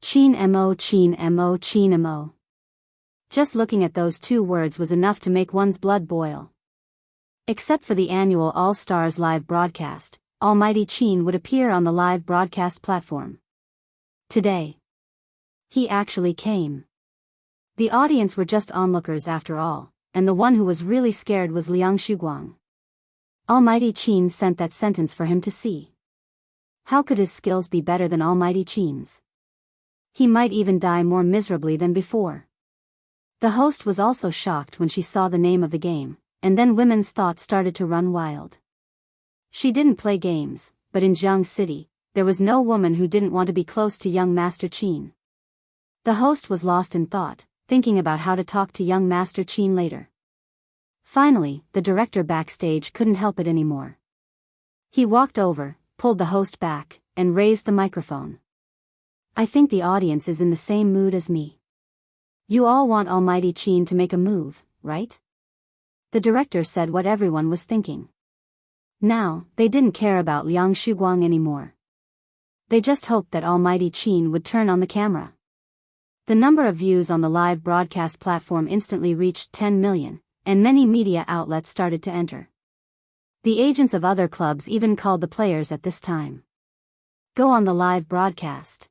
Qin Mo, Qin Mo, Qin Mo. Just looking at those two words was enough to make one's blood boil. Except for the annual All Stars live broadcast, Almighty Qin would appear on the live broadcast platform. Today. He actually came. The audience were just onlookers after all, and the one who was really scared was Liang Shuguang. Almighty Qin sent that sentence for him to see. How could his skills be better than Almighty Qin's? He might even die more miserably than before. The host was also shocked when she saw the name of the game, and then women's thoughts started to run wild. She didn't play games, but in Jiang City, there was no woman who didn't want to be close to young Master Qin. The host was lost in thought, thinking about how to talk to young Master Qin later. Finally, the director backstage couldn't help it anymore. He walked over, pulled the host back, and raised the microphone. I think the audience is in the same mood as me. You all want Almighty Qin to make a move, right? The director said what everyone was thinking. Now, they didn't care about Liang Shuguang anymore. They just hoped that Almighty Qin would turn on the camera. The number of views on the live broadcast platform instantly reached 10 million, and many media outlets started to enter. The agents of other clubs even called the players at this time. Go on the live broadcast.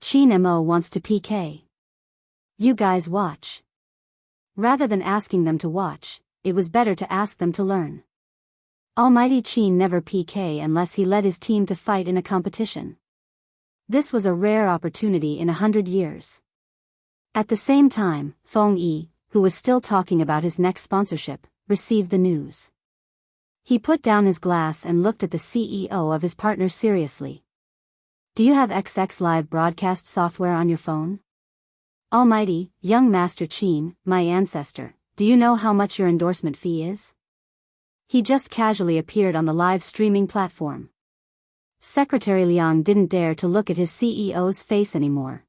Qin Mo wants to PK. You guys watch. Rather than asking them to watch, it was better to ask them to learn. Almighty Qin never PK unless he led his team to fight in a competition. This was a rare opportunity in 100 years. At the same time, Feng Yi, who was still talking about his next sponsorship, received the news. He put down his glass and looked at the CEO of his partner seriously. Do you have XX live broadcast software on your phone? Almighty, young Master Qin, my ancestor, do you know how much your endorsement fee is? He just casually appeared on the live streaming platform. Secretary Liang didn't dare to look at his CEO's face anymore.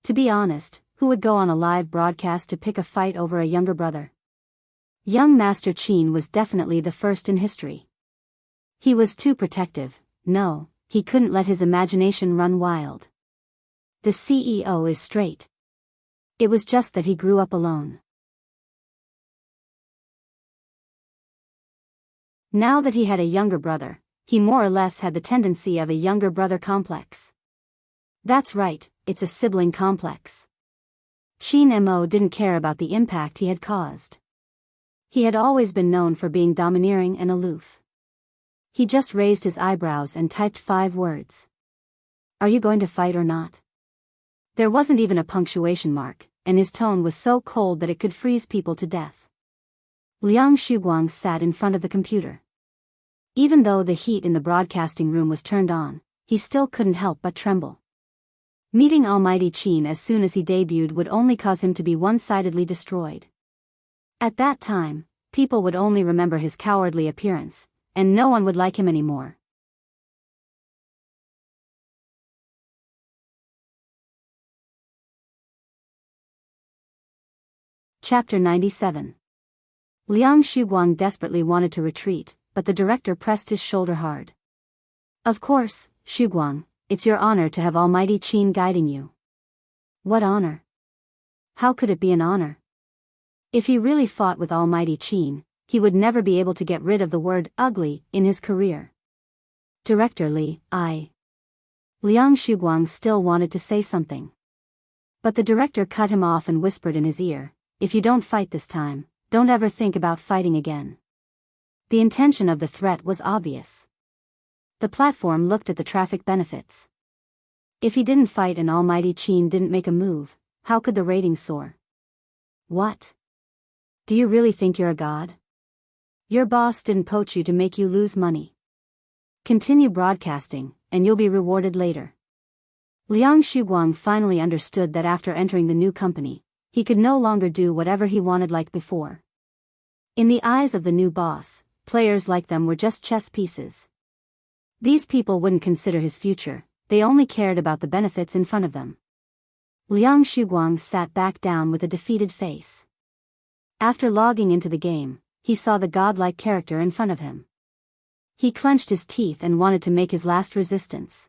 To be honest, who would go on a live broadcast to pick a fight over a younger brother? Young Master Qin was definitely the first in history. He was too protective. No, he couldn't let his imagination run wild. The CEO is straight. It was just that he grew up alone. Now that he had a younger brother, he more or less had the tendency of a younger brother complex. That's right, it's a sibling complex. Qin Mo didn't care about the impact he had caused. He had always been known for being domineering and aloof. He just raised his eyebrows and typed 5 words. Are you going to fight or not? There wasn't even a punctuation mark, and his tone was so cold that it could freeze people to death. Liang Shuguang sat in front of the computer. Even though the heat in the broadcasting room was turned on, he still couldn't help but tremble. Meeting Almighty Qin as soon as he debuted would only cause him to be one-sidedly destroyed. At that time, people would only remember his cowardly appearance, and no one would like him anymore. Chapter 97. Liang Shuguang desperately wanted to retreat, but the director pressed his shoulder hard. Of course, Shuguang, it's your honor to have Almighty Qin guiding you. What honor? How could it be an honor? If he really fought with Almighty Qin, he would never be able to get rid of the word ugly in his career. Director Li, Liang Shuguang still wanted to say something. But the director cut him off and whispered in his ear, if you don't fight this time, don't ever think about fighting again. The intention of the threat was obvious. The platform looked at the traffic benefits. If he didn't fight and Almighty Qin didn't make a move, how could the ratings soar? What? Do you really think you're a god? Your boss didn't poach you to make you lose money. Continue broadcasting, and you'll be rewarded later. Liang Shuguang finally understood that after entering the new company, he could no longer do whatever he wanted like before. In the eyes of the new boss, players like them were just chess pieces. These people wouldn't consider his future, they only cared about the benefits in front of them. Liang Shuguang sat back down with a defeated face. After logging into the game, he saw the godlike character in front of him. He clenched his teeth and wanted to make his last resistance.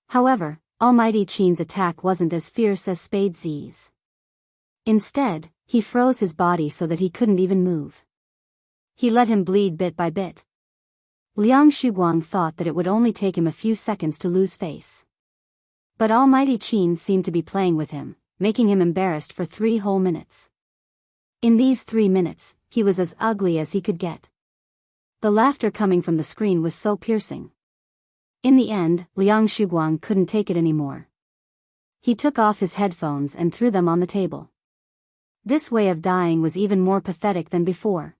However, Almighty Qin's attack wasn't as fierce as Spade Z's. Instead, he froze his body so that he couldn't even move. He let him bleed bit by bit. Liang Shuguang thought that it would only take him a few seconds to lose face. But Almighty Qin seemed to be playing with him, making him embarrassed for 3 whole minutes. In these 3 minutes, he was as ugly as he could get. The laughter coming from the screen was so piercing. In the end, Liang Shuguang couldn't take it anymore. He took off his headphones and threw them on the table. This way of dying was even more pathetic than before.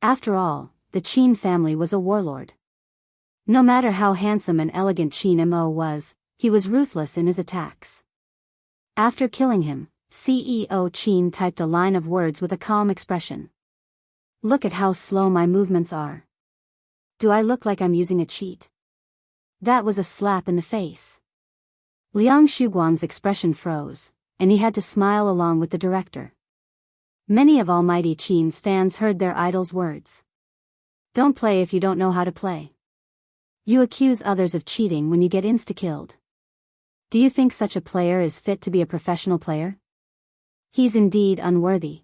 After all, the Qin family was a warlord. No matter how handsome and elegant Qin Mo was, he was ruthless in his attacks. After killing him, CEO Qin typed a line of words with a calm expression. Look at how slow my movements are. Do I look like I'm using a cheat? That was a slap in the face. Liang Shuguang's expression froze, and he had to smile along with the director. Many of Almighty Qin's fans heard their idol's words. Don't play if you don't know how to play. You accuse others of cheating when you get insta-killed. Do you think such a player is fit to be a professional player? He's indeed unworthy.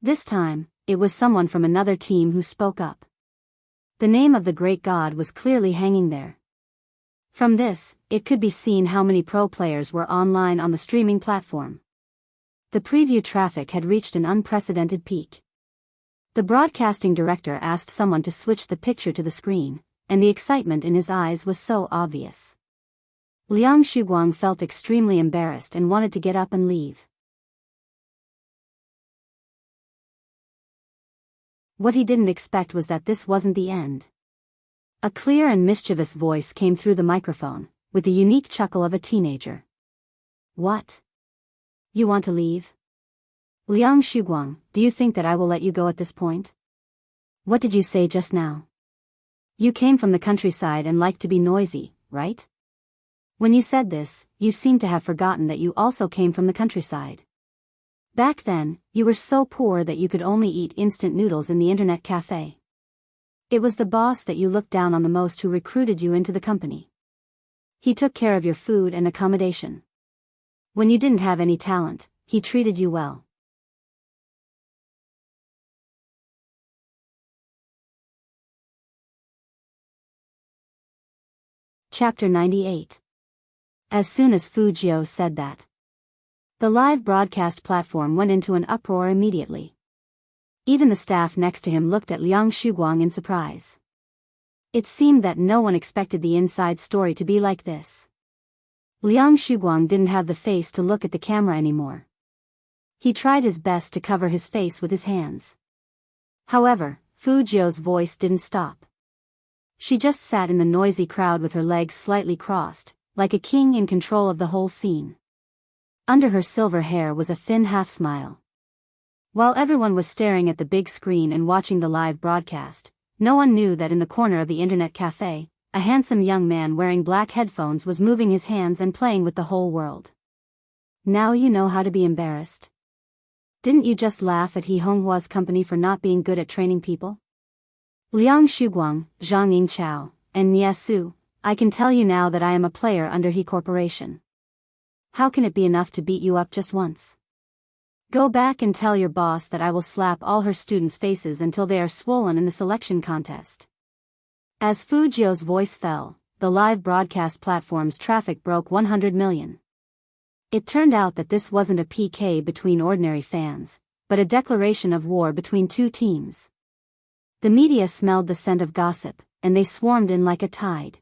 This time, it was someone from another team who spoke up. The name of the great god was clearly hanging there. From this, it could be seen how many pro players were online on the streaming platform. The preview traffic had reached an unprecedented peak. The broadcasting director asked someone to switch the picture to the screen, and the excitement in his eyes was so obvious. Liang Shuguang felt extremely embarrassed and wanted to get up and leave. What he didn't expect was that this wasn't the end. A clear and mischievous voice came through the microphone, with the unique chuckle of a teenager. What? You want to leave? Liang Shuguang, do you think that I will let you go at this point? What did you say just now? You came from the countryside and like to be noisy, right? When you said this, you seemed to have forgotten that you also came from the countryside. Back then, you were so poor that you could only eat instant noodles in the internet cafe. It was the boss that you looked down on the most who recruited you into the company. He took care of your food and accommodation. When you didn't have any talent, he treated you well. Chapter 98. As soon as Fujio said that, the live broadcast platform went into an uproar immediately. Even the staff next to him looked at Liang Shuguang in surprise. It seemed that no one expected the inside story to be like this. Liang Shuguang didn't have the face to look at the camera anymore. He tried his best to cover his face with his hands. However, Fujio's voice didn't stop. She just sat in the noisy crowd with her legs slightly crossed, like a king in control of the whole scene. Under her silver hair was a thin half-smile. While everyone was staring at the big screen and watching the live broadcast, no one knew that in the corner of the internet cafe, a handsome young man wearing black headphones was moving his hands and playing with the whole world. Now you know how to be embarrassed. Didn't you just laugh at He Honghua's company for not being good at training people? Liang Shuguang, Zhang Yingqiao, and Nie Su, I can tell you now that I am a player under He Corporation. How can it be enough to beat you up just once? Go back and tell your boss that I will slap all her students' faces until they are swollen in the selection contest. As Fujio's voice fell, the live broadcast platform's traffic broke 100 million. It turned out that this wasn't a PK between ordinary fans, but a declaration of war between two teams. The media smelled the scent of gossip, and they swarmed in like a tide.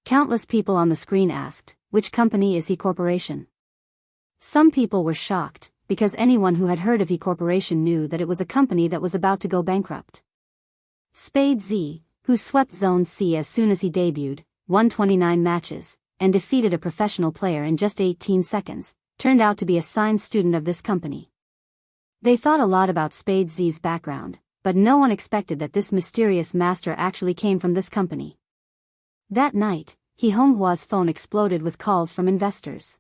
Countless people on the screen asked, which company is He Corporation? Some people were shocked, because anyone who had heard of He Corporation knew that it was a company that was about to go bankrupt. Spade Z, who swept Zone C as soon as he debuted, won 29 matches, and defeated a professional player in just 18 seconds, turned out to be a signed student of this company. They thought a lot about Spade Z's background, but no one expected that this mysterious master actually came from this company. That night, He Honghua's phone exploded with calls from investors.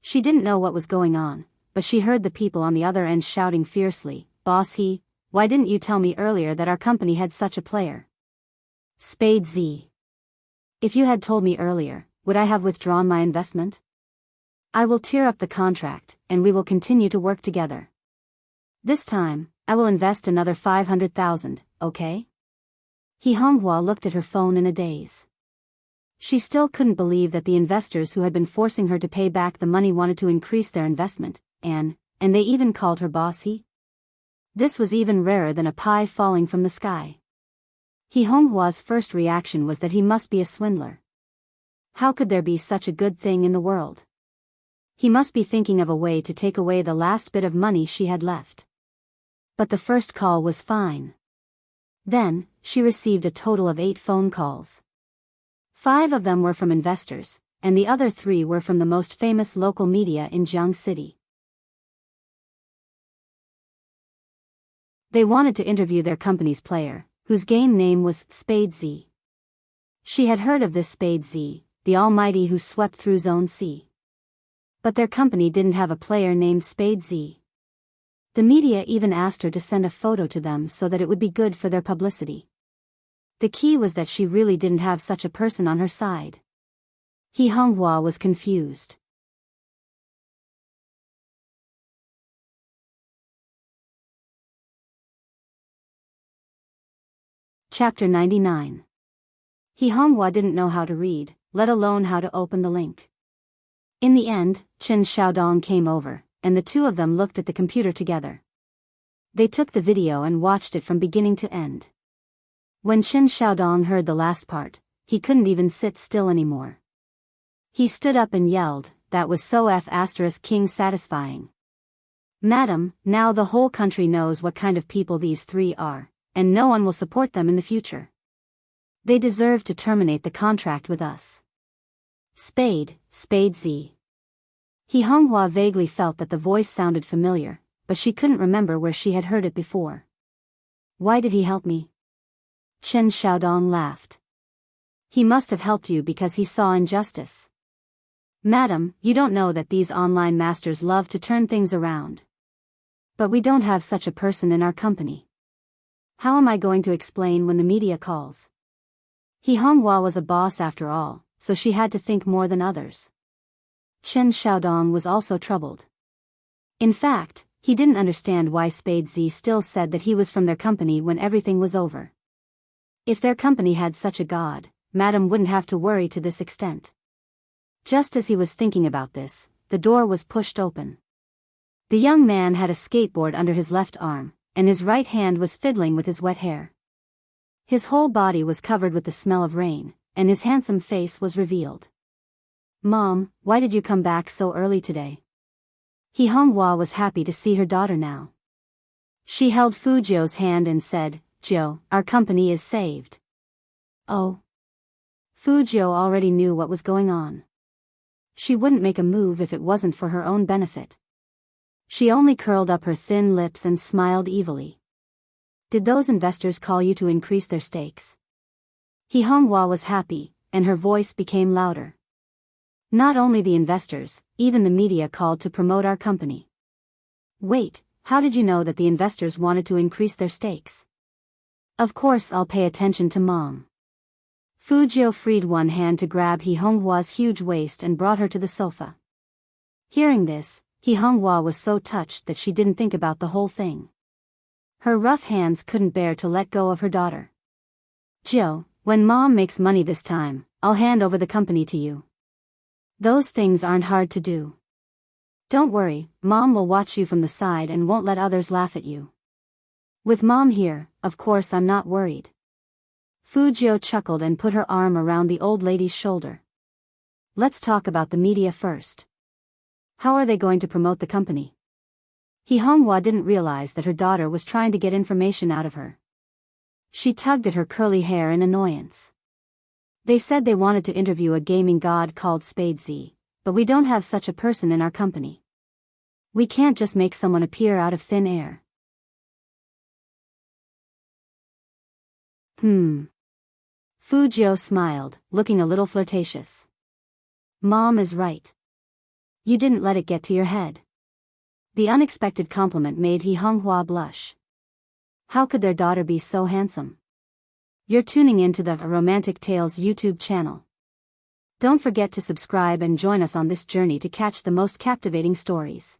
She didn't know what was going on, but she heard the people on the other end shouting fiercely, "Boss He, why didn't you tell me earlier that our company had such a player?" Spade Z. If you had told me earlier, would I have withdrawn my investment? I will tear up the contract, and we will continue to work together. This time, I will invest another 500,000, okay? He Honghua looked at her phone in a daze. She still couldn't believe that the investors who had been forcing her to pay back the money wanted to increase their investment, and they even called her boss He. This was even rarer than a pie falling from the sky. He Honghua's first reaction was that he must be a swindler. How could there be such a good thing in the world? He must be thinking of a way to take away the last bit of money she had left. But the first call was fine. Then, she received a total of 8 phone calls. 5 of them were from investors, and the other 3 were from the most famous local media in Jiang City. They wanted to interview their company's player, whose game name was Spade Z. She had heard of this Spade Z, the almighty who swept through Zone C. But their company didn't have a player named Spade Z. The media even asked her to send a photo to them so that it would be good for their publicity. The key was that she really didn't have such a person on her side. He Honghua was confused. Chapter 99. He Honghua didn't know how to read, let alone how to open the link. In the end, Chen Xiaodong came over, and the two of them looked at the computer together. They took the video and watched it from beginning to end. When Chen Xiaodong heard the last part, he couldn't even sit still anymore. He stood up and yelled, "That was so King satisfying. Madam, now the whole country knows what kind of people these 3 are, and no one will support them in the future. They deserve to terminate the contract with us." Spade Z. He Honghua vaguely felt that the voice sounded familiar, but she couldn't remember where she had heard it before. Why did he help me? Chen Xiaodong laughed. He must have helped you because he saw injustice. Madam, you don't know that these online masters love to turn things around. But we don't have such a person in our company. How am I going to explain when the media calls? He Honghua was a boss after all, so she had to think more than others. Chen Xiaodong was also troubled. In fact, he didn't understand why Spade Z still said that he was from their company when everything was over. If their company had such a god, Madam wouldn't have to worry to this extent. Just as he was thinking about this, the door was pushed open. The young man had a skateboard under his left arm, and his right hand was fiddling with his wet hair. His whole body was covered with the smell of rain, and his handsome face was revealed. Mom, why did you come back so early today? He Honghua was happy to see her daughter now. She held Fujio's hand and said, "Joe, our company is saved." Oh. Fujio already knew what was going on. She wouldn't make a move if it wasn't for her own benefit. She only curled up her thin lips and smiled evilly. Did those investors call you to increase their stakes? He Honghua was happy, and her voice became louder. Not only the investors, even the media called to promote our company. Wait, how did you know that the investors wanted to increase their stakes? Of course I'll pay attention to Mom. Fujio freed one hand to grab He Honghua's huge waist and brought her to the sofa. Hearing this, He Honghua was so touched that she didn't think about the whole thing. Her rough hands couldn't bear to let go of her daughter. Joe, when Mom makes money this time, I'll hand over the company to you. Those things aren't hard to do. Don't worry, Mom will watch you from the side and won't let others laugh at you. With Mom here, of course I'm not worried. Fujio chuckled and put her arm around the old lady's shoulder. Let's talk about the media first. How are they going to promote the company? He Honghua didn't realize that her daughter was trying to get information out of her. She tugged at her curly hair in annoyance. They said they wanted to interview a gaming god called Spade Z, but we don't have such a person in our company. We can't just make someone appear out of thin air. Fujio smiled, looking a little flirtatious. Mom is right. You didn't let it get to your head. The unexpected compliment made He Honghua blush. How could their daughter be so handsome? You're tuning into the Romantic Tales YouTube channel. Don't forget to subscribe and join us on this journey to catch the most captivating stories.